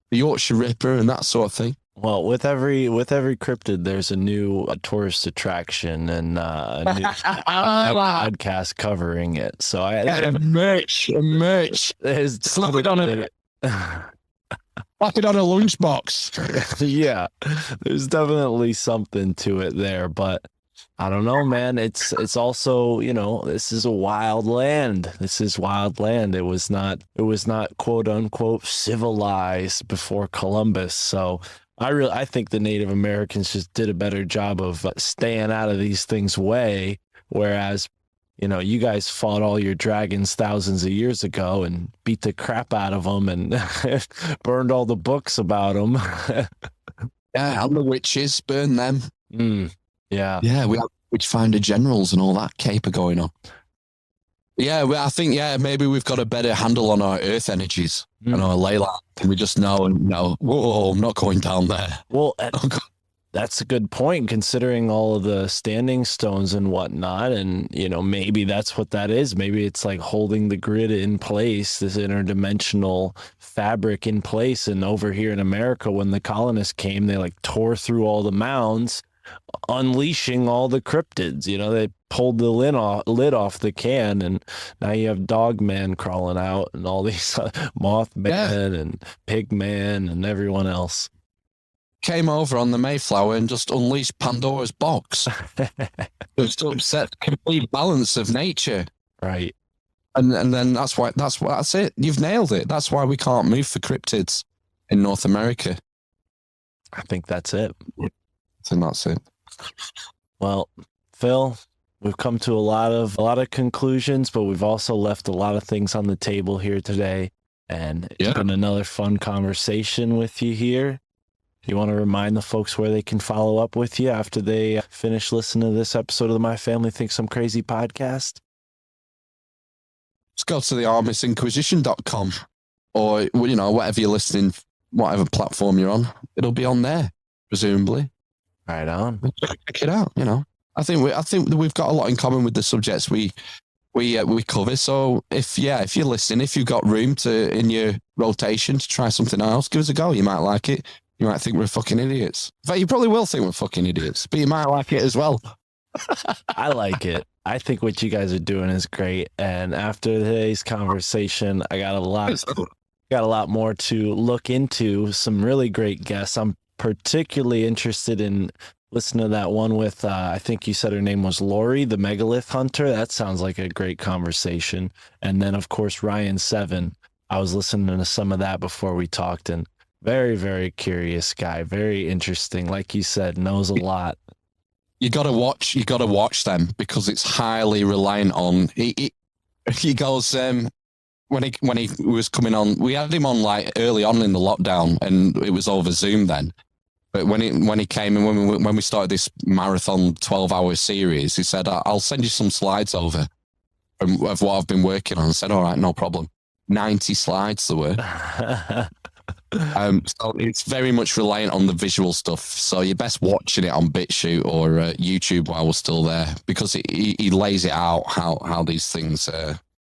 the Yorkshire Ripper and that sort of thing. Well, with every cryptid, there's a new tourist attraction and a new podcast covering it. So a merch. There's Slap it on it. Slap it on a lunchbox. Yeah, there's definitely something to it there, but I don't know, man. It's also, you know, this is a wild land. It was not quote unquote civilized before Columbus. So I think the Native Americans just did a better job of staying out of these things' way, whereas, you know, you guys fought all your dragons thousands of years ago and beat the crap out of them and burned all the books about them. Yeah, and the witches, burn them. Yeah. Yeah, we have Witchfinder generals and all that caper going on. Yeah, I think, maybe we've got a better handle on our earth energies and our ley line. Can we just know, whoa, I'm not going down there. Well, that's a good point, considering all of the standing stones and whatnot. And, you know, maybe that's what that is. Maybe it's like holding the grid in place, this interdimensional fabric in place. And over here in America, when the colonists came, they like tore through all the mounds, unleashing all the cryptids. You know, they pulled the lid off the can, and now you have Dogman crawling out and all these Mothman and Pigman and everyone else. Came over on the Mayflower and just unleashed Pandora's box. Just upset the complete balance of nature. Right. And then that's it. You've nailed it. That's why we can't move for cryptids in North America. I think that's it. I think that's it. Well, Phil, we've come to a lot of conclusions, but we've also left a lot of things on the table here today. And it's been another fun conversation with you here. You want to remind the folks where they can follow up with you after they finish listening to this episode of the My Family Thinks I'm Crazy podcast? Just go to the AmishInquisition.com or, you know, whatever you're listening, whatever platform you're on, it'll be on there, presumably. Right on. Check it out, you know. I think we've got a lot in common with the subjects we cover. So if you're listening, if you've got room in your rotation to try something else, give us a go. You might like it. You might think we're fucking idiots. In fact, you probably will think we're fucking idiots, but you might like it as well. I like it. I think what you guys are doing is great. And after today's conversation, I got a lot more to look into. Some really great guests. I'm particularly interested in listening to that one with, I think you said her name was Lori, the Megalith hunter. That sounds like a great conversation. And then, of course, Ryan Seven. I was listening to some of that before we talked, and very, very curious guy. Very interesting. Like you said, knows a lot. You got to watch them because it's highly reliant on. He goes, when he was coming on, we had him on like early on in the lockdown, and it was over Zoom then. But when he came and when we started this marathon 12-hour series, he said, "I'll send you some slides over of what I've been working on." I said, "All right, no problem." 90 slides there were. So it's very much reliant on the visual stuff. So you're best watching it on BitChute or YouTube while we're still there, because he lays it out how these things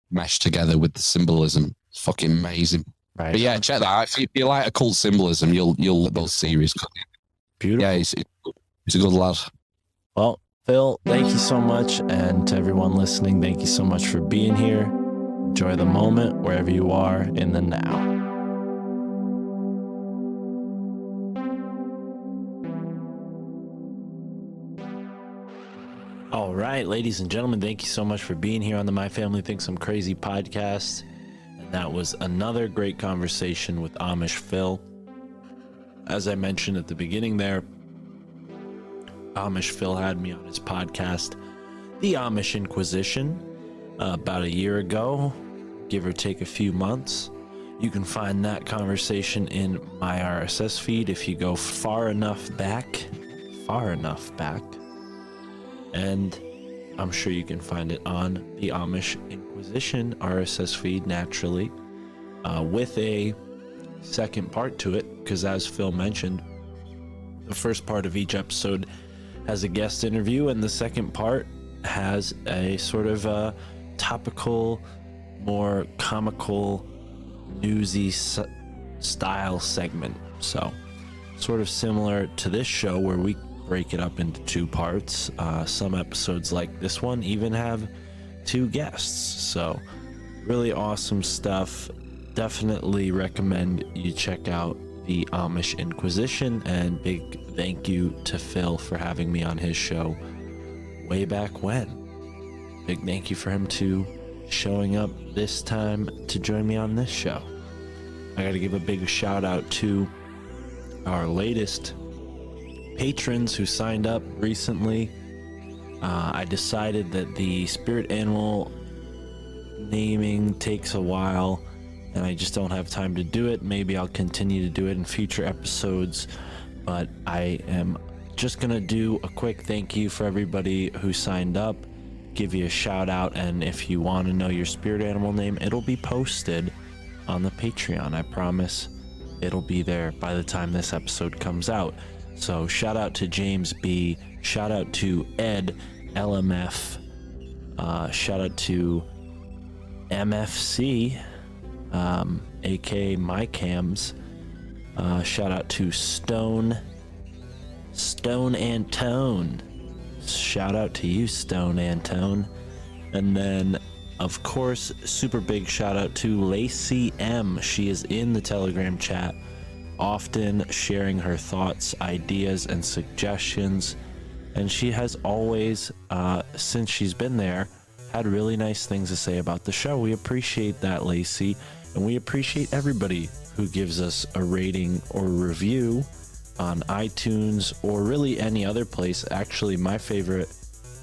mesh together with the symbolism. It's fucking amazing. Right. But yeah, check that out. If you like occult symbolism, you'll love those series. Beautiful. Yeah, he's a good lad. Well, Phil, thank you so much. And to everyone listening, thank you so much for being here. Enjoy the moment wherever you are in the now. All right, ladies and gentlemen, thank you so much for being here on the My Family Thinks I'm Crazy podcast. And that was another great conversation with Amish Phil. As I mentioned at the beginning there, Amish Phil had me on his podcast, The Amish Inquisition, about a year ago, give or take a few months. You can find that conversation in my RSS feed if you go far enough back. And I'm sure you can find it on the Amish Inquisition RSS feed naturally, with a second part to it, because as Phil mentioned, the first part of each episode has a guest interview, and the second part has a sort of a topical, more comical, newsy style segment. So sort of similar to this show where we break it up into two parts. Some episodes like this one even have two guests. So really awesome stuff. Definitely recommend you check out the Amish Inquisition, and big thank you to Phil for having me on his show way back when. Big thank you for him to showing up this time to join me on this show. I got to give a big shout out to our latest patrons who signed up recently. I decided that the spirit animal naming takes a while and I just don't have time to do it. Maybe I'll continue to do it in future episodes, but I am just gonna do a quick thank you for everybody who signed up, give you a shout out, and if you want to know your spirit animal name, it'll be posted on the Patreon. I promise it'll be there by the time this episode comes out. So shout out to James B, shout out to Ed LMF, shout out to MFC, aka MyCams, shout out to Stone Antone, shout out to you, Stone Antone, and then of course super big shout out to Lacey M. She is in the Telegram chat, often sharing her thoughts, ideas, and suggestions, and she has always, since she's been there, had really nice things to say about the show. We appreciate that, Lacey, and we appreciate everybody who gives us a rating or review on iTunes or really any other place. Actually, my favorite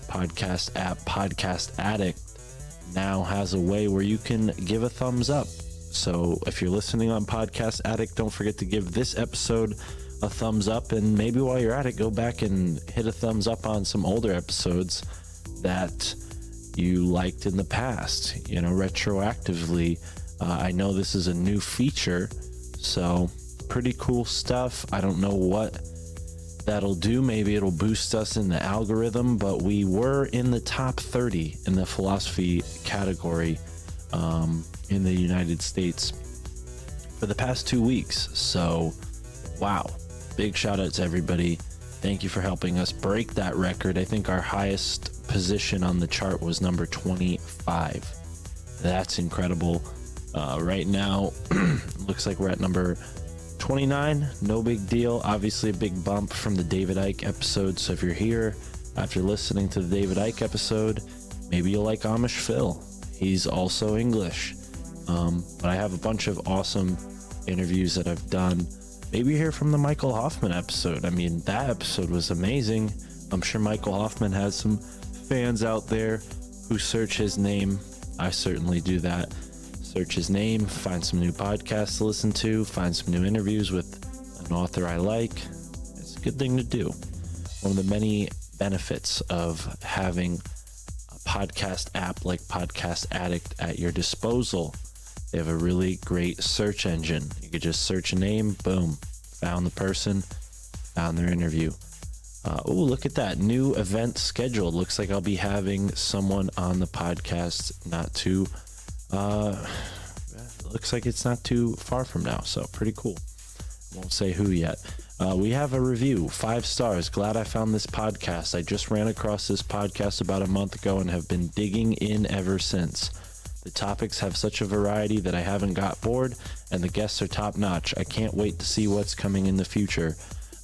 podcast app, Podcast Addict, now has a way where you can give a thumbs up. So if you're listening on Podcast Addict, don't forget to give this episode a thumbs up, and maybe while you're at it, go back and hit a thumbs up on some older episodes that you liked in the past, you know, retroactively. I know this is a new feature, so pretty cool stuff. I don't know what that'll do. Maybe it'll boost us in the algorithm, but we were in the top 30 in the philosophy category in the United States for the past 2 weeks. So, wow. Big shout out to everybody. Thank you for helping us break that record. I think our highest position on the chart was number 25. That's incredible. Right now, looks like we're at number 29. No big deal. Obviously a big bump from the David Icke episode. So if you're here after listening to the David Icke episode, maybe you'll like Amish Phil. He's also English. But I have a bunch of awesome interviews that I've done. Maybe hear from the Michael Hoffman episode. I mean, that episode was amazing. I'm sure Michael Hoffman has some fans out there who search his name. I certainly do that. Search his name, find some new podcasts to listen to, find some new interviews with an author I like. It's a good thing to do. One of the many benefits of having a podcast app like Podcast Addict at your disposal. They have a really great search engine. You could just search a name, boom, found the person, found their interview. Oh, look at that. New event scheduled. Looks like I'll be having someone on the podcast looks like it's not too far from now, so pretty cool. Won't say who yet. We have a review, 5 stars. Glad I found this podcast. I just ran across this podcast about a month ago and have been digging in ever since. The topics have such a variety that I haven't got bored, and the guests are top notch. I can't wait to see what's coming in the future.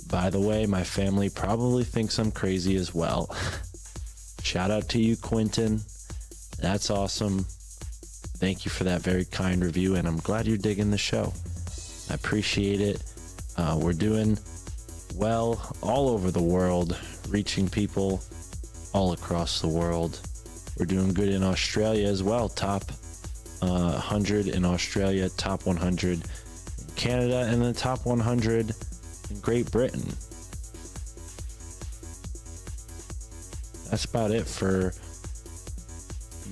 By the way, my family probably thinks I'm crazy as well. Shout out to you, Quentin. That's awesome. Thank you for that very kind review, and I'm glad you're digging the show. I appreciate it. We're doing well all over the world, reaching people all across the world. We're doing good in Australia as well. Top 100 in Australia, top 100 in Canada, and the top 100 in Great Britain. That's about it for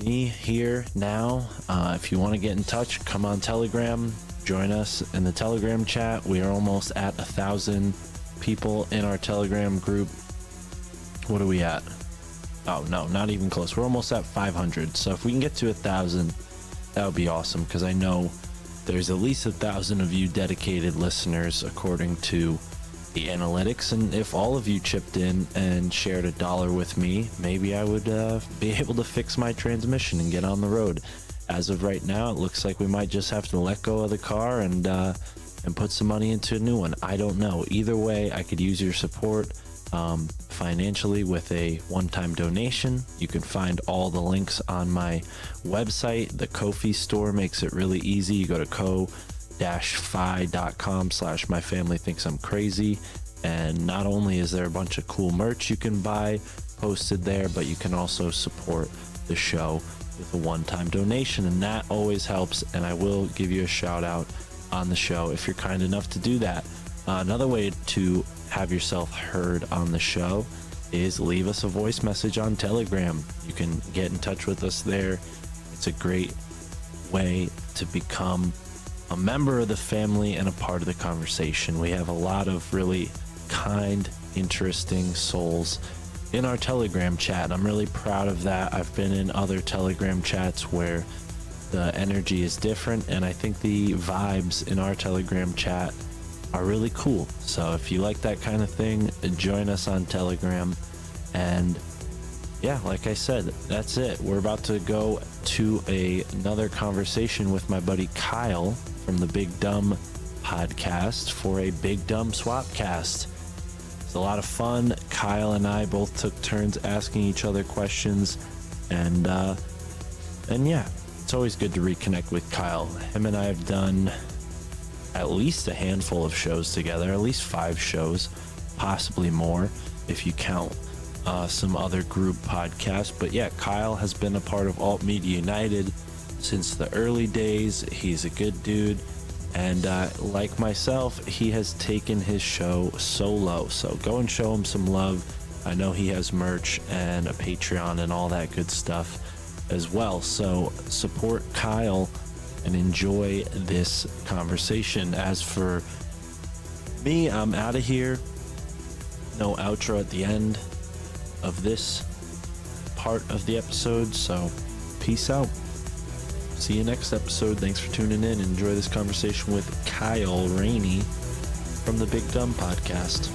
me here now. If you want to get in touch, come on Telegram, join us in the Telegram chat. We are almost at 1,000 people in our Telegram group. What are we at? Oh no, not even close. We're almost at 500. So if we can get to 1,000, that would be awesome, because I know there's at least 1,000 of you dedicated listeners according to the analytics, and if all of you chipped in and shared $1 with me, maybe I would be able to fix my transmission and get on the road. As of right now, it looks like we might just have to let go of the car and put some money into a new one. I don't know. Either way, I could use your support financially with a one-time donation. You can find all the links on my website. The Ko-fi store makes it really easy. You go to ko-fi.com/myfamilythinksimcrazy, and not only is there a bunch of cool merch you can buy posted there, but you can also support the show with a one-time donation, and that always helps, and I will give you a shout out on the show if you're kind enough to do that. Another way to have yourself heard on the show is leave us a voice message on Telegram. You can get in touch with us there. It's a great way to become a member of the family and a part of the conversation. We have a lot of really kind, interesting souls in our Telegram chat. I'm really proud of that. I've been in other Telegram chats where the energy is different, and I think the vibes in our Telegram chat are really cool. So if you like that kind of thing, join us on Telegram. And yeah, like I said, that's it. We're about to go to another conversation with my buddy Kyle from the Big Dumb podcast for a Big Dumb Swapcast. It's a lot of fun. Kyle and I both took turns asking each other questions, and yeah, it's always good to reconnect with Kyle. Him and I have done at least a handful of shows together, at least 5 shows, possibly more if you count some other group podcasts. But yeah, Kyle has been a part of Alt Media United since the early days. He's a good dude, and like myself, he has taken his show solo, so go and show him some love. I know he has merch and a Patreon and all that good stuff as well, so support Kyle and enjoy this conversation. As for me, I'm out of here. No outro at the end of this part of the episode, so peace out. See you next episode. Thanks for tuning in. Enjoy this conversation with Kyle Rainey from the Big Dumb podcast.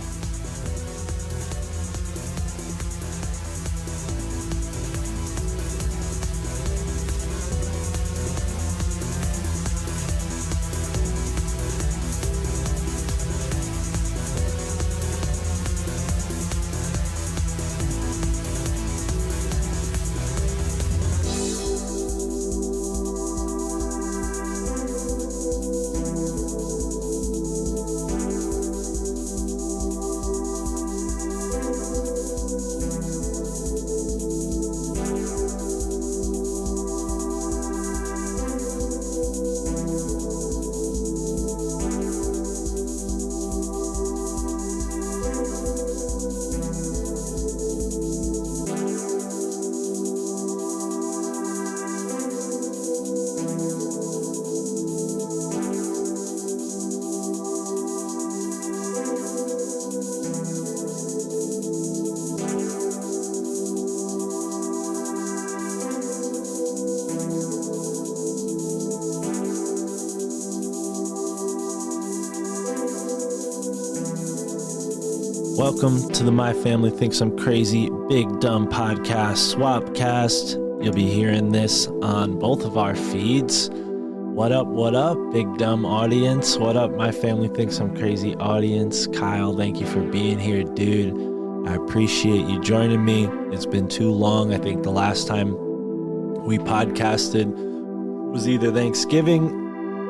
Welcome to the My Family Thinks I'm Crazy Big Dumb podcast, Swapcast. You'll be hearing this on both of our feeds. What up, big dumb audience? What up, my family thinks I'm crazy audience? Kyle, thank you for being here, dude. I appreciate you joining me. It's been too long. I think the last time we podcasted was either Thanksgiving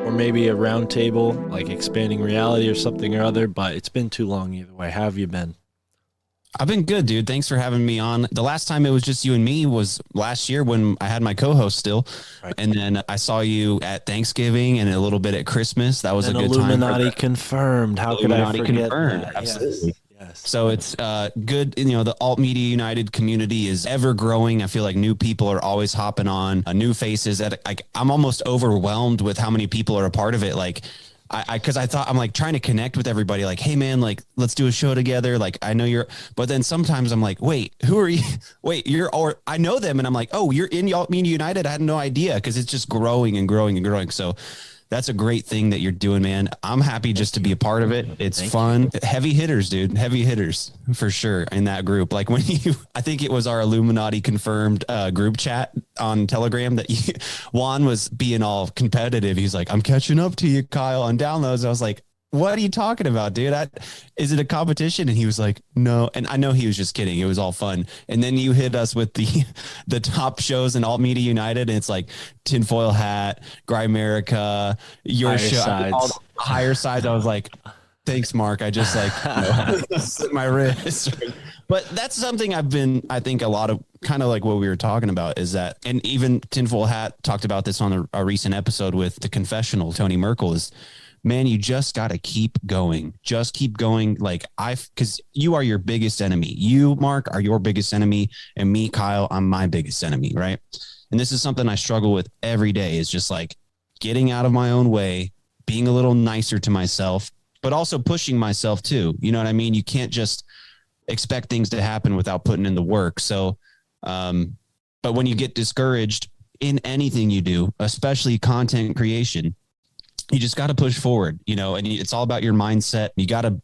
or maybe a round table, like expanding reality or something or other, but it's been too long either way. How have you been? I've been good, dude. Thanks for having me on. The last time it was just you and me was last year when I had my co-host still. Right. And then I saw you at Thanksgiving and a little bit at Christmas. That was a good time. Illuminati confirmed. How could I forget confirmed. That? Absolutely. Yes. So it's good. You know, the Alt Media United community is ever growing. I feel like new people are always hopping on, new faces. I'm almost overwhelmed with how many people are a part of it. Like, because I thought I'm like trying to connect with everybody, like, hey man, like let's do a show together. Like I know you're, but then sometimes I'm like, wait, who are you? Wait, or I know them, and I'm like, oh, you're in Alt Media United. I had no idea, because it's just growing and growing and growing. So that's a great thing that you're doing, man. I'm happy just to be a part of it. It's fun. Heavy hitters, dude. Heavy hitters for sure in that group. Like when I think it was our Illuminati confirmed group chat on Telegram that Juan was being all competitive. He's like, I'm catching up to you, Kyle, on downloads. I was like, what are you talking about, dude? Is it a competition? And he was like, no. And I know he was just kidding. It was all fun. And then you hit us with the top shows in Alt Media United. And it's like Tinfoil Hat, Grimerica, your show, all the higher sides. I was like, thanks, Mark. I just slit my wrist. But that's something I think a lot of kind of like what we were talking about is that, and even Tinfoil Hat talked about this on a recent episode with the confessional, Tony Merkel, is, man, you just got to keep going. Just keep going. Like because you are your biggest enemy. You, Mark, are your biggest enemy. And me, Kyle, I'm my biggest enemy. Right. And this is something I struggle with every day, is just like getting out of my own way, being a little nicer to myself, but also pushing myself too. You know what I mean? You can't just expect things to happen without putting in the work. So, but when you get discouraged in anything you do, especially content creation, you just got to push forward, you know, and it's all about your mindset. You got to,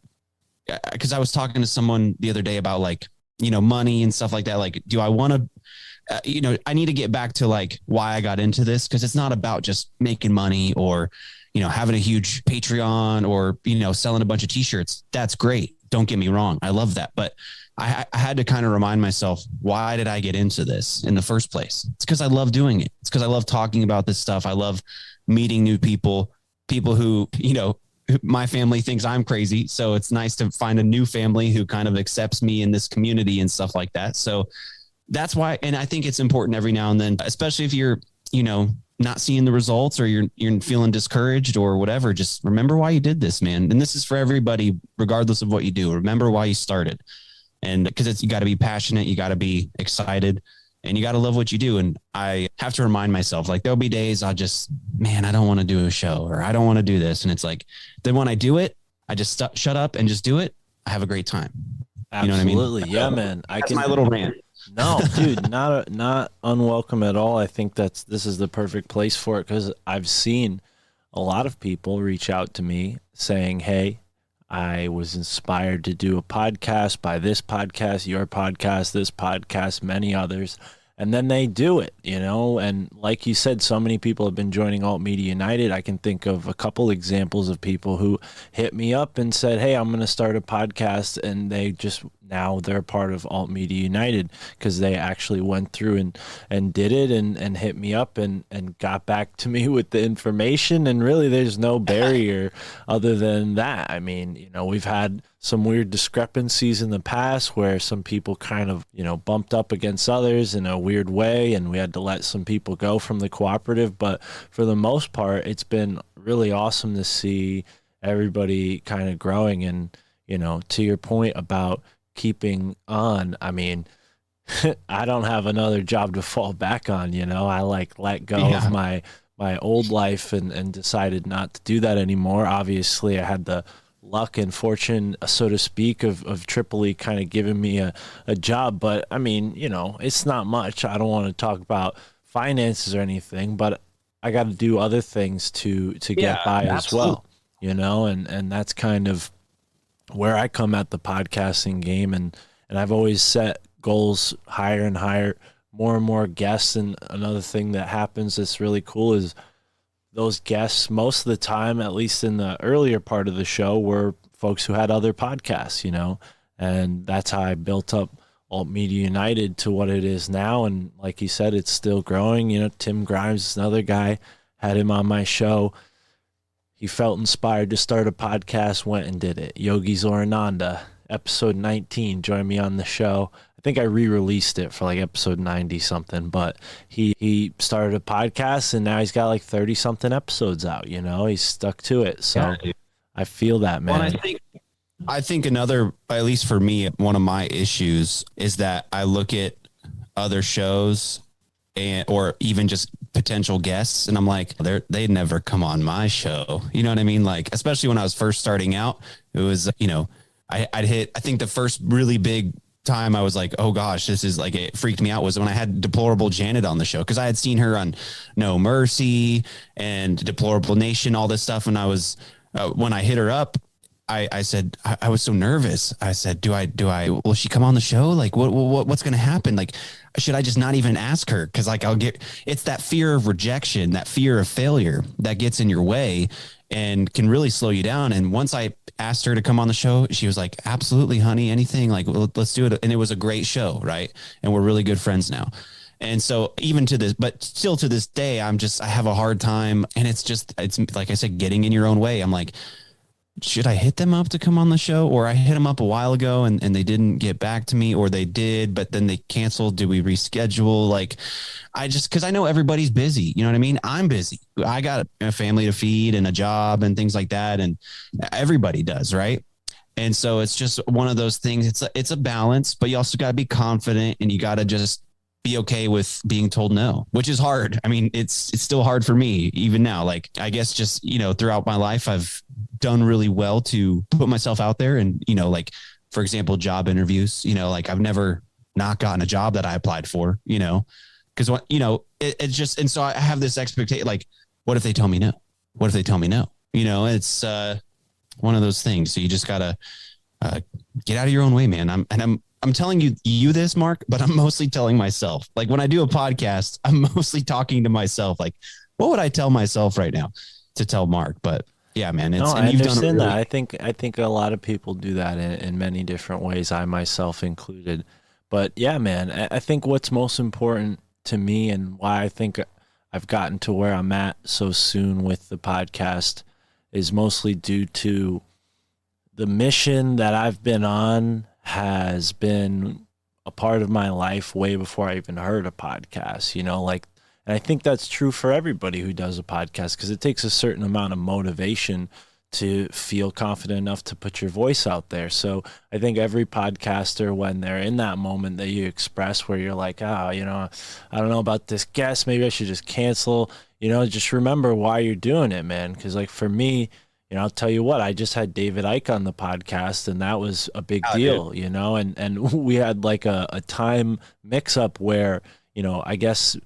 because I was talking to someone the other day about like, you know, money and stuff like that. Like, do I want to, I need to get back to like why I got into this, because it's not about just making money or, you know, having a huge Patreon or, you know, selling a bunch of t-shirts. That's great. Don't get me wrong. I love that. But I had to kind of remind myself, why did I get into this in the first place? It's because I love doing it. It's because I love talking about this stuff. I love meeting new people who, you know, my family thinks I'm crazy. So it's nice to find a new family who kind of accepts me in this community and stuff like that. So that's why. And I think it's important every now and then, especially if you're, you know, not seeing the results or you're feeling discouraged or whatever, just remember why you did this, man. And this is for everybody, regardless of what you do. Remember why you started. And because you got to be passionate, you got to be excited, and you got to love what you do. And I have to remind myself, like, there'll be days I don't want to do a show, or I don't want to do this. And it's like, then when I do it, I just shut up and just do it. I have a great time. Absolutely. You know what I mean? Yeah, man. That's my little rant. No, dude, not unwelcome at all. I think this is the perfect place for it, because I've seen a lot of people reach out to me saying, hey, I was inspired to do a podcast by this podcast, your podcast, this podcast, many others. And then they do it, you know, and like you said, so many people have been joining Alt Media United. I can think of a couple examples of people who hit me up and said, hey, I'm going to start a podcast. And now they're part of Alt Media United, because they actually went through and did it and hit me up and got back to me with the information. And really, there's no barrier other than that. I mean, you know, we've had some weird discrepancies in the past where some people kind of, you know, bumped up against others in a weird way, and we had to let some people go from the cooperative. But for the most part, it's been really awesome to see everybody kind of growing. And, you know, to your point about keeping on, I mean, I don't have another job to fall back on, you know. I like let go of my old life and decided not to do that anymore. Obviously, I had the luck and fortune, so to speak, of Tripoli kind of giving me a job. But I mean, you know, it's not much. I don't want to talk about finances or anything, but I got to do other things to get by as well, you know, and that's kind of where I come at the podcasting game. And I've always set goals higher and higher more and more guests. And another thing that happens that's really cool is those guests, most of the time, at least in the earlier part of the show, were folks who had other podcasts, and that's how I built up Alt Media United to what it is now. And like you said, it's still growing. Tim Grimes is another guy, had him on my show. He felt inspired to start a podcast, went and did it. Yogi Zorananda, episode 19, joined me on the show. I think I re-released it for like episode 90 something, but he started a podcast and now he's got like 30 something episodes out, he's stuck to it. So yeah. I feel that, man. Well, I think another, at least for me, one of my issues is that I look at other shows or even just potential guests, and I'm like, they'd never come on my show. You know what I mean? Like, especially when I was first starting out, it was, I think the first really big time I was like, oh gosh, this is like, it freaked me out, was when I had Deplorable Janet on the show, because I had seen her on No Mercy and Deplorable Nation, all this stuff. And I was, when I hit her up, I said, I was so nervous. I said, will she come on the show? Like, what's going to happen? Like, should I just not even ask her? Cause like it's that fear of rejection, that fear of failure that gets in your way and can really slow you down. And once I asked her to come on the show, she was like, absolutely, honey, anything, like, let's do it. And it was a great show. Right. And we're really good friends now. And so even to this, but still to this day, I have a hard time. And it's like I said, getting in your own way. I'm like, should I hit them up to come on the show? Or I hit them up a while ago and they didn't get back to me, or they did, but then they canceled. Do we reschedule? Like, cause I know everybody's busy. You know what I mean? I'm busy. I got a family to feed and a job and things like that. And everybody does. Right. And so it's just one of those things. It's a balance, but you also got to be confident, and you got to just be okay with being told no, which is hard. I mean, it's still hard for me even now. Like, I guess just, throughout my life, I've done really well to put myself out there. And, like, for example, job interviews, like I've never not gotten a job that I applied for, because what, it's just, and so I have this expectation, like, what if they tell me no? What if they tell me no? It's one of those things. So you just gotta get out of your own way, man. I'm telling you this, Mark, but I'm mostly telling myself. Like, when I do a podcast, I'm mostly talking to myself. Like, what would I tell myself right now to tell Mark? But yeah, man, I understand that. I think a lot of people do that in many different ways, I myself included. But yeah, man, I think what's most important to me, and why I think I've gotten to where I'm at so soon with the podcast, is mostly due to the mission that I've been on. Has been a part of my life way before I even heard a podcast, and I think that's true for everybody who does a podcast, because it takes a certain amount of motivation to feel confident enough to put your voice out there. So I think every podcaster, when they're in that moment that you express where you're like, I don't know about this guest, maybe I should just cancel, just remember why you're doing it, man. Because like for me, I'll tell you what, I just had David Icke on the podcast, and that was a big deal, and we had like a time mix up where, I guess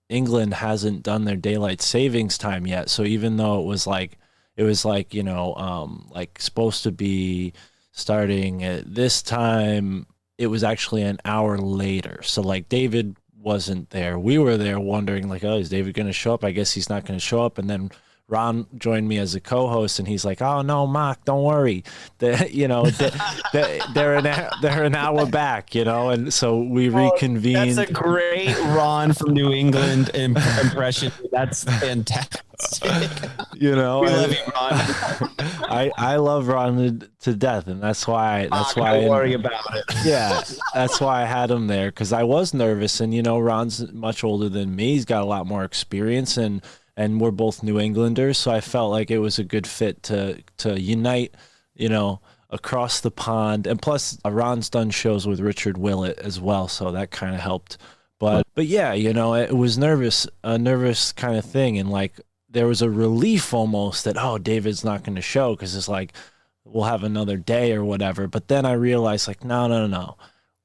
England hasn't done their daylight savings time yet. So even though it was like, like supposed to be starting at this time, it was actually an hour later. So like David wasn't there. We were there wondering like, oh, is David going to show up? I guess he's not going to show up. And then Ron joined me as a co-host, and he's like, "Oh no, Mark, don't worry. They're an hour back, and so we reconvened." That's a great Ron from New England impression. That's fantastic. We love you, Ron. I love Ron to death, and that's why. Don't worry about it. Yeah, that's why I had him there, because I was nervous, and Ron's much older than me. He's got a lot more experience, and we're both New Englanders, so I felt like it was a good fit to unite, across the pond. And plus, Ron's done shows with Richard Willett as well, so that kind of helped. But yeah, it was a nervous kind of thing, and like there was a relief almost that, oh, David's not going to show, because it's like we'll have another day or whatever. But then I realized like, no.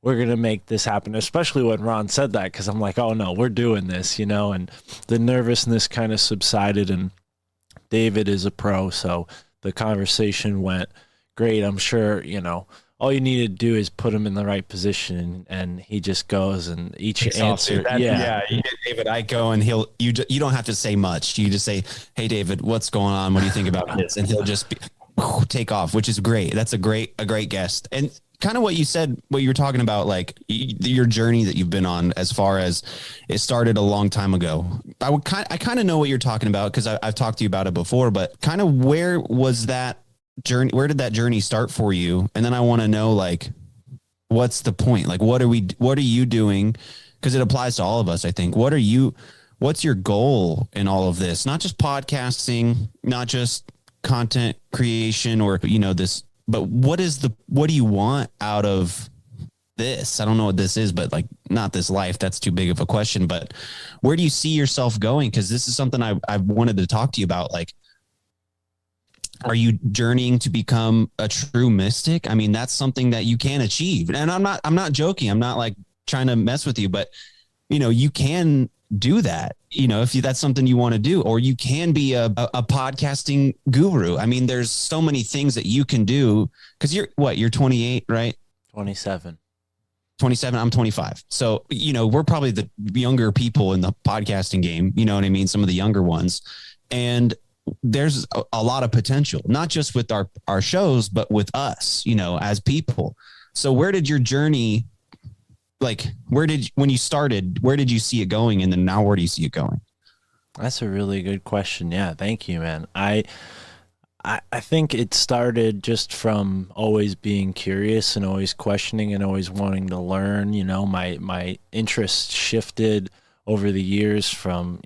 We're going to make this happen, especially when Ron said that, because I'm like, oh, no, we're doing this, and the nervousness kind of subsided, and David is a pro, so the conversation went great. I'm sure, all you need to do is put him in the right position, and he just goes, and each answer, you get David Icke, and you don't have to say much. You just say, "Hey, David, what's going on? What do you think about this?" And he'll just take off, which is great. That's a great guest. And kind of what you said, what you were talking about, like your journey that you've been on, as far as it started a long time ago. I kind of know what you're talking about, because I've talked to you about it before. But kind of where was that journey? Where did that journey start for you? And then I want to know, like, what's the point? Like, what are you doing? Because it applies to all of us, I think. What's your goal in all of this? Not just podcasting, not just content creation, or, this, but what do you want out of this? I don't know what this is, but like, not this life. That's too big of a question, but where do you see yourself going? Because this is something I wanted to talk to you about. Like, are you journeying to become a true mystic? I mean, that's something that you can achieve. And I'm not joking. I'm not like trying to mess with you, but you can do that, if that's something you want to do, or you can be a podcasting guru. I mean, there's so many things that you can do, because you're 28, right? 27. 27. I'm 25. So, we're probably the younger people in the podcasting game. You know what I mean? Some of the younger ones. And there's a lot of potential, not just with our shows, but with us, as people. So where did your journey, like, when you started, where did you see it going? And then now where do you see it going? That's a really good question. Yeah. Thank you, man. I think it started just from always being curious and always questioning and always wanting to learn. My interest shifted over the years from,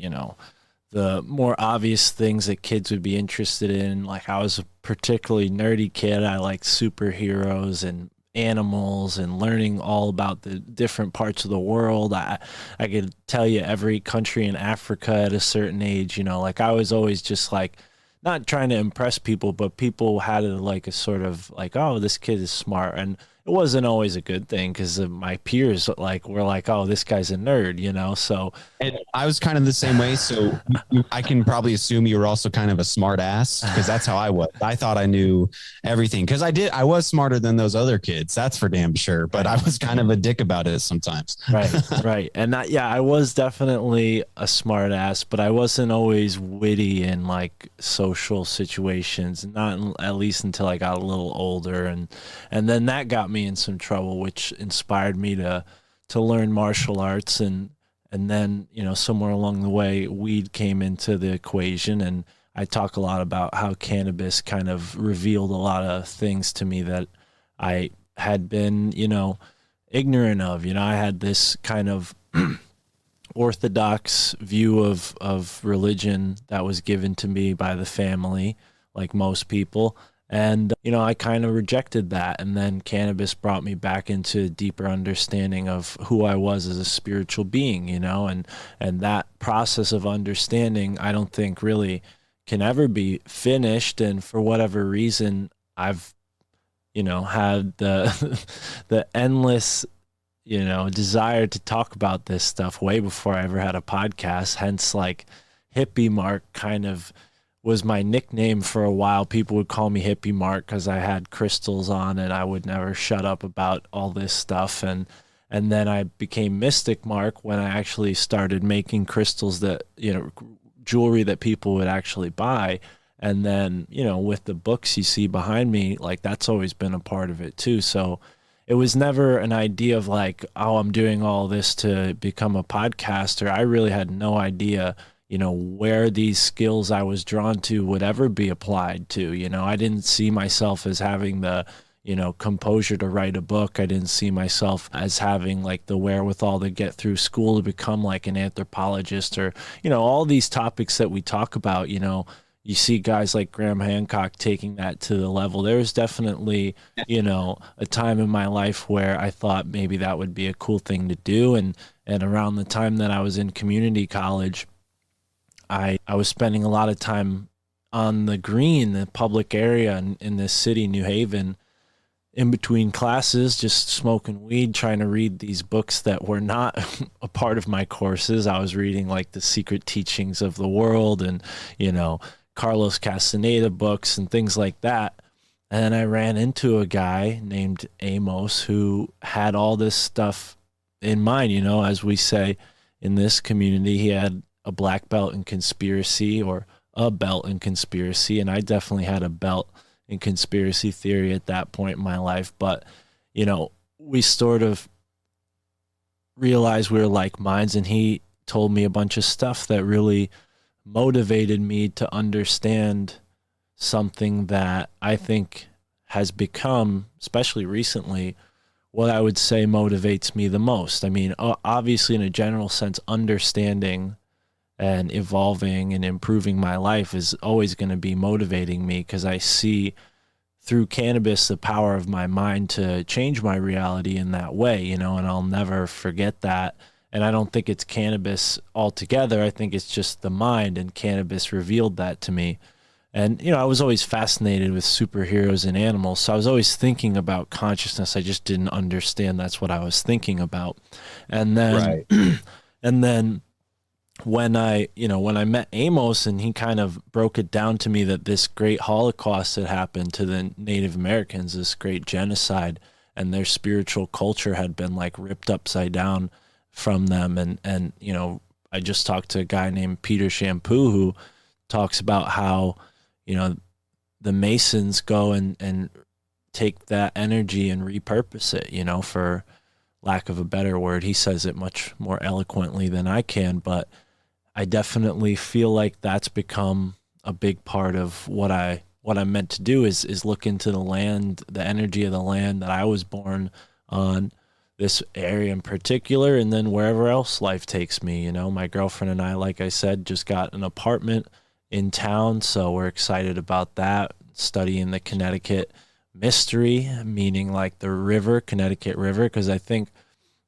the more obvious things that kids would be interested in. Like, I was a particularly nerdy kid. I liked superheroes and animals and learning all about the different parts of the world. I could tell you every country in Africa at a certain age. Like, I was always just like, not trying to impress people, but people had like a sort of like, oh, this kid is smart. And it wasn't always a good thing, because my peers were like, oh, this guy's a nerd, so. And I was kind of the same way. So I can probably assume you were also kind of a smart ass, because that's how I was. I thought I knew everything, because I was smarter than those other kids. That's for damn sure. But I was kind of a dick about it sometimes. Right. And I was definitely a smart ass, but I wasn't always witty in like social situations, not at least until I got a little older. And then that got me in some trouble, which inspired me to learn martial arts. And then, somewhere along the way, weed came into the equation. And I talk a lot about how cannabis kind of revealed a lot of things to me that I had been, ignorant of. I had this kind of orthodox view of religion that was given to me by the family, like most people. And, I kind of rejected that. And then cannabis brought me back into a deeper understanding of who I was as a spiritual being, and that process of understanding, I don't think really can ever be finished. And for whatever reason, I've, had the endless, desire to talk about this stuff way before I ever had a podcast. Hence, like, Hippie Mark kind of was my nickname for a while. People would call me Hippie Mark because I had crystals on and I would never shut up about all this stuff. And then I became Mystic Mark when I actually started making crystals that, jewelry that people would actually buy. And then, with the books you see behind me, like, that's always been a part of it too. So it was never an idea of like, oh, I'm doing all this to become a podcaster. I really had no idea, where these skills I was drawn to would ever be applied to. I didn't see myself as having the, composure to write a book. I didn't see myself as having like the wherewithal to get through school to become like an anthropologist or, all these topics that we talk about. You see guys like Graham Hancock taking that to the level. There was definitely, a time in my life where I thought maybe that would be a cool thing to do. And around the time that I was in community college, I was spending a lot of time on the green, the public area in this city, New Haven, in between classes, just smoking weed, trying to read these books that were not a part of my courses. I was reading like The Secret Teachings of the World and, Carlos Castaneda books and things like that. And then I ran into a guy named Amos who had all this stuff in mind, you know, as we say in this community. He had a black belt in conspiracy, or a belt in conspiracy, and I definitely had a belt in conspiracy theory at that point in my life. But, you know, we sort of realized we were like minds, and he told me a bunch of stuff that really motivated me to understand something that I think has become, especially recently, what I would say motivates me the most. I mean, obviously, in a general sense, understanding and evolving and improving my life is always going to be motivating me, because I see through cannabis the power of my mind to change my reality in that way, you know, and I'll never forget that. And I don't think it's cannabis altogether. I think it's just the mind, and cannabis revealed that to me. And, you know, I was always fascinated with superheroes and animals, so I was always thinking about consciousness. I just didn't understand that's what I was thinking about. And then, and then when I met Amos, and he kind of broke it down to me that this great Holocaust had happened to the Native Americans, this great genocide, and their spiritual culture had been like ripped upside down from them. And, you know, I just talked to a guy named Peter Shampoo who talks about how, you know, the Masons go and take that energy and repurpose it, you know, for lack of a better word. He says it much more eloquently than I can, but I definitely feel like that's become a big part of what I'm meant to do is look into the land, the energy of the land that I was born on, this area in particular, and then wherever else life takes me. You know, my girlfriend and I, like I said, just got an apartment in town, so we're excited about that, studying the Connecticut mystery, meaning like the river, Connecticut River, because I think,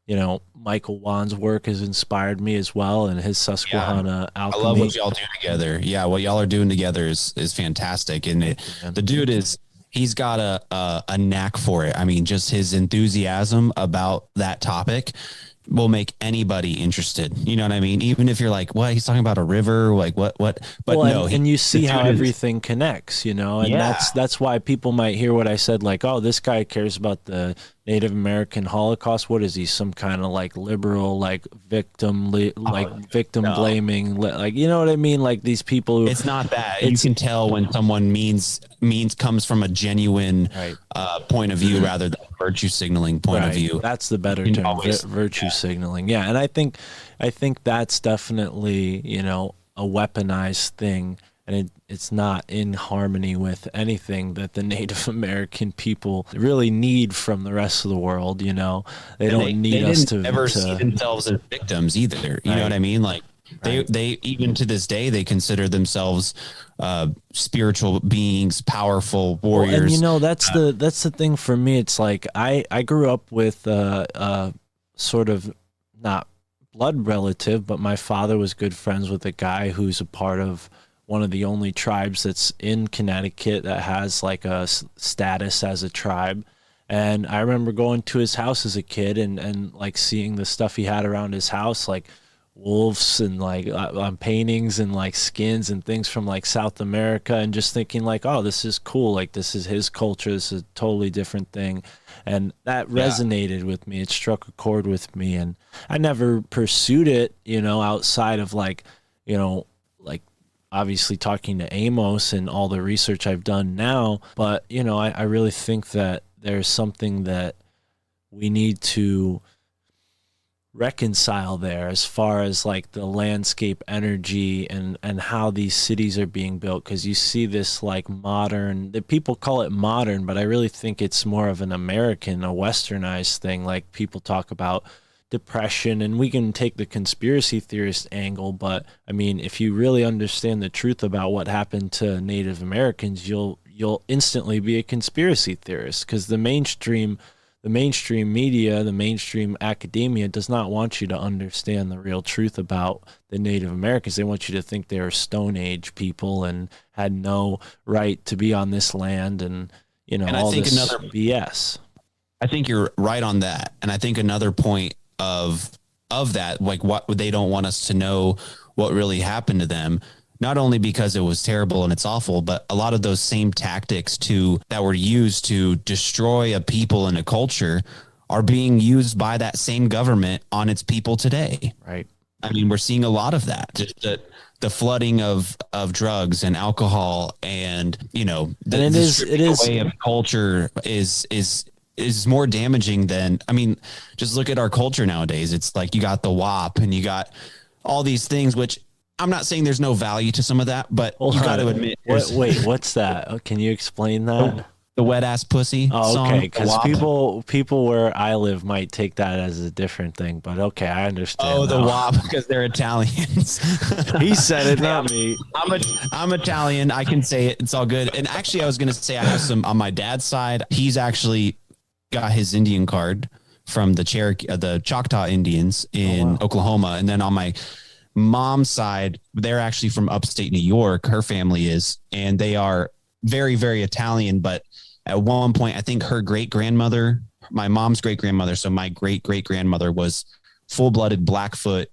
you know, Michael Wan's work has inspired me as well, and his Susquehanna alchemy. I love what y'all do together. Yeah, what y'all are doing together is fantastic. And the dude he's got a knack for it. I mean, just his enthusiasm about that topic will make anybody interested. You know what I mean? Even if you're like, what, he's talking about a river, like what, but well, no. And you see how everything connects, you know, and that's why people might hear what I said, like, oh, this guy cares about the Native American Holocaust. What is he, some kind of like liberal, like victim blaming, like, you know what I mean? Like these people who, it's not that. You can tell when someone comes from a genuine point of view rather than virtue signaling point of view. That's the better term, virtue signaling. Yeah, and I think that's definitely, you know, a weaponized thing, and it's not in harmony with anything that the Native American people really need from the rest of the world. You know, they don't need us to ever see themselves as victims either. You know what I mean? Like they even to this day they consider themselves spiritual beings, powerful warriors. Well, and you know, that's the thing for me. It's like I grew up with sort of not blood relative, but my father was good friends with a guy who's a part of one of the only tribes that's in Connecticut that has like a status as a tribe. And I remember going to his house as a kid and like seeing the stuff he had around his house, like wolves and like on paintings and like skins and things from like South America, and just thinking like, oh, this is cool. Like this is his culture. This is a totally different thing. And that resonated with me. It struck a chord with me. And I never pursued it, you know, outside of like, you know, like obviously talking to Amos and all the research I've done now. But, you know, I really think that there's something that we need to reconcile there as far as like the landscape energy and how these cities are being built, because you see this like modern, the people call it modern, but I really think it's more of an American, a westernized thing. Like people talk about depression, and we can take the conspiracy theorist angle, but I mean, if you really understand the truth about what happened to Native Americans, you'll instantly be a conspiracy theorist, because the mainstream media, the mainstream academia does not want you to understand the real truth about the Native Americans. They want you to think they were Stone Age people and had no right to be on this land, and, you know, and all this BS. I think you're right on that. And I think another point of that, like what they don't want us to know what really happened to them. not only because it was terrible and it's awful, but a lot of those same tactics that were used to destroy a people and a culture are being used by that same government on its people today. Right. I mean, we're seeing a lot of that. Just the flooding of drugs and alcohol, and the way of culture is more damaging than, I mean, just look at our culture nowadays. It's like you got the WAP and you got all these things, which I'm not saying there's no value to some of that, but you got to admit. Wait, what's that? Oh, can you explain that? The wet ass pussy. Oh, okay. Because people where I live might take that as a different thing, but okay, I understand. Oh, the WAP, because they're Italians. He said it, not me. I'm Italian. I can say it. It's all good. And actually, I was going to say I have some on my dad's side. He's actually got his Indian card from the Choctaw Indians in Oklahoma. And then on my mom's side, they're actually from upstate New York. Her family is, and they are very, very Italian. But at one point, I think her great-grandmother, my mom's great-grandmother, so my great-great-grandmother was full-blooded Blackfoot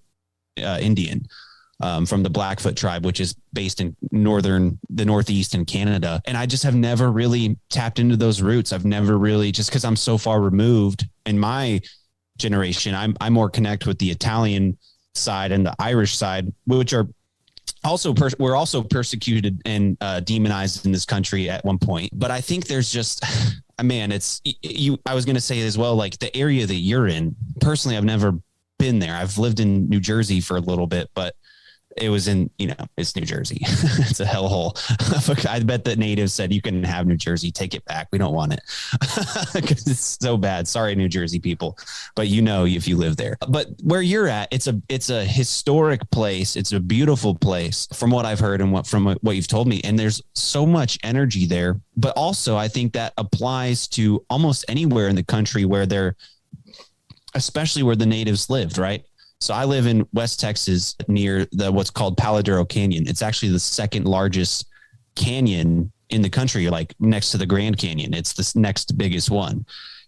Indian from the Blackfoot tribe, which is based in the Northeast in Canada. And I just have never really tapped into those roots. I've never really, just because I'm so far removed in my generation, I'm more connect with the Italian side and the Irish side, which are also we're also persecuted and demonized in this country at one point. But I think there's just, man, it's you. I was going to say as well, like the area that you're in. Personally, I've never been there. I've lived in New Jersey for a little bit, but it was in, it's New Jersey. It's a hellhole. I bet the natives said, you can have New Jersey, take it back. We don't want it because it's so bad. Sorry, New Jersey people, but if you live there. But where you're at, it's a historic place. It's a beautiful place from what I've heard and from what you've told me. And there's so much energy there. But also I think that applies to almost anywhere in the country especially where the natives lived, right? So I live in West Texas near what's called Paladero Canyon. It's actually the second largest canyon in the country, like next to the Grand Canyon. It's the next biggest one.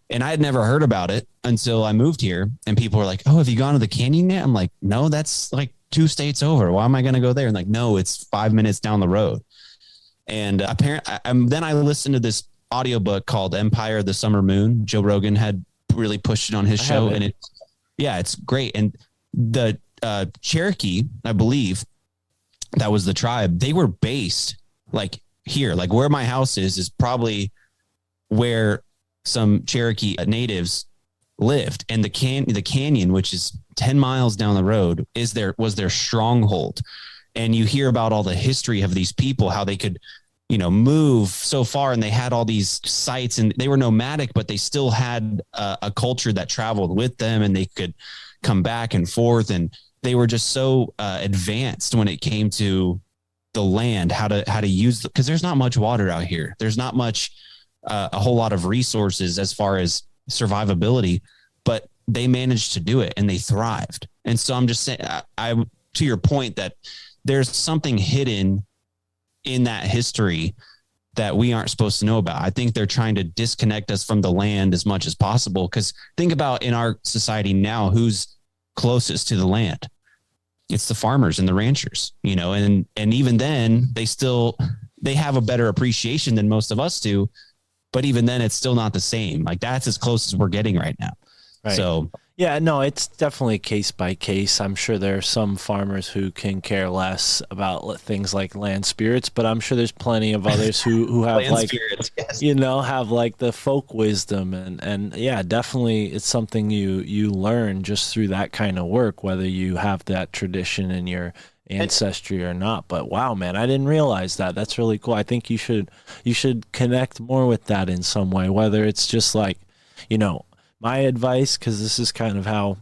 And I had never heard about it until I moved here. And people were like, oh, have you gone to the canyon yet? I'm like, no, that's like 2 states over. Why am I going to go there? And like, no, it's 5 minutes down the road. And then I listened to this audiobook called Empire of the Summer Moon. Joe Rogan had really pushed it on his show. And it's great. And the Cherokee, I believe that was the tribe. They were based like here, like where my house is probably where some Cherokee natives lived. And the canyon, which is 10 miles down the road, was their stronghold. And you hear about all the history of these people, how they could, move so far, and they had all these sites, and they were nomadic, but they still had a culture that traveled with them, and they could come back and forth. And they were just so advanced when it came to the land, how to use because there's not much water out here. There's not much, a whole lot of resources as far as survivability, but they managed to do it and they thrived. And so I'm just saying, I to your point that there's something hidden in that history that we aren't supposed to know about. I think they're trying to disconnect us from the land as much as possible. Because think about in our society now, who's closest to the land? It's the farmers and the ranchers, and even then they have a better appreciation than most of us do. But even then it's still not the same. Like that's as close as we're getting right now. Right. So yeah, no, it's definitely case by case. I'm sure there are some farmers who can care less about things like land spirits, but I'm sure there's plenty of others who have like, spirits, yes. Have like the folk wisdom and yeah, definitely it's something you learn just through that kind of work, whether you have that tradition in your ancestry or not. But wow, man, I didn't realize that. That's really cool. I think you should connect more with that in some way, whether it's just like, my advice, because this is kind of how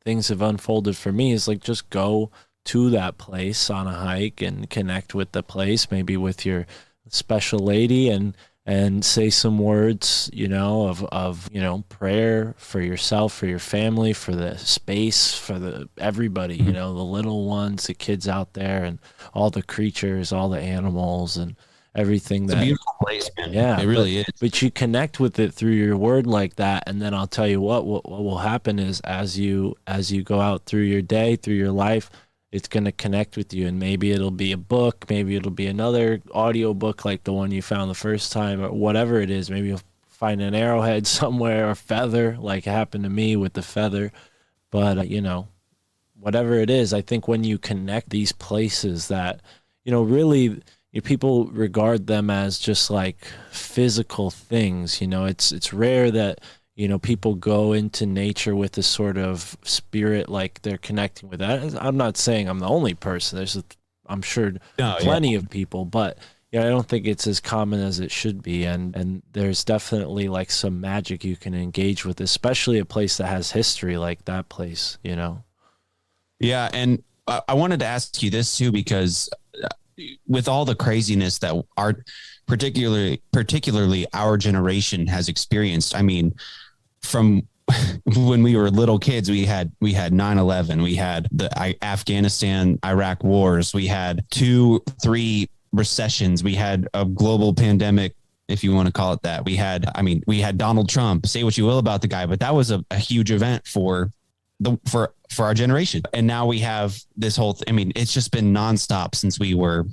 things have unfolded for me, is like just go to that place on a hike and connect with the place, maybe with your special lady, and say some words, of prayer for yourself, for your family, for the space, for everybody, the little ones, the kids out there, and all the creatures, all the animals, and everything. It's a beautiful place, man. Yeah, it really is. But you connect with it through your word like that, and then I'll tell you what will happen is as you go out through your day, through your life, it's going to connect with you, and maybe it'll be a book, maybe it'll be another audio book like the one you found the first time, or whatever it is. Maybe you'll find an arrowhead somewhere, or feather, like happened to me with the feather. But you know, whatever it is, I think when you connect these places that, you know, really people regard them as just like physical things, you know, it's rare that, you know, people go into nature with a sort of spirit, like they're connecting with that. I'm not saying I'm the only person. I'm sure plenty of people, but yeah, I don't think it's as common as it should be. And there's definitely like some magic you can engage with, especially a place that has history like that place, you know? Yeah. And I wanted to ask you this too, because with all the craziness that our particularly our generation has experienced, I mean, from when we were little kids, we had 9/11, we had the Afghanistan, Iraq wars, we had 2-3 recessions, we had a global pandemic, if you want to call it that. We had Donald Trump. Say what you will about the guy, but that was a huge event for our generation. And now we have this whole it's just been nonstop since we were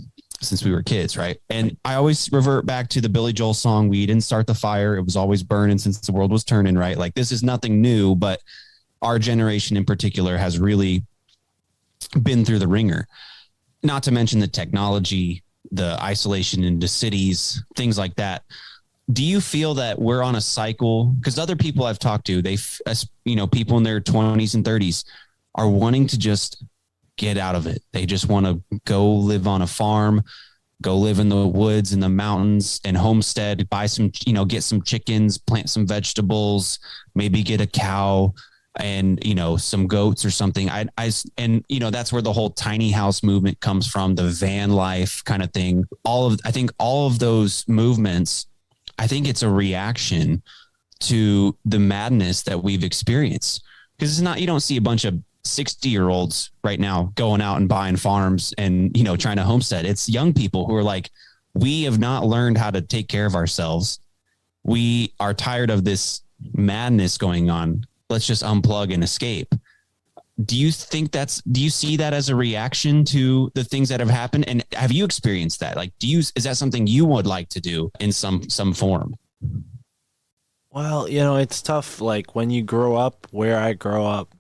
kids, right? And I always revert back to the Billy Joel song, "We didn't start the fire, it was always burning since the world was turning," right? Like, this is nothing new, but our generation in particular has really been through the ringer. Not to mention the technology, the isolation into cities, things like that. Do you feel that we're on a cycle? Because other people I've talked to, people in their 20s and 30s are wanting to just get out of it. They just want to go live on a farm, go live in the woods and the mountains and homestead, buy some, get some chickens, plant some vegetables, maybe get a cow and, some goats or something. That's where the whole tiny house movement comes from, the van life kind of thing. I think all of those movements, I think it's a reaction to the madness that we've experienced. Because you don't see a bunch of 60-year-olds right now going out and buying farms and, trying to homestead. It's young people who are like, we have not learned how to take care of ourselves. We are tired of this madness going on. Let's just unplug and escape. Do you see that as a reaction to the things that have happened? And have you experienced that? Like, is that something you would like to do in some form? Well, it's tough. Like, when you grow up where I grew up,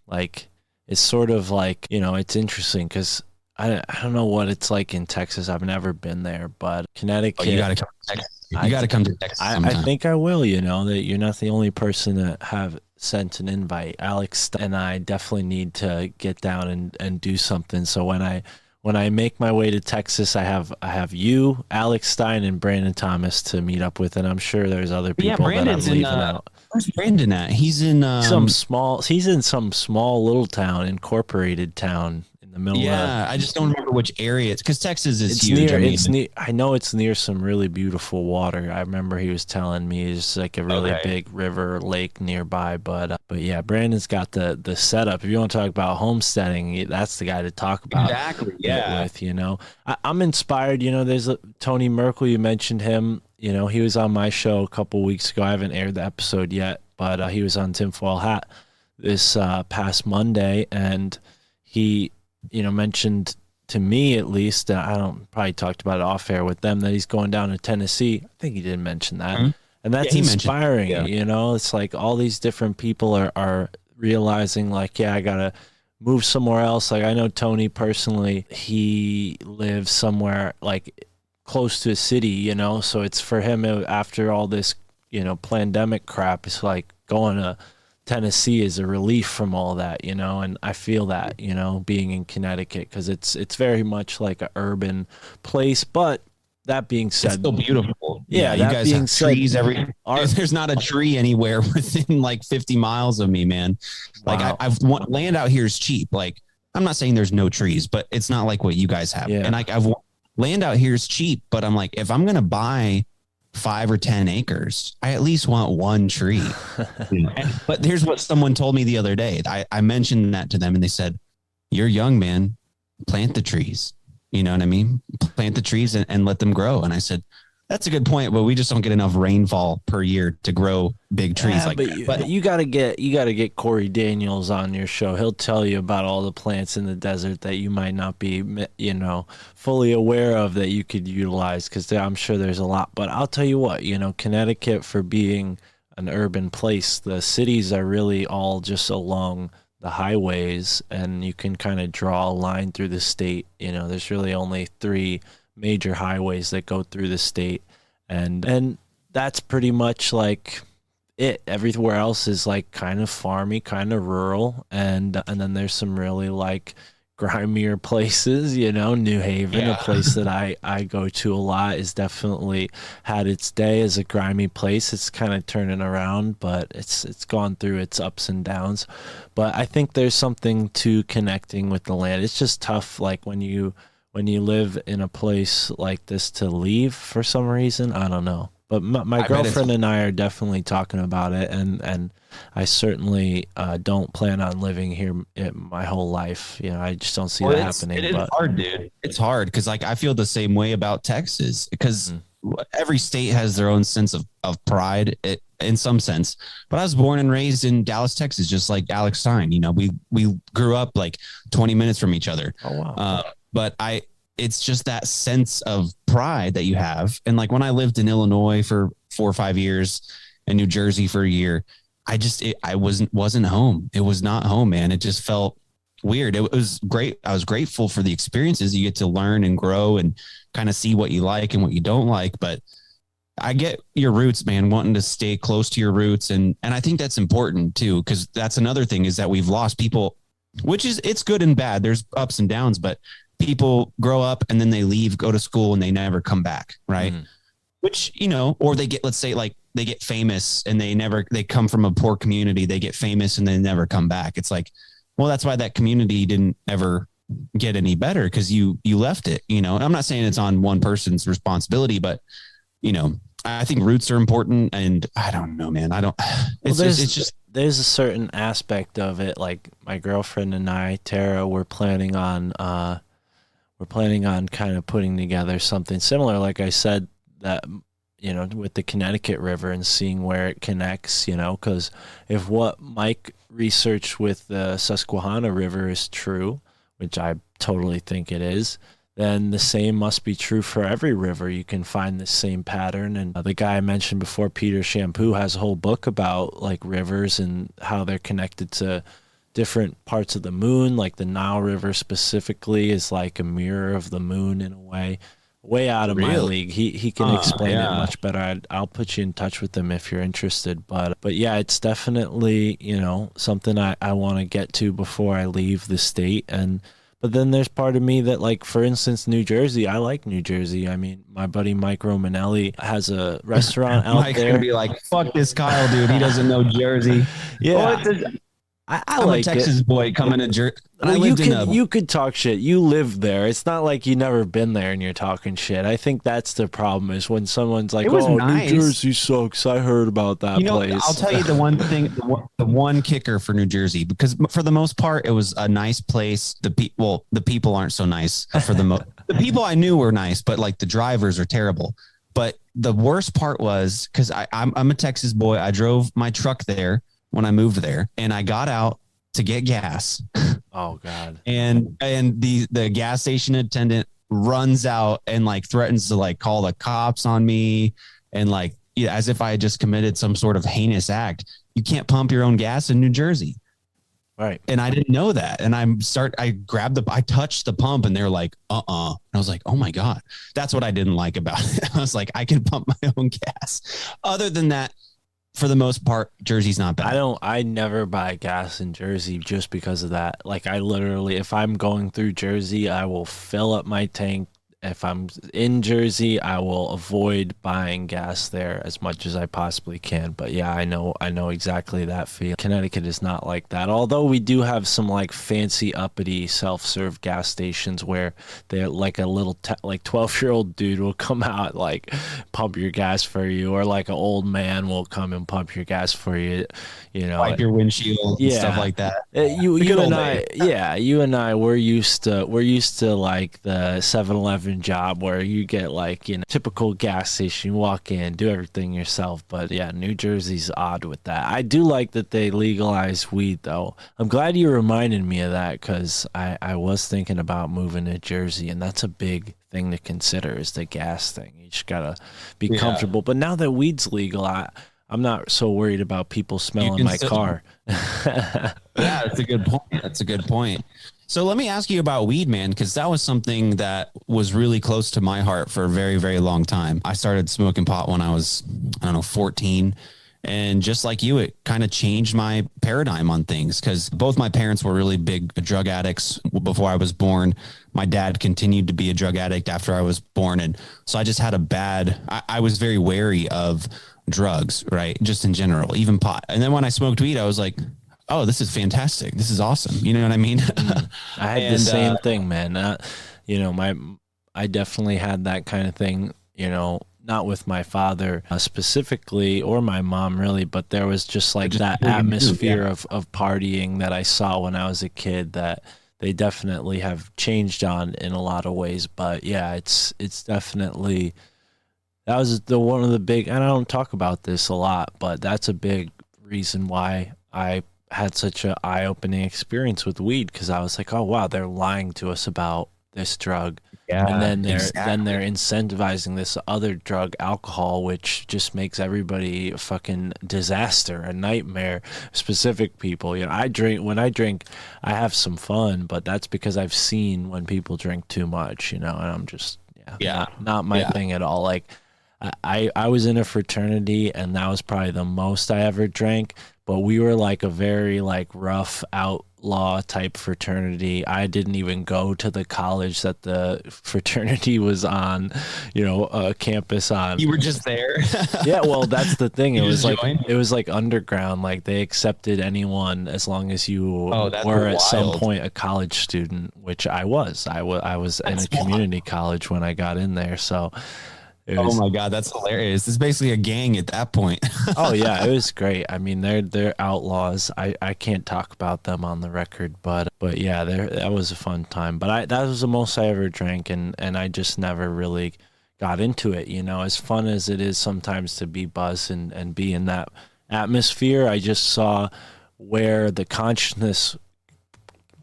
like, it's sort of like, it's interesting because I don't know what it's like in Texas. I've never been there, but Connecticut. You got to come to Texas. You got to come to Texas sometime. I think I will, that you're not the only person that have sent an invite. Alex and I definitely need to get down and do something. So when I make my way to Texas, I have you, Alex Stein, and Brandon Thomas to meet up with, and I'm sure there's other people that I'm leaving out. Where's Brandon at? He's in he's in some small little town, incorporated town in the middle. Yeah, I just don't remember which area it's, because Texas is huge. I know it's near some really beautiful water. I remember he was telling me it's like a really big river, lake nearby. But yeah, Brandon's got the setup. If you want to talk about homesteading, that's the guy to talk about. Exactly. Yeah. With I'm inspired. There's Tony Merkel. You mentioned him. He was on my show a couple weeks ago. I haven't aired the episode yet, but he was on Tinfoil Hat this past Monday, and he, mentioned to me, at least, probably talked about it off air with them, that he's going down to Tennessee. I think he did mention that. Mm-hmm. And that's inspiring. It's like all these different people are realizing, like, yeah, I got to move somewhere else. Like, I know Tony personally, he lives somewhere like close to a city, so it's for him, after all this, pandemic crap, it's like going to Tennessee is a relief from all that, and I feel that, being in Connecticut, because it's very much like an urban place. But that being said, it's still beautiful. Yeah, you guys have trees there's not a tree anywhere within like 50 miles of me, man. Like, wow. Land out here is cheap. Like, I'm not saying there's no trees, but it's not like what you guys have. Yeah. And land out here is cheap, but I'm like, if I'm going to buy 5 or 10 acres, I at least want one tree. But here's what someone told me the other day. I mentioned that to them and they said, "You're young, man. Plant the trees." You know what I mean? Plant the trees and let them grow. And I said, That's a good point, but we just don't get enough rainfall per year to grow big trees Yeah, like but that. But you gotta get Corey Daniels on your show. He'll tell you about all the plants in the desert that you might not be, fully aware of that you could utilize, because I'm sure there's a lot. But I'll tell you what, Connecticut, for being an urban place, the cities are really all just along the highways, and you can kind of draw a line through the state. There's really only 3 major highways that go through the state, and that's pretty much like it. Everywhere else is like kind of farmy, kind of rural, and then there's some really like grimier places. New Haven, a place that I go to a lot, is definitely had its day as a grimy place. It's kind of turning around, but it's gone through its ups and downs. But I think there's something to connecting with the land. It's just tough, like when you live in a place like this, to leave for some reason. I don't know. But my girlfriend and I are definitely talking about it, and I certainly don't plan on living here my whole life. I just don't see that happening. It is hard, dude. It's hard because I feel the same way about Texas, because every state has their own sense of pride in some sense. But I was born and raised in Dallas, Texas, just like Alex Stein. We grew up like 20 minutes from each other. Oh, wow. But it's just that sense of pride that you have. And like when I lived in Illinois for 4 or 5 years and New Jersey for a year, I wasn't home. It was not home, man. It just felt weird. It was great. I was grateful for the experiences. You get to learn and grow and kind of see what you like and what you don't like. But I get your roots, man, wanting to stay close to your roots. And I think that's important too, because that's another thing, is that we've lost people, which is, it's good and bad. There's ups and downs, but people grow up and then they leave, go to school, and they never come back. Right. Which, or they get, let's say like they get famous and they come from a poor community, they get famous and they never come back. It's like, well, that's why that community didn't ever get any better, because you left it, And I'm not saying it's on one person's responsibility, but, I think roots are important, and I don't know, man. It's just there's a certain aspect of it. Like my girlfriend and I, Tara, we're planning on kind of putting together something similar. Like I said, that, with the Connecticut River and seeing where it connects, because if what Mike researched with the Susquehanna River is true, which I totally think it is, then the same must be true for every river. You can find the same pattern. And the guy I mentioned before, Peter Shampoo, has a whole book about like rivers and how they're connected to different parts of the moon. Like the Nile River specifically is like a mirror of the moon in a way. Way out of my league. He can explain it much better. I'll put you in touch with him if you're interested. But yeah, it's definitely, something I want to get to before I leave the state. But then there's part of me that, like, for instance, New Jersey. I like New Jersey. I mean, my buddy Mike Romanelli has a restaurant out Mike's there. Gonna be like, fuck this Kyle, dude. He doesn't know Jersey. Yeah. I'm like a Texas boy coming to Jersey. Well, you could talk shit. You live there. It's not like you never been there and you're talking shit. I think that's the problem, is when someone's like, "Oh, nice. New Jersey sucks. I heard about that place." I'll tell you the one thing, the one kicker for New Jersey, because for the most part, it was a nice place. The people aren't so nice for the most. The people I knew were nice, but like the drivers are terrible. But the worst part was, because I'm a Texas boy. I drove my truck there when I moved there, and I got out to get gas. Oh God. And the gas station attendant runs out and like threatens to like call the cops on me, and like, as if I had just committed some sort of heinous act. You can't pump your own gas in New Jersey. Right. And I I touched the pump and they're like, And I was like, oh my God. That's what I didn't like about it. I was like, I can pump my own gas. Other than that, for the most part, Jersey's not bad. I never buy gas in Jersey just because of that. Like, I literally, if I'm going through Jersey, I will fill up my tank. If I'm in Jersey, I will avoid buying gas there as much as I possibly can. But yeah, I know exactly that feel. Connecticut is not like that. Although we do have some like fancy uppity self-serve gas stations where they're like a little 12-year-old dude will come out, like pump your gas for you, or like an old man will come and pump your gas for you. Wipe your windshield and stuff like that. You and I, we're used to like the 7-Eleven suburban job where you get like, typical gas station, you walk in, do everything yourself. But yeah, New Jersey's odd with that. I do like that they legalized weed though. I'm glad you reminded me of that, because I was thinking about moving to Jersey, and that's a big thing to consider, is the gas thing. You just gotta be comfortable. But now that weed's legal, I'm not so worried about people smelling my car. Yeah, that's a good point. That's a good point. So let me ask you about weed, man, because that was something that was really close to my heart for a very, very long time. I started smoking pot when I was, 14. And just like you, it kind of changed my paradigm on things, because both my parents were really big drug addicts before I was born. My dad continued to be a drug addict after I was born. And so I just had I was very wary of drugs, right? Just in general, even pot. And then when I smoked weed, I was like, oh, this is fantastic. This is awesome. You know what I mean? I had the same thing, man. I definitely had that kind of thing, not with my father specifically, or my mom really, but there was just like that atmosphere of partying that I saw when I was a kid that they definitely have changed on in a lot of ways. But yeah, it's definitely, that was one of the big, and I don't talk about this a lot, but that's a big reason why I had such an eye-opening experience with weed, because I was like, oh wow, they're lying to us about this drug. Yeah, and then they're incentivizing this other drug, alcohol, which just makes everybody a fucking disaster, a nightmare. Specific people, when I drink, I have some fun, but that's because I've seen when people drink too much, and I'm just not my thing at all. Like I was in a fraternity, and that was probably the most I ever drank, but we were like a very like rough outlaw type fraternity. I didn't even go to the college that the fraternity was on, campus on. You were just there. Yeah, well, that's the thing. It was like underground. Like they accepted anyone as long as you were at some point a college student, which I was. I was in a community college when I got in there, so. Oh my God, that's hilarious. It's basically a gang at that point. Oh yeah, it was great. I mean, they're outlaws. I can't talk about them on the record, but yeah, that was a fun time. But that was the most I ever drank, and I just never really got into it. As fun as it is sometimes to be buzzed and be in that atmosphere, I just saw where the consciousness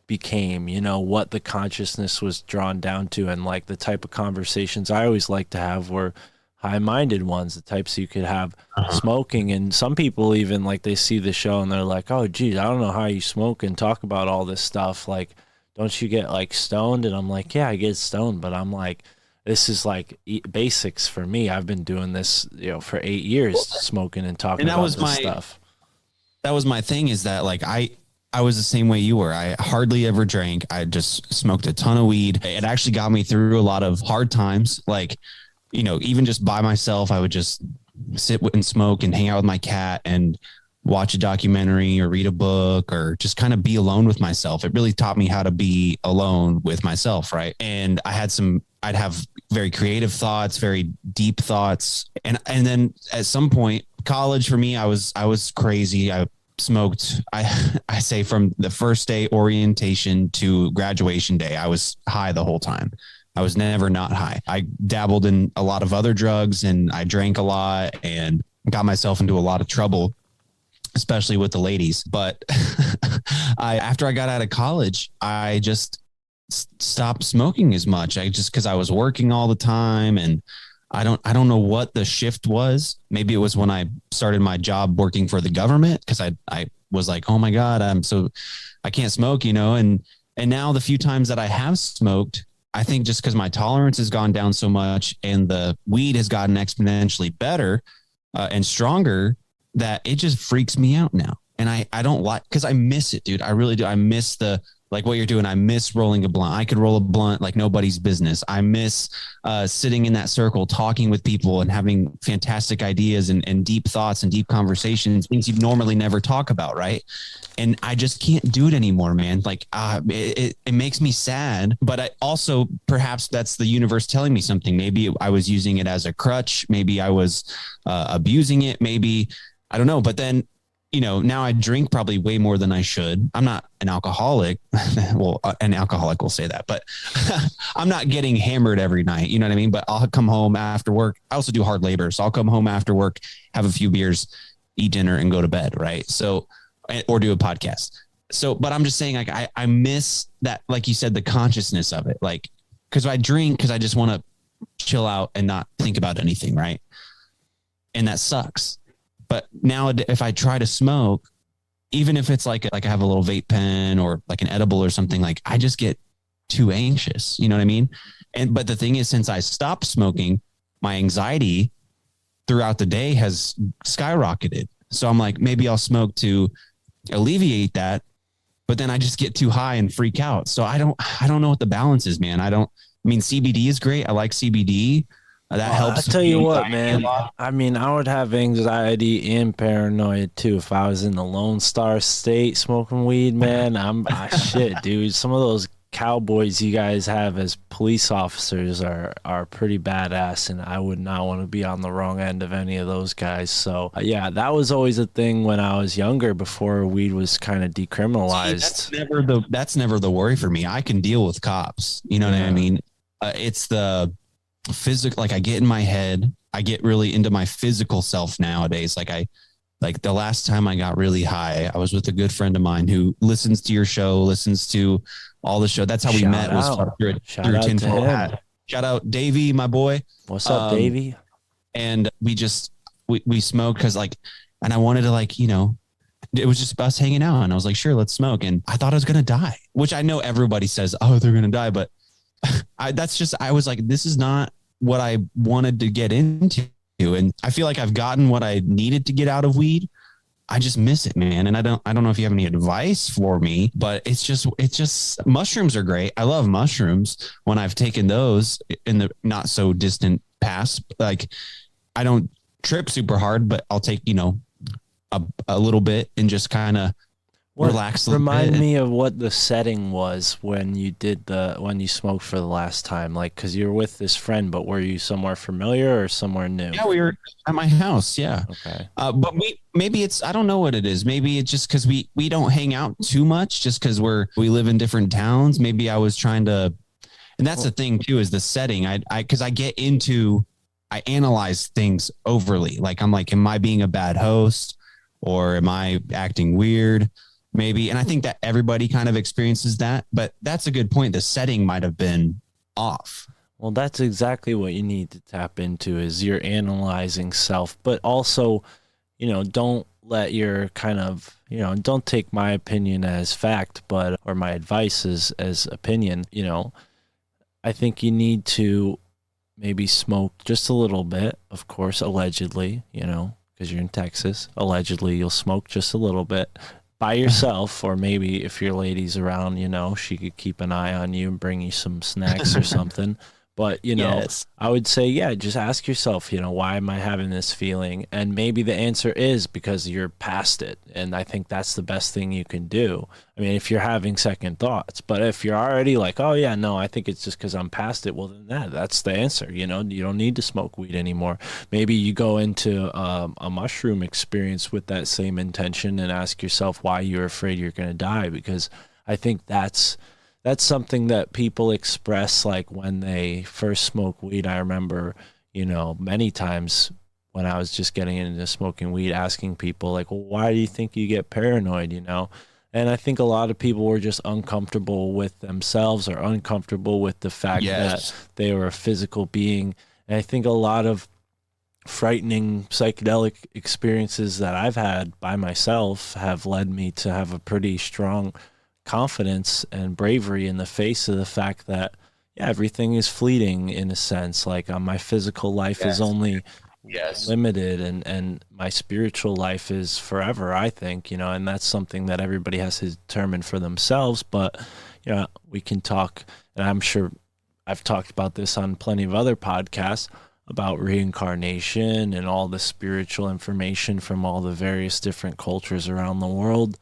became, what the consciousness was drawn down to, and like the type of conversations I always like to have were high-minded ones, the types you could have smoking. And some people even like they see the show and they're like, oh geez, I don't know how you smoke and talk about all this stuff, like don't you get like stoned? And I'm like, yeah, I get stoned, but I'm like, this is like basics for me. I've been doing this for 8 years, smoking and talking about this stuff. That was my thing, is that like I was the same way you were. I hardly ever drank. I just smoked a ton of weed. It actually got me through a lot of hard times. Like, even just by myself, I would just sit and smoke and hang out with my cat and watch a documentary or read a book or just kind of be alone with myself. It really taught me how to be alone with myself. Right. And I'd have very creative thoughts, very deep thoughts. And then at some point, college for me, I was crazy. I smoked, I say from the first day orientation to graduation day, I was high the whole time. I was never not high. I dabbled in a lot of other drugs, and I drank a lot and got myself into a lot of trouble, especially with the ladies. But after I got out of college, I just stopped smoking as much. Because I was working all the time, and I don't know what the shift was. Maybe it was when I started my job working for the government, because I was like, oh my God, I can't smoke, and now the few times that I have smoked, I think just because my tolerance has gone down so much and the weed has gotten exponentially better and stronger, that it just freaks me out now. And I don't like, because I miss it, dude. I really do. I miss like what you're doing. I miss rolling a blunt. I could roll a blunt like nobody's business. I miss sitting in that circle, talking with people and having fantastic ideas and deep thoughts and deep conversations, things you normally never talk about. Right. And I just can't do it anymore, man. Like it makes me sad, but I also, perhaps that's the universe telling me something. Maybe I was using it as a crutch. Maybe I was abusing it. Maybe, I don't know. But then now I drink probably way more than I should. I'm not an alcoholic. Well, an alcoholic will say that, but I'm not getting hammered every night. You know what I mean? But I'll come home after work. I also do hard labor. So I'll come home after work, have a few beers, eat dinner, and go to bed. Right. So, or do a podcast. So, but I'm just saying, like, I miss that, like you said, the consciousness of it. Like, because I drink because I just want to chill out and not think about anything. Right. And that sucks. But now if I try to smoke, even if it's like I have a little vape pen or like an edible or something, like I just get too anxious. You know what I mean? But the thing is, since I stopped smoking, my anxiety throughout the day has skyrocketed. So I'm like, maybe I'll smoke to alleviate that, but then I just get too high and freak out. So I don't know what the balance is, man. I mean, CBD is great. I like CBD. That helps. I'll tell you what, man. I mean, I would have anxiety and paranoia too if I was in the Lone Star State smoking weed, man. Shit, dude. Some of those cowboys you guys have as police officers are pretty badass, and I would not want to be on the wrong end of any of those guys. So yeah, that was always a thing when I was younger, before weed was kind of decriminalized. See, that's never the worry for me. I can deal with cops. You know what I mean? It's the physical, like I get in my head, I get really into my physical self nowadays. Like the last time I got really high, I was with a good friend of mine who listens to your show, listens to all the show. That's how we met, was through Tinfoil Hat. Shout out Davey, my boy. What's up, Davey? And we smoked because and I wanted to it was just us hanging out, and I was like, sure, let's smoke. And I thought I was going to die, which I know everybody says, oh, they're going to die. But I was like, this is not what I wanted to get into. And I feel like I've gotten what I needed to get out of weed. I just miss it, man. And I don't know if you have any advice for me, but it's just mushrooms are great. I love mushrooms when I've taken those in the not so distant past. Like I don't trip super hard, but I'll take, a little bit and just kind of relax a little bit. Remind me of what the setting was when you smoked for the last time, like, because you're with this friend, but were you somewhere familiar or somewhere new? Yeah, we were at my house. Yeah. Okay. But I don't know what it is. Maybe it's just because we don't hang out too much, just because we live in different towns. Maybe I was trying to, and that's the thing too, is the setting. Because I analyze things overly. Like I'm like, am I being a bad host, or am I acting weird? Maybe. And I think that everybody kind of experiences that, but that's a good point. The setting might have been off. Well, that's exactly what you need to tap into, is you're analyzing self, but also, don't let your kind of, don't take my opinion as fact, or my advice as opinion. I think you need to maybe smoke just a little bit, of course, allegedly, because you're in Texas, allegedly you'll smoke just a little bit by yourself, or maybe if your lady's around, she could keep an eye on you and bring you some snacks or something. But, yes. I would say, just ask yourself, why am I having this feeling? And maybe the answer is because you're past it. And I think that's the best thing you can do. I mean, if you're having second thoughts, but if you're already like, oh yeah, no, I think it's just because I'm past it. Well, then that's the answer. You don't need to smoke weed anymore. Maybe you go into a mushroom experience with that same intention and ask yourself why you're afraid you're going to die. Because I think that's something that people express, like when they first smoke weed. I remember, many times when I was just getting into smoking weed, asking people like, well, why do you think you get paranoid, And I think a lot of people were just uncomfortable with themselves, or uncomfortable with the fact that they were a physical being. And I think a lot of frightening psychedelic experiences that I've had by myself have led me to have a pretty strong confidence and bravery in the face of the fact that everything is fleeting, in a sense. Like my physical life is only limited, and my spiritual life is forever, I think, and that's something that everybody has to determine for themselves. But we can talk, and I'm sure I've talked about this on plenty of other podcasts, about reincarnation and all the spiritual information from all the various different cultures around the world.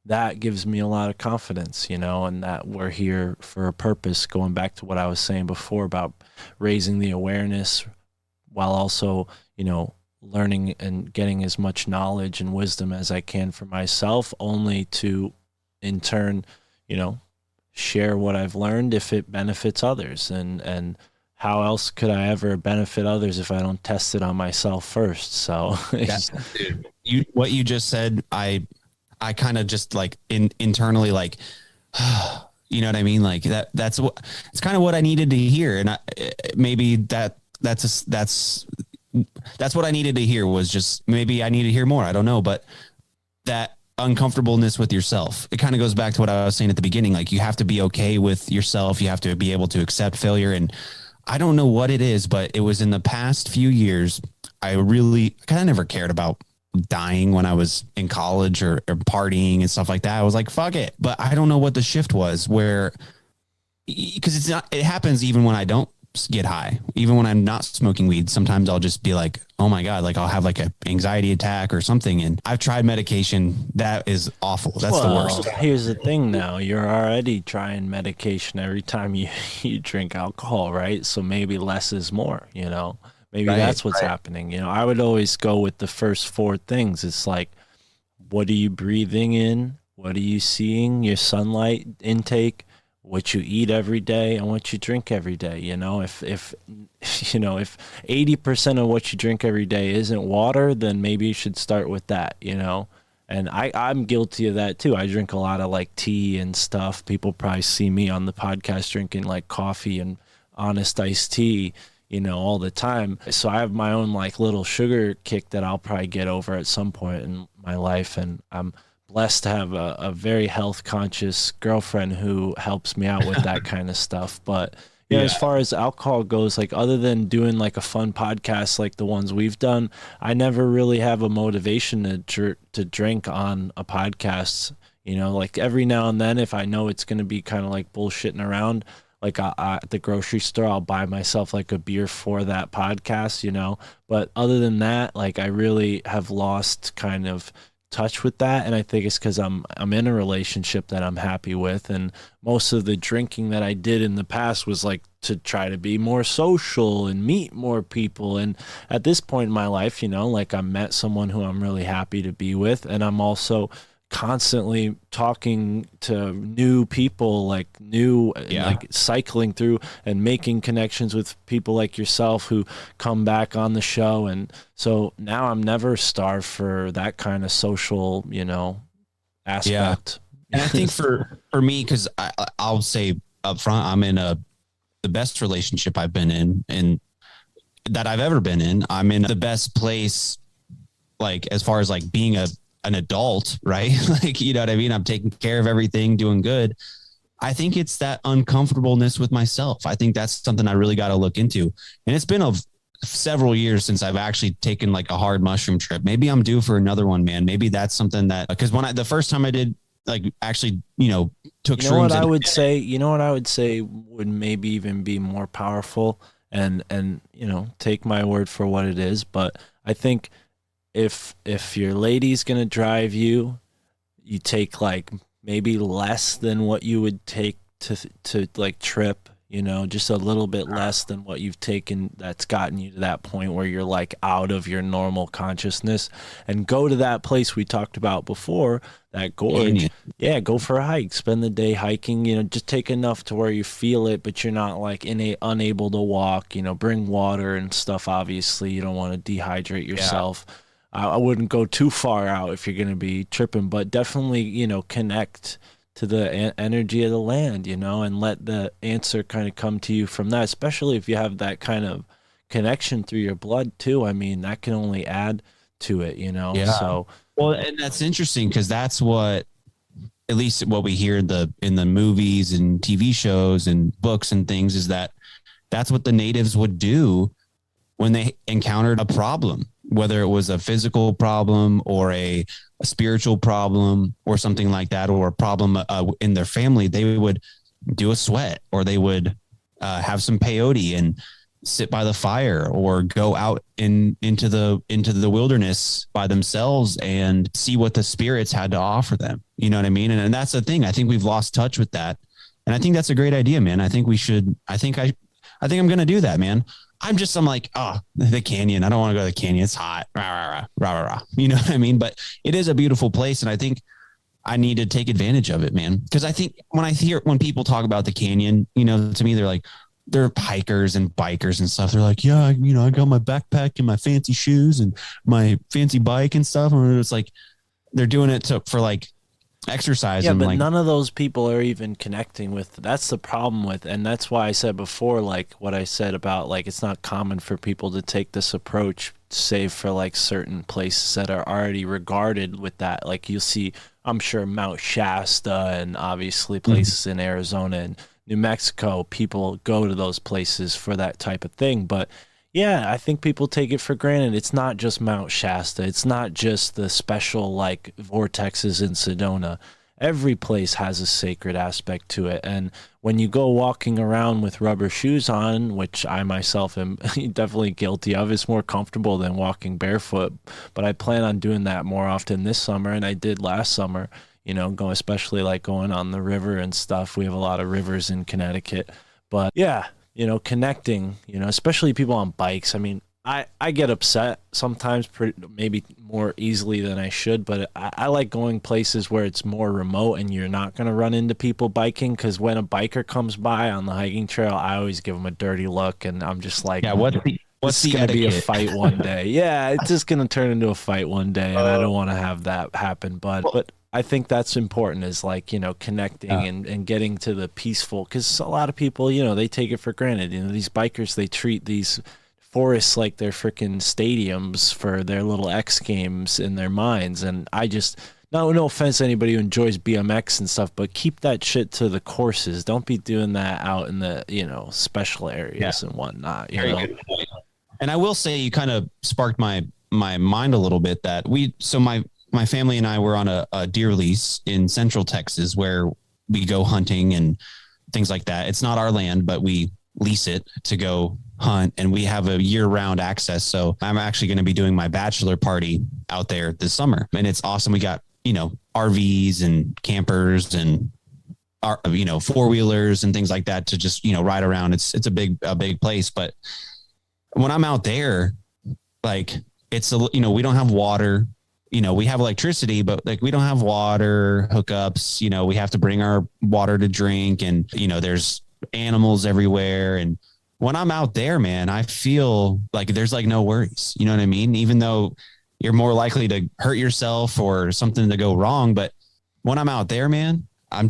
That gives me a lot of confidence, and that we're here for a purpose, going back to what I was saying before about raising the awareness while also, learning and getting as much knowledge and wisdom as I can for myself, only to in turn, share what I've learned if it benefits others. And how else could I ever benefit others if I don't test it on myself first? So what you just said, I kind of just like internally, like, you know what I mean? Like that's what, it's kind of what I needed to hear. And maybe that's what I needed to hear, was just, maybe I need to hear more. I don't know, but that uncomfortableness with yourself, it kind of goes back to what I was saying at the beginning. Like, you have to be okay with yourself. You have to be able to accept failure. And I don't know what it is, but it was in the past few years, I kind of never cared about dying when I was in college or partying and stuff like that. I was like, fuck it. But I don't know what the shift was, where, because it happens even when I don't get high, even when I'm not smoking weed. Sometimes I'll just be like, oh my God, like I'll have like an anxiety attack or something. And I've tried medication. That is awful. That's the worst. Here's the thing now, you're already trying medication every time you drink alcohol, right? So maybe less is more, maybe that's what's happening. I would always go with the first four things. It's like, what are you breathing in? What are you seeing? Your sunlight intake, what you eat every day, and what you drink every day. If 80% of what you drink every day isn't water, then maybe you should start with that. And I'm guilty of that too. I drink a lot of like tea and stuff. People probably see me on the podcast drinking like coffee and Honest iced tea, all the time. So I have my own like little sugar kick that I'll probably get over at some point in my life, and I'm blessed to have a very health conscious girlfriend who helps me out with that kind of stuff. But as far as alcohol goes, like, other than doing like a fun podcast like the ones we've done, I never really have a motivation to drink on a podcast. Like every now and then, if I know it's going to be kind of like bullshitting around, like at the grocery store, I'll buy myself like a beer for that podcast, but other than that, like, I really have lost kind of touch with that. And I think it's because I'm in a relationship that I'm happy with, and most of the drinking that I did in the past was like to try to be more social and meet more people. And at this point in my life, like, I met someone who I'm really happy to be with, and I'm also constantly talking to new people, like like cycling through and making connections with people like yourself who come back on the show. And so now I'm never starved for that kind of social, aspect. And I think for me, because I'll say up front, I'm in the best relationship I've been in and that I've ever been in. I'm in the best place, like, as far as like being an adult, right? Like, you know what I mean? I'm taking care of everything, doing good. I think it's that uncomfortableness with myself. I think that's something I really got to look into. And it's been several years since I've actually taken like a hard mushroom trip. Maybe I'm due for another one, man. Maybe that's something that, because the first time I did, like, actually, took shrooms. What I would say would maybe even be more powerful, and take my word for what it is. But I think if your lady's going to drive you, you take like maybe less than what you would take to like trip, just a little bit less than what you've taken that's gotten you to that point where you're like out of your normal consciousness, and go to that place we talked about before, that gorge. Yeah, go for a hike, spend the day hiking, just take enough to where you feel it, but you're not like unable to walk, bring water and stuff. Obviously, you don't want to dehydrate yourself. Yeah. I wouldn't go too far out if you're going to be tripping, but definitely, connect to the energy of the land, and let the answer kind of come to you from that, especially if you have that kind of connection through your blood too. I mean, that can only add to it, Yeah. So, well, and that's interesting because that's what, at least what we hear in the movies and TV shows and books and things, is that's what the natives would do when they encountered a problem, whether it was a physical problem or a spiritual problem or something like that, or a problem in their family. They would do a sweat, or they would have some peyote and sit by the fire, or go out into the wilderness by themselves and see what the spirits had to offer them. You know what I mean? And that's the thing. I think we've lost touch with that. And I think that's a great idea, man. I think we should, I think I'm going to do that, man. I'm like, oh, the canyon. I don't want to go to the canyon. It's hot. Rah, rah, rah, rah, rah, rah. You know what I mean? But it is a beautiful place. And I think I need to take advantage of it, man. Because I think when people talk about the canyon, you know, to me, they're hikers and bikers and stuff. They're like, yeah, you know, I got my backpack and my fancy shoes and my fancy bike and stuff. And it's like, they're doing it for like exercise. Yeah, and but like, none of those people are even connecting with. That's the problem with, and that's why I said before, like what I said about like it's not common for people to take this approach, save for like certain places that are already regarded with that. Like you'll see, I'm sure Mount Shasta and obviously places in Arizona and New Mexico, people go to those places for that type of thing. But yeah, I think people take it for granted. It's not just Mount Shasta. It's not just the special like vortexes in Sedona. Every place has a sacred aspect to it. And when you go walking around with rubber shoes on, which I myself am definitely guilty of, it's more comfortable than walking barefoot. But I plan on doing that more often this summer, and I did last summer, you know, especially like going on the river and stuff. We have a lot of rivers in Connecticut. But yeah, you know, connecting, you know, especially people on bikes. I mean, I get upset sometimes, maybe more easily than I should, but I like going places where it's more remote and you're not going to run into people biking, because when a biker comes by on the hiking trail, I always give them a dirty look, and I'm just like, yeah, what's the going to be a etiquette? fight one day. Yeah, it's just going to turn into a fight one day, and I don't want to have that happen. But I think that's important, is like, you know, connecting and getting to the peaceful, because a lot of people, you know, they take it for granted. You know, these bikers, they treat these forests like they're freaking stadiums for their little X games in their minds. And I just, no offense to anybody who enjoys BMX and stuff, but keep that shit to the courses. Don't be doing that out in the, you know, special areas and whatnot. You know? Good point. And I will say, you kind of sparked my mind a little bit that my family and I were on a deer lease in Central Texas where we go hunting and things like that. It's not our land, but we lease it to go hunt, and we have a year-round access. So I'm actually going to be doing my bachelor party out there this summer, and it's awesome. We got, you know, RVs and campers and you know, four-wheelers and things like that to just, you know, ride around. It's a big place. But when I'm out there, like, it's you know, we don't have water. You know, we have electricity, but like we don't have water hookups. You know, we have to bring our water to drink, and, you know, there's animals everywhere. And when I'm out there, man, I feel like there's like no worries. You know what I mean? Even though you're more likely to hurt yourself or something to go wrong. But when I'm out there, man, I'm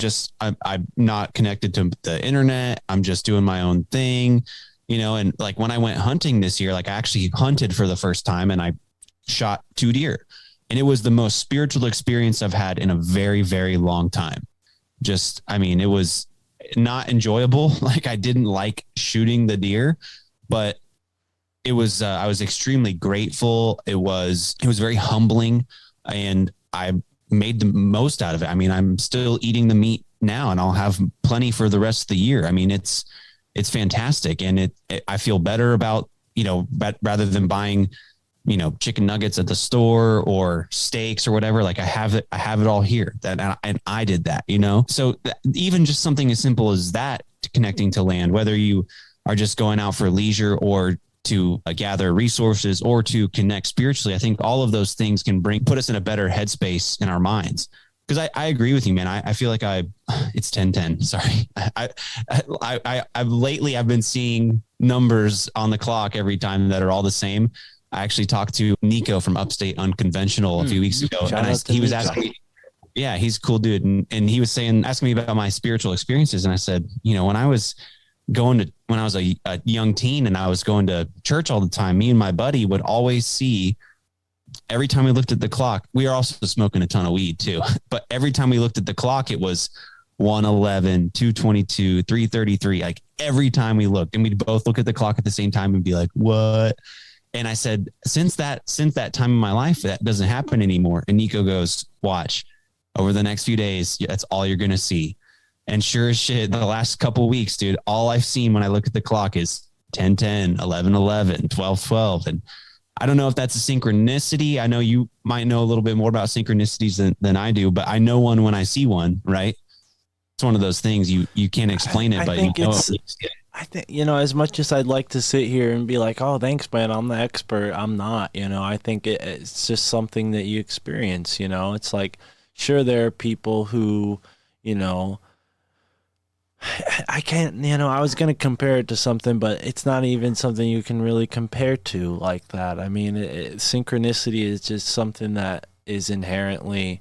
not connected to the internet. I'm just doing my own thing, you know. And like when I went hunting this year, like I actually hunted for the first time, and I shot 2 deer. And it was the most spiritual experience I've had in a very, very long time. Just, I mean, it was not enjoyable. Like I didn't like shooting the deer, but it was, I was extremely grateful. It was very humbling, and I made the most out of it. I mean, I'm still eating the meat now, and I'll have plenty for the rest of the year. I mean, it's fantastic. And I feel better about, you know, rather than buying, you know, chicken nuggets at the store or steaks or whatever. Like I have it all here, and I did that, you know? So even just something as simple as that, connecting to land, whether you are just going out for leisure or to gather resources or to connect spiritually, I think all of those things can put us in a better headspace in our minds. Because I agree with you, man. I feel like it's 10:10. Sorry. I've lately been seeing numbers on the clock every time that are all the same. I actually talked to Nico from Upstate Unconventional a few weeks ago, and he was asking me, yeah, he's a cool dude. And he was asking me about my spiritual experiences. And I said, you know, when I was a young teen and I was going to church all the time, me and my buddy would always see, every time we looked at the clock, we were also smoking a ton of weed too, but every time we looked at the clock, it was 1:11, 2:22, 3:33. Like every time we looked, and we'd both look at the clock at the same time and be like, what? And I said, since that time in my life, that doesn't happen anymore. And Nico goes, watch, over the next few days, that's all you're going to see. And sure as shit, the last couple of weeks, dude, all I've seen when I look at the clock is 10:10, 11:11, 12:12. And I don't know if that's a synchronicity. I know you might know a little bit more about synchronicities than I do, but I know one when I see one, right? It's one of those things you can't explain it, but you know. I think, as much as I'd like to sit here and be like, oh, thanks, man, I'm the expert, I'm not, I think it's just something that you experience, It's like, sure, there are people who, I can't, I was going to compare it to something, but it's not even something you can really compare to like that. I mean, synchronicity is just something that is inherently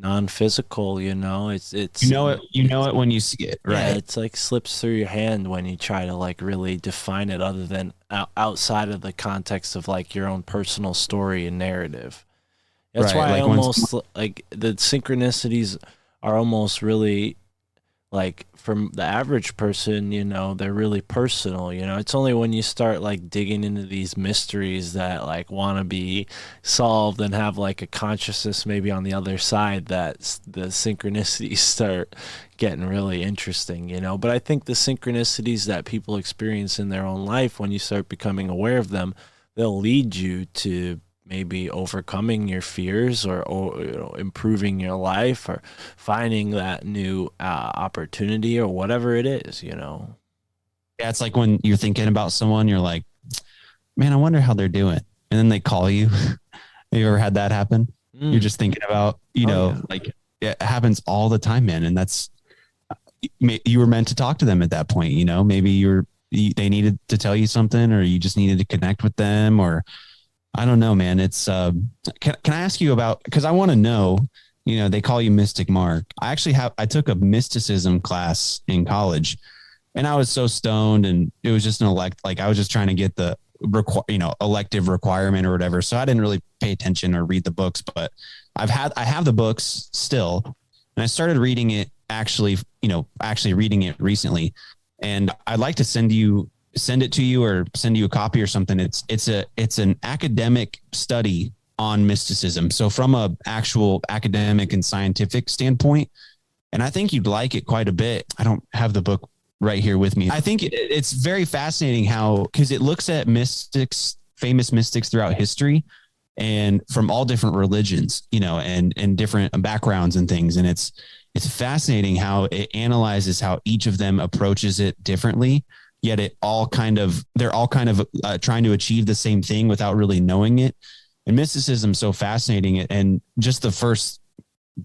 non-physical, it's you know it when you see it, right? Yeah, it's like slips through your hand when you try to like really define it other than outside of the context of like your own personal story and narrative. That's Right, why I like when almost like the synchronicities are almost really like from the average person, they're really personal, it's only when you start like digging into these mysteries that like want to be solved and have like a consciousness maybe on the other side that the synchronicities start getting really interesting, but I think the synchronicities that people experience in their own life, when you start becoming aware of them, they'll lead you to maybe overcoming your fears or improving your life or finding that new opportunity or whatever it is, Yeah, it's like when you're thinking about someone, you're like, man, I wonder how they're doing. And then they call you. Have you ever had that happen? You're just thinking about, like it happens all the time, man. And that's, you were meant to talk to them at that point, maybe they needed to tell you something, or you just needed to connect with them, or I don't know, man. It's can I ask you about, because I want to know, they call you Mystic Mark. I took a mysticism class in college, and I was so stoned, and it was just I was just trying to get the elective requirement or whatever. So I didn't really pay attention or read the books, but I have the books still, and I started reading it actually reading it recently, and I'd like to send it to you or send you a copy or something. It's an academic study on mysticism. So from a actual academic and scientific standpoint, and I think you'd like it quite a bit. I don't have the book right here with me. I think it's very fascinating because it looks at famous mystics throughout history and from all different religions, and different backgrounds and things. And it's fascinating how it analyzes how each of them approaches it differently. Yet they're all kind of trying to achieve the same thing without really knowing it. And mysticism is so fascinating. And just the first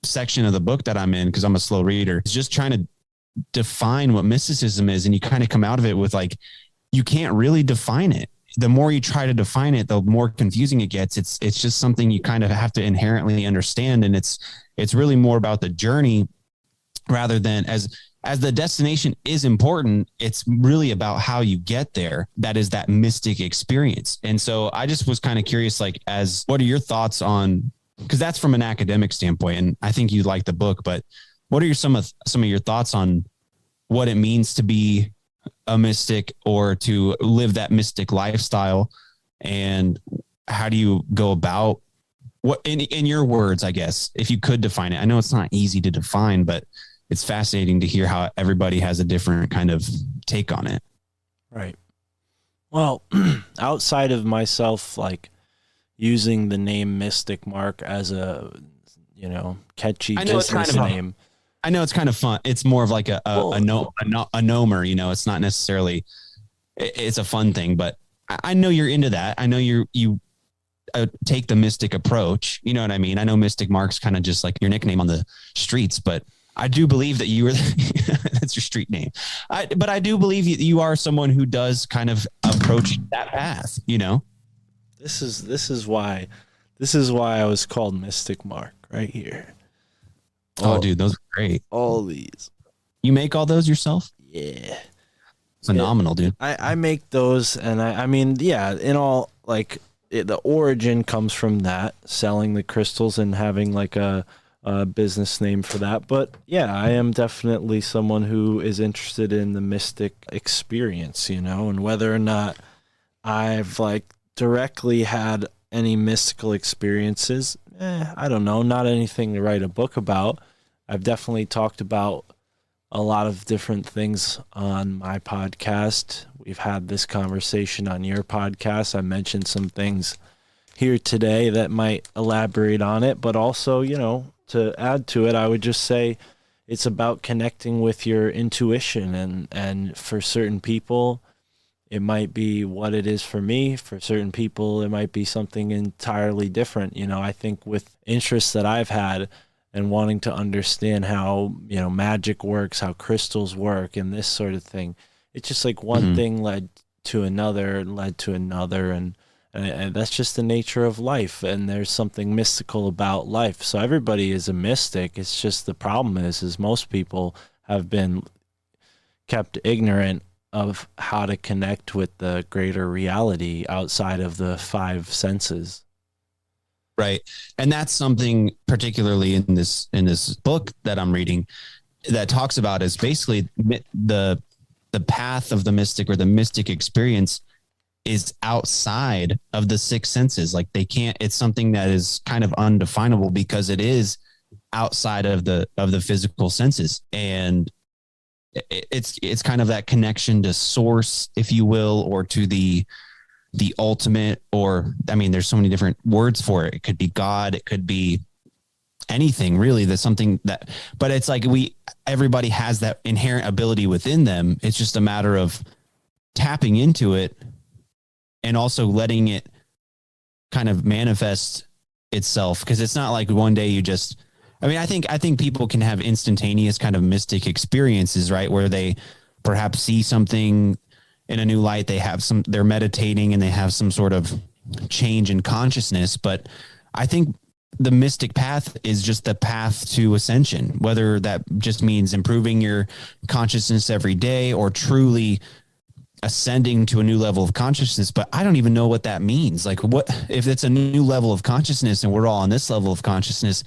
section of the book that I'm in, because I'm a slow reader, is just trying to define what mysticism is. And you kind of come out of it with like, you can't really define it. The more you try to define it, the more confusing it gets. It's just something you kind of have to inherently understand. And it's really more about the journey rather than as the destination is important, it's really about how you get there. That is that mystic experience. And so I just was kind of curious, like, what are your thoughts on, because that's from an academic standpoint, and I think you like the book, but what are some of your thoughts on what it means to be a mystic or to live that mystic lifestyle? And how do you go about what, in your words, I guess, if you could define it? I know it's not easy to define, but it's fascinating to hear how everybody has a different kind of take on it. Right. Well, outside of myself, like using the name Mystic Mark as a, catchy business name. I know it's kind of fun. It's more of like a nomer, it's not necessarily, it's a fun thing, but I know you're into that. I know you take the mystic approach. You know what I mean? I know Mystic Mark's kind of just like your nickname on the streets, but I do believe that you were, that's your street name. But I do believe you are someone who does kind of approach that path, This is why I was called Mystic Mark right here. Dude, those are great. All these. You make all those yourself? Yeah. Phenomenal, dude. I make those, and I mean, yeah, in all, like, the origin comes from that, selling the crystals and having like a business name for that. But yeah, I am definitely someone who is interested in the mystic experience, and whether or not I've like directly had any mystical experiences, I don't know, not anything to write a book about. I've definitely talked about a lot of different things on my podcast. We've had this conversation on your podcast. I mentioned some things here today that might elaborate on it, but also, to add to it, I would just say, it's about connecting with your intuition, and for certain people it might be what it is. For me, for certain people it might be something entirely different. I think with interests that I've had and wanting to understand how magic works, how crystals work, and this sort of thing, it's just like one thing led to another and led to another, and that's just the nature of life. And there's something mystical about life. So everybody is a mystic. It's just the problem is most people have been kept ignorant of how to connect with the greater reality outside of the five senses. Right. And that's something particularly in this book that I'm reading that talks about is basically the path of the mystic, or the mystic experience, is outside of the six senses. Like it's something that is kind of undefinable because it is outside of the physical senses. And it's kind of that connection to source, if you will, or to the ultimate, or, I mean, there's so many different words for it. It could be God, it could be anything really. That's something that, but it's like everybody has that inherent ability within them. It's just a matter of tapping into it and also letting it kind of manifest itself. Because it's not like one day you just, I think people can have instantaneous kind of mystic experiences, right? Where they perhaps see something in a new light. They're meditating and they have some sort of change in consciousness. But I think the mystic path is just the path to ascension, whether that just means improving your consciousness every day or truly ascending to a new level of consciousness. But I don't even know what that means. Like, what if it's a new level of consciousness and we're all on this level of consciousness?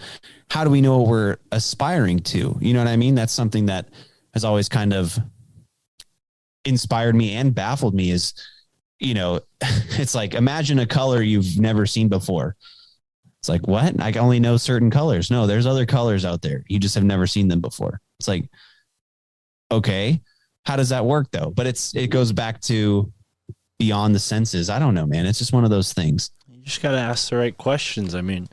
How do we know what we're aspiring to? You know what I mean? That's something that has always kind of inspired me and baffled me is, it's like, imagine a color you've never seen before. It's like, what? I only know certain colors. No, there's other colors out there. You just have never seen them before. It's like, okay, how does that work though? But it goes back to beyond the senses. I don't know, man. It's just one of those things. You just got to ask the right questions. I mean,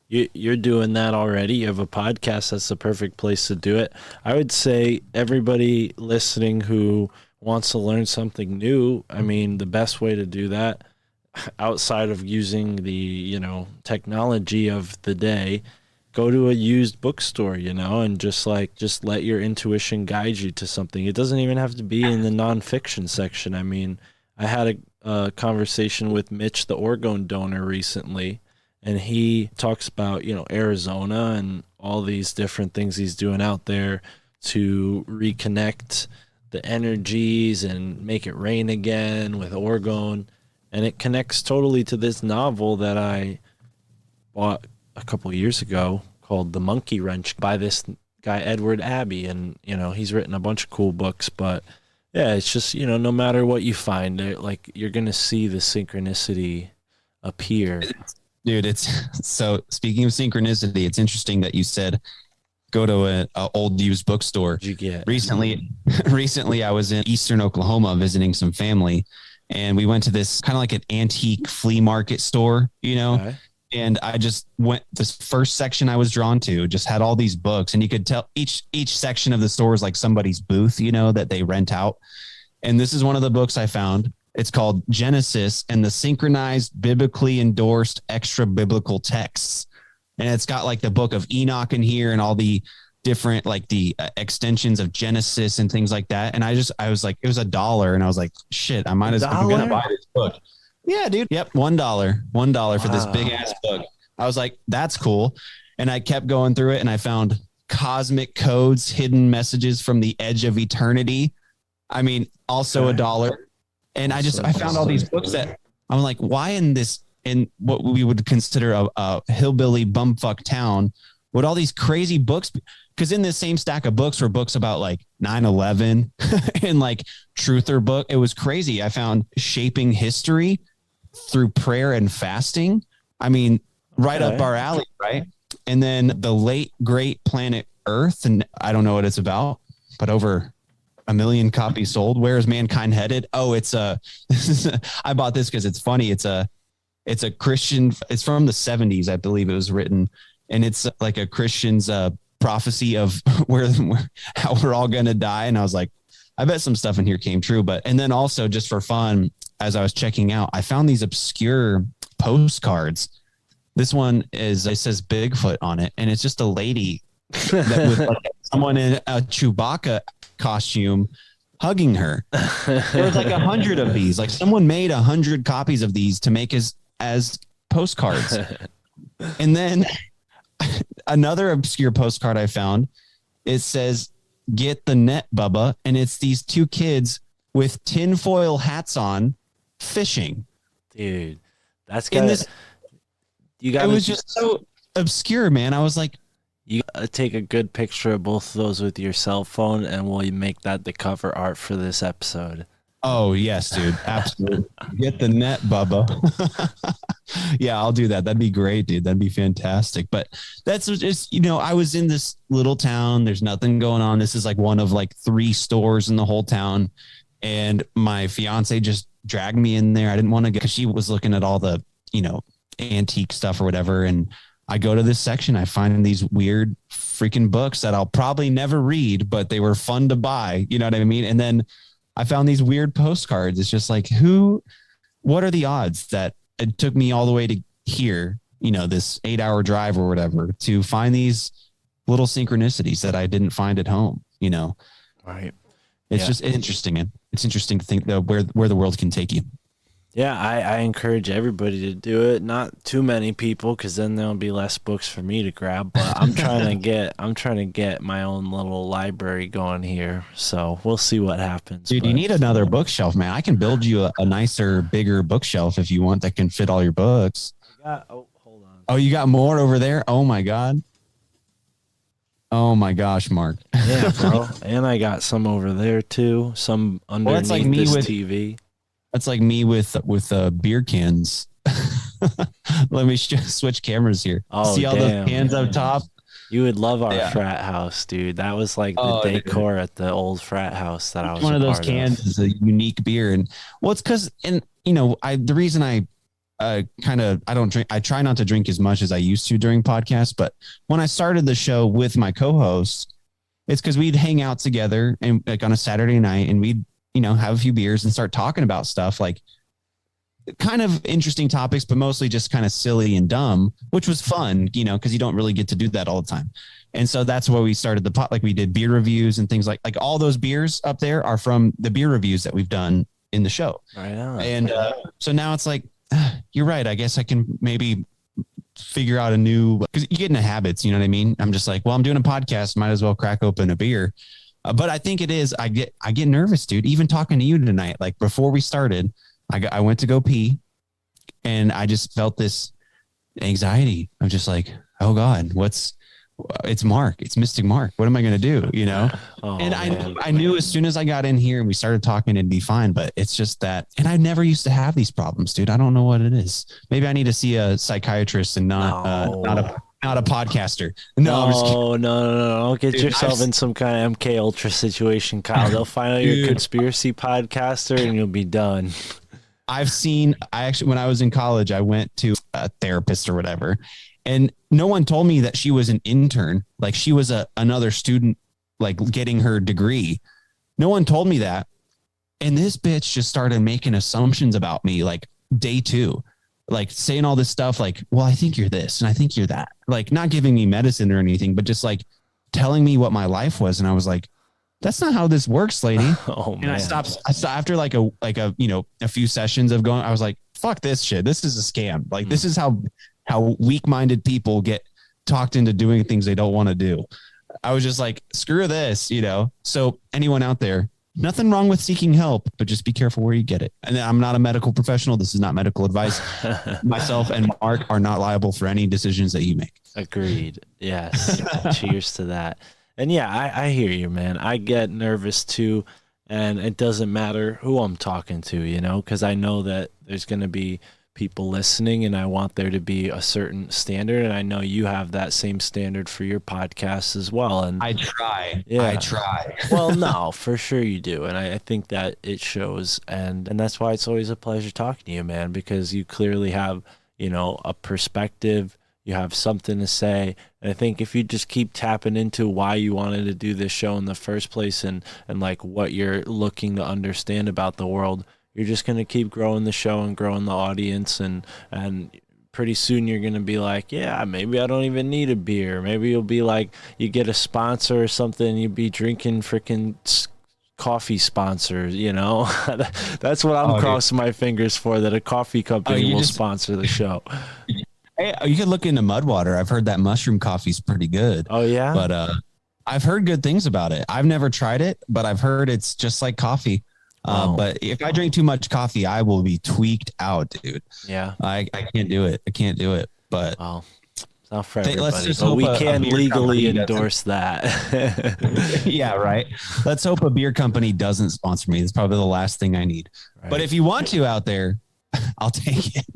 you're doing that already. You have a podcast. That's the perfect place to do it. I would say everybody listening who wants to learn something new, I mean, the best way to do that, outside of using the, technology of the day, go to a used bookstore, and just let your intuition guide you to something. It doesn't even have to be in the nonfiction section. I mean, I had a conversation with Mitch, the orgone donor, recently, and he talks about, Arizona and all these different things he's doing out there to reconnect the energies and make it rain again with orgone. And it connects totally to this novel that I bought a couple of years ago called The Monkey Wrench by this guy, Edward Abbey. And, he's written a bunch of cool books, but yeah, it's just, no matter what you find, like, you're going to see the synchronicity appear. Dude, it's so, speaking of synchronicity, it's interesting that you said go to an old used bookstore. What'd you get? Recently I was in Eastern Oklahoma visiting some family, and we went to this kind of like an antique flea market store, Okay. And I just went, this first section I was drawn to just had all these books, and you could tell each section of the store is like somebody's booth, that they rent out. And this is one of the books I found. It's called Genesis and the Synchronized Biblically Endorsed Extra Biblical Texts. And it's got like the book of Enoch in here and all the different, like the extensions of Genesis and things like that. And I was like, it was $1. And I was like, shit, I'm going to buy this book. Yeah, dude. Yep. $1 for this big ass book. I was like, that's cool. And I kept going through it, and I found Cosmic Codes, Hidden Messages from the Edge of Eternity. I mean, also $1. And I found all these books that I'm like, why in what we would consider a hillbilly bumfuck town would all these crazy books, because in this same stack of books were books about like 9/11 and like truther book. It was crazy. I found Shaping History Through Prayer and Fasting. I mean, right up our alley, right? And then The Late Great Planet Earth, and I don't know what it's about, but over 1 million copies sold. Where is mankind headed? Oh, it's I bought this because it's funny. It's a Christian. It's from the 70s, I believe it was written, and it's like a Christian's prophecy of how we're all going to die. And I was like, I bet some stuff in here came true. And then also just for fun, as I was checking out, I found these obscure postcards. This one it says Bigfoot on it. And it's just a lady that with like someone in a Chewbacca costume hugging her. There was like 100 of these. Like someone made 100 copies of these to make as postcards. And then another obscure postcard I found, it says, "Get the net, Bubba." And it's these two kids with tinfoil hats on fishing. Dude, that's in got this. You got. It was just so obscure, man. I was like, you gotta take a good picture of both of those with your cell phone, and we'll make that the cover art for this episode. oh yes, dude, absolutely. Get the net, Bubba. Yeah, I'll do that. That'd be great, dude. That'd be fantastic. But that's just, I was in this little town. There's nothing going on. This is like one of like 3 stores in the whole town. And my fiance just dragged me in there. I didn't want to go because she was looking at all the, antique stuff or whatever. And I go to this section. I find these weird freaking books that I'll probably never read, but they were fun to buy. You know what I mean? And then I found these weird postcards. It's just like, what are the odds that it took me all the way to here, this 8-hour drive or whatever, to find these little synchronicities that I didn't find at home, Right. It's just interesting. And it's interesting to think that where the world can take you. Yeah, I encourage everybody to do it. Not too many people, because then there'll be less books for me to grab. But I'm trying to get my own little library going here. So we'll see what happens. Dude, you need another bookshelf, man. I can build you a nicer, bigger bookshelf if you want that can fit all your books. Hold on. Oh, you got more over there? Oh my God. Oh my gosh, Mark. Yeah, bro. And I got some over there too. Some underneath like me this with TV. That's like me with beer cans. Let me switch cameras here. Oh, see all damn, those cans man. up top? You would love our frat house, dude. That was like the decor at the old frat house that I was. One of those part cans of. is a unique beer, and it's because, and the reason I don't drink. I try not to drink as much as I used to during podcasts, but when I started the show with my co-host, it's because we'd hang out together and like on a Saturday night, and we'd have a few beers and start talking about stuff like kind of interesting topics, but mostly just kind of silly and dumb, which was fun, because you don't really get to do that all the time. And so that's where we started the pot. Like we did beer reviews and things like all those beers up there are from the beer reviews that we've done in the show. Right on. And so now it's like, you're right. I guess I can maybe figure out because you get into habits, you know what I mean? I'm just like, well, I'm doing a podcast. Might as well crack open a beer. But I think it is. I get nervous, dude. Even talking to you tonight, like before we started, I went to go pee, and I just felt this anxiety. I'm just like, oh God, it's Mark. It's Mystic Mark. What am I going to do? Oh, and man. I knew as soon as I got in here and we started talking, it'd be fine. But it's just that, and I never used to have these problems, dude. I don't know what it is. Maybe I need to see a psychiatrist and not a podcaster. No, I'm just kidding. No. Don't get yourself in some kind of MK Ultra situation, Kyle. They'll find out you're a conspiracy podcaster and you'll be done. I actually, when I was in college, I went to a therapist or whatever, and no one told me that she was an intern. Like she was another student, like getting her degree. No one told me that. And this bitch just started making assumptions about me like day 2. Like saying all this stuff like, well, I think you're this and I think you're that. Like not giving me medicine or anything, but just like telling me what my life was. And I was like, that's not how this works, lady. Oh, man. And I stopped after like a few sessions of going, I was like, fuck this shit. This is a scam. Like this is how weak-minded people get talked into doing things they don't want to do. I was just like, screw this, So anyone out there, nothing wrong with seeking help, but just be careful where you get it. And I'm not a medical professional. This is not medical advice. Myself and Mark are not liable for any decisions that you make. Agreed. Yes. Cheers to that. And yeah, I hear you, man. I get nervous too. And it doesn't matter who I'm talking to, because I know that there's going to be people listening and I want there to be a certain standard. And I know you have that same standard for your podcast as well. And I try. Yeah. I try. Well, no, for sure you do. And I think that it shows. And that's why it's always a pleasure talking to you, man, because you clearly have, a perspective. you have something to say. And I think if you just keep tapping into why you wanted to do this show in the first place, and like what you're looking to understand about the world, you're just going to keep growing the show and growing the audience. And pretty soon you're going to be like, yeah, maybe I don't even need a beer. Maybe you'll be like, you get a sponsor or something, you'd be drinking freaking coffee sponsors, you know. That's what I'm crossing my fingers for, that a coffee company will sponsor the show. Hey, you could look into Mudwater. I've heard that mushroom coffee's pretty good. Oh yeah, but I've heard good things about it. I've never tried it, but I've heard it's just like coffee. But if I drink too much coffee, I will be tweaked out, dude. Yeah, I can't do it. I can't do it. But it's not for everybody. But we can legally endorse that. Yeah, right. Let's hope a beer company doesn't sponsor me. It's probably the last thing I need. Right. But if you want to out there, I'll take it.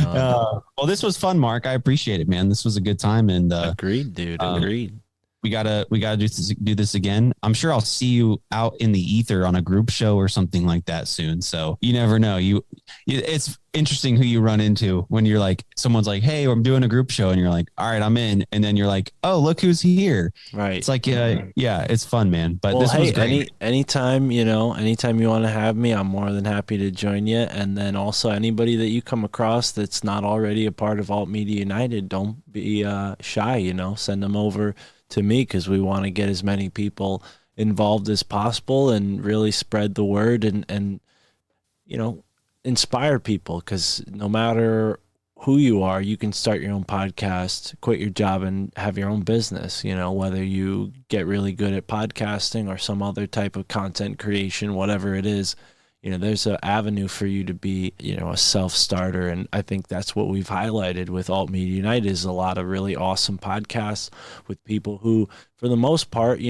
Well, this was fun, Mark. I appreciate it, man. This was a good time, and agreed, dude. Agreed. We gotta do this again. I'm sure I'll see you out in the ether on a group show or something like that soon. So you never know. It's interesting who you run into when you're like, someone's like, "Hey, I'm doing a group show," and you're like, "All right, I'm in," and then you're like, "Oh, look who's here!" Right? It's like, yeah, it's fun, man. But this was great. Anytime you want to have me, I'm more than happy to join you. And then also anybody that you come across that's not already a part of Alt Media United, don't be shy. Send them over to me, because we want to get as many people involved as possible and really spread the word and inspire people, because no matter who you are, you can start your own podcast, quit your job, and have your own business. Whether you get really good at podcasting or some other type of content creation, whatever it is, there's an avenue for you to be, a self-starter. And I think that's what we've highlighted with Alt Media United, is a lot of really awesome podcasts with people who, for the most part,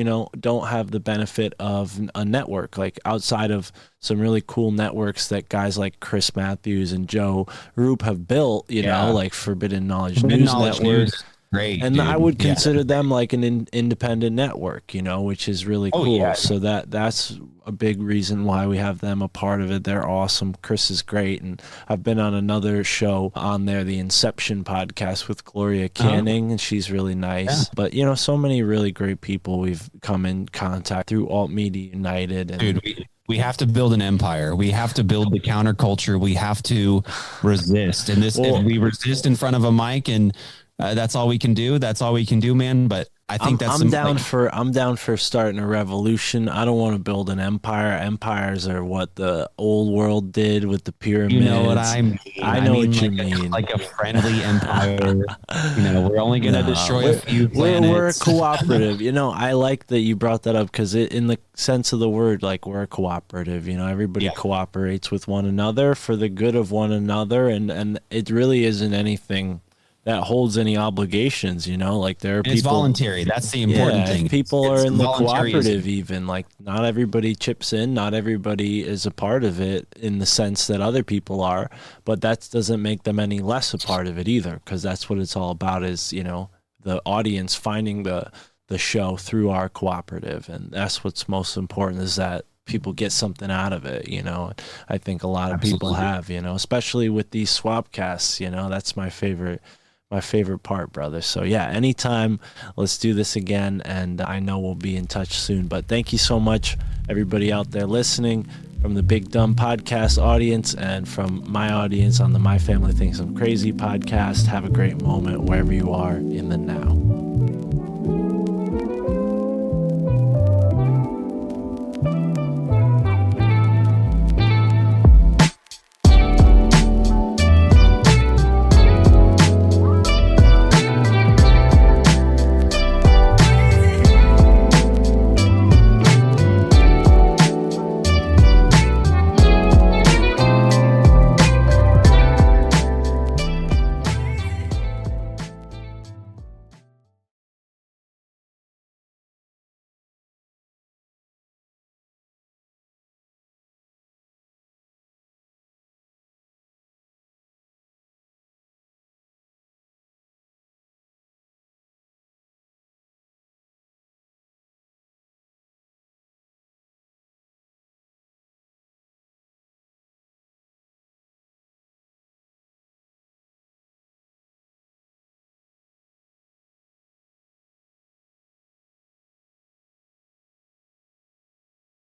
don't have the benefit of a network, like outside of some really cool networks that guys like Chris Matthews and Joe Roop have built, like Forbidden Knowledge News Network. Great, and dude. I would consider them like an independent network, which is really cool. Yeah. So that's a big reason why we have them a part of it. They're awesome. Chris is great. And I've been on another show on there, the Inception podcast with Gloria Canning, and she's really nice. Yeah. But, so many really great people we've come in contact through Alt Media United. And dude, we have to build an empire. We have to build the counterculture. We have to resist. And if we resist in front of a mic, and that's all we can do. That's all we can do, man. But I think I'm down for starting a revolution. I don't want to build an empire. Empires are what the old world did with the pyramids. You know what I mean? I know what you mean. Like a friendly empire. We're only going to destroy a few planets. We're a cooperative. I like that you brought that up, because in the sense of the word, like, we're a cooperative. Everybody cooperates with one another for the good of one another, and it really isn't anything that holds any obligations, like there are people. It's voluntary. That's the important thing. People are in the cooperative, even, like, not everybody chips in, not everybody is a part of it in the sense that other people are, but that doesn't make them any less a part of it either, because that's what it's all about, is, the audience finding the show through our cooperative. And that's what's most important, is that people get something out of it. I think a lot of people have, especially with these swapcasts, that's my favorite part, brother. So yeah, anytime, let's do this again, and I know we'll be in touch soon. But thank you so much, everybody out there listening, from the Big Dumb Podcast audience and from my audience on the My Family Thinks I'm Crazy podcast. Have a great moment wherever you are in the now.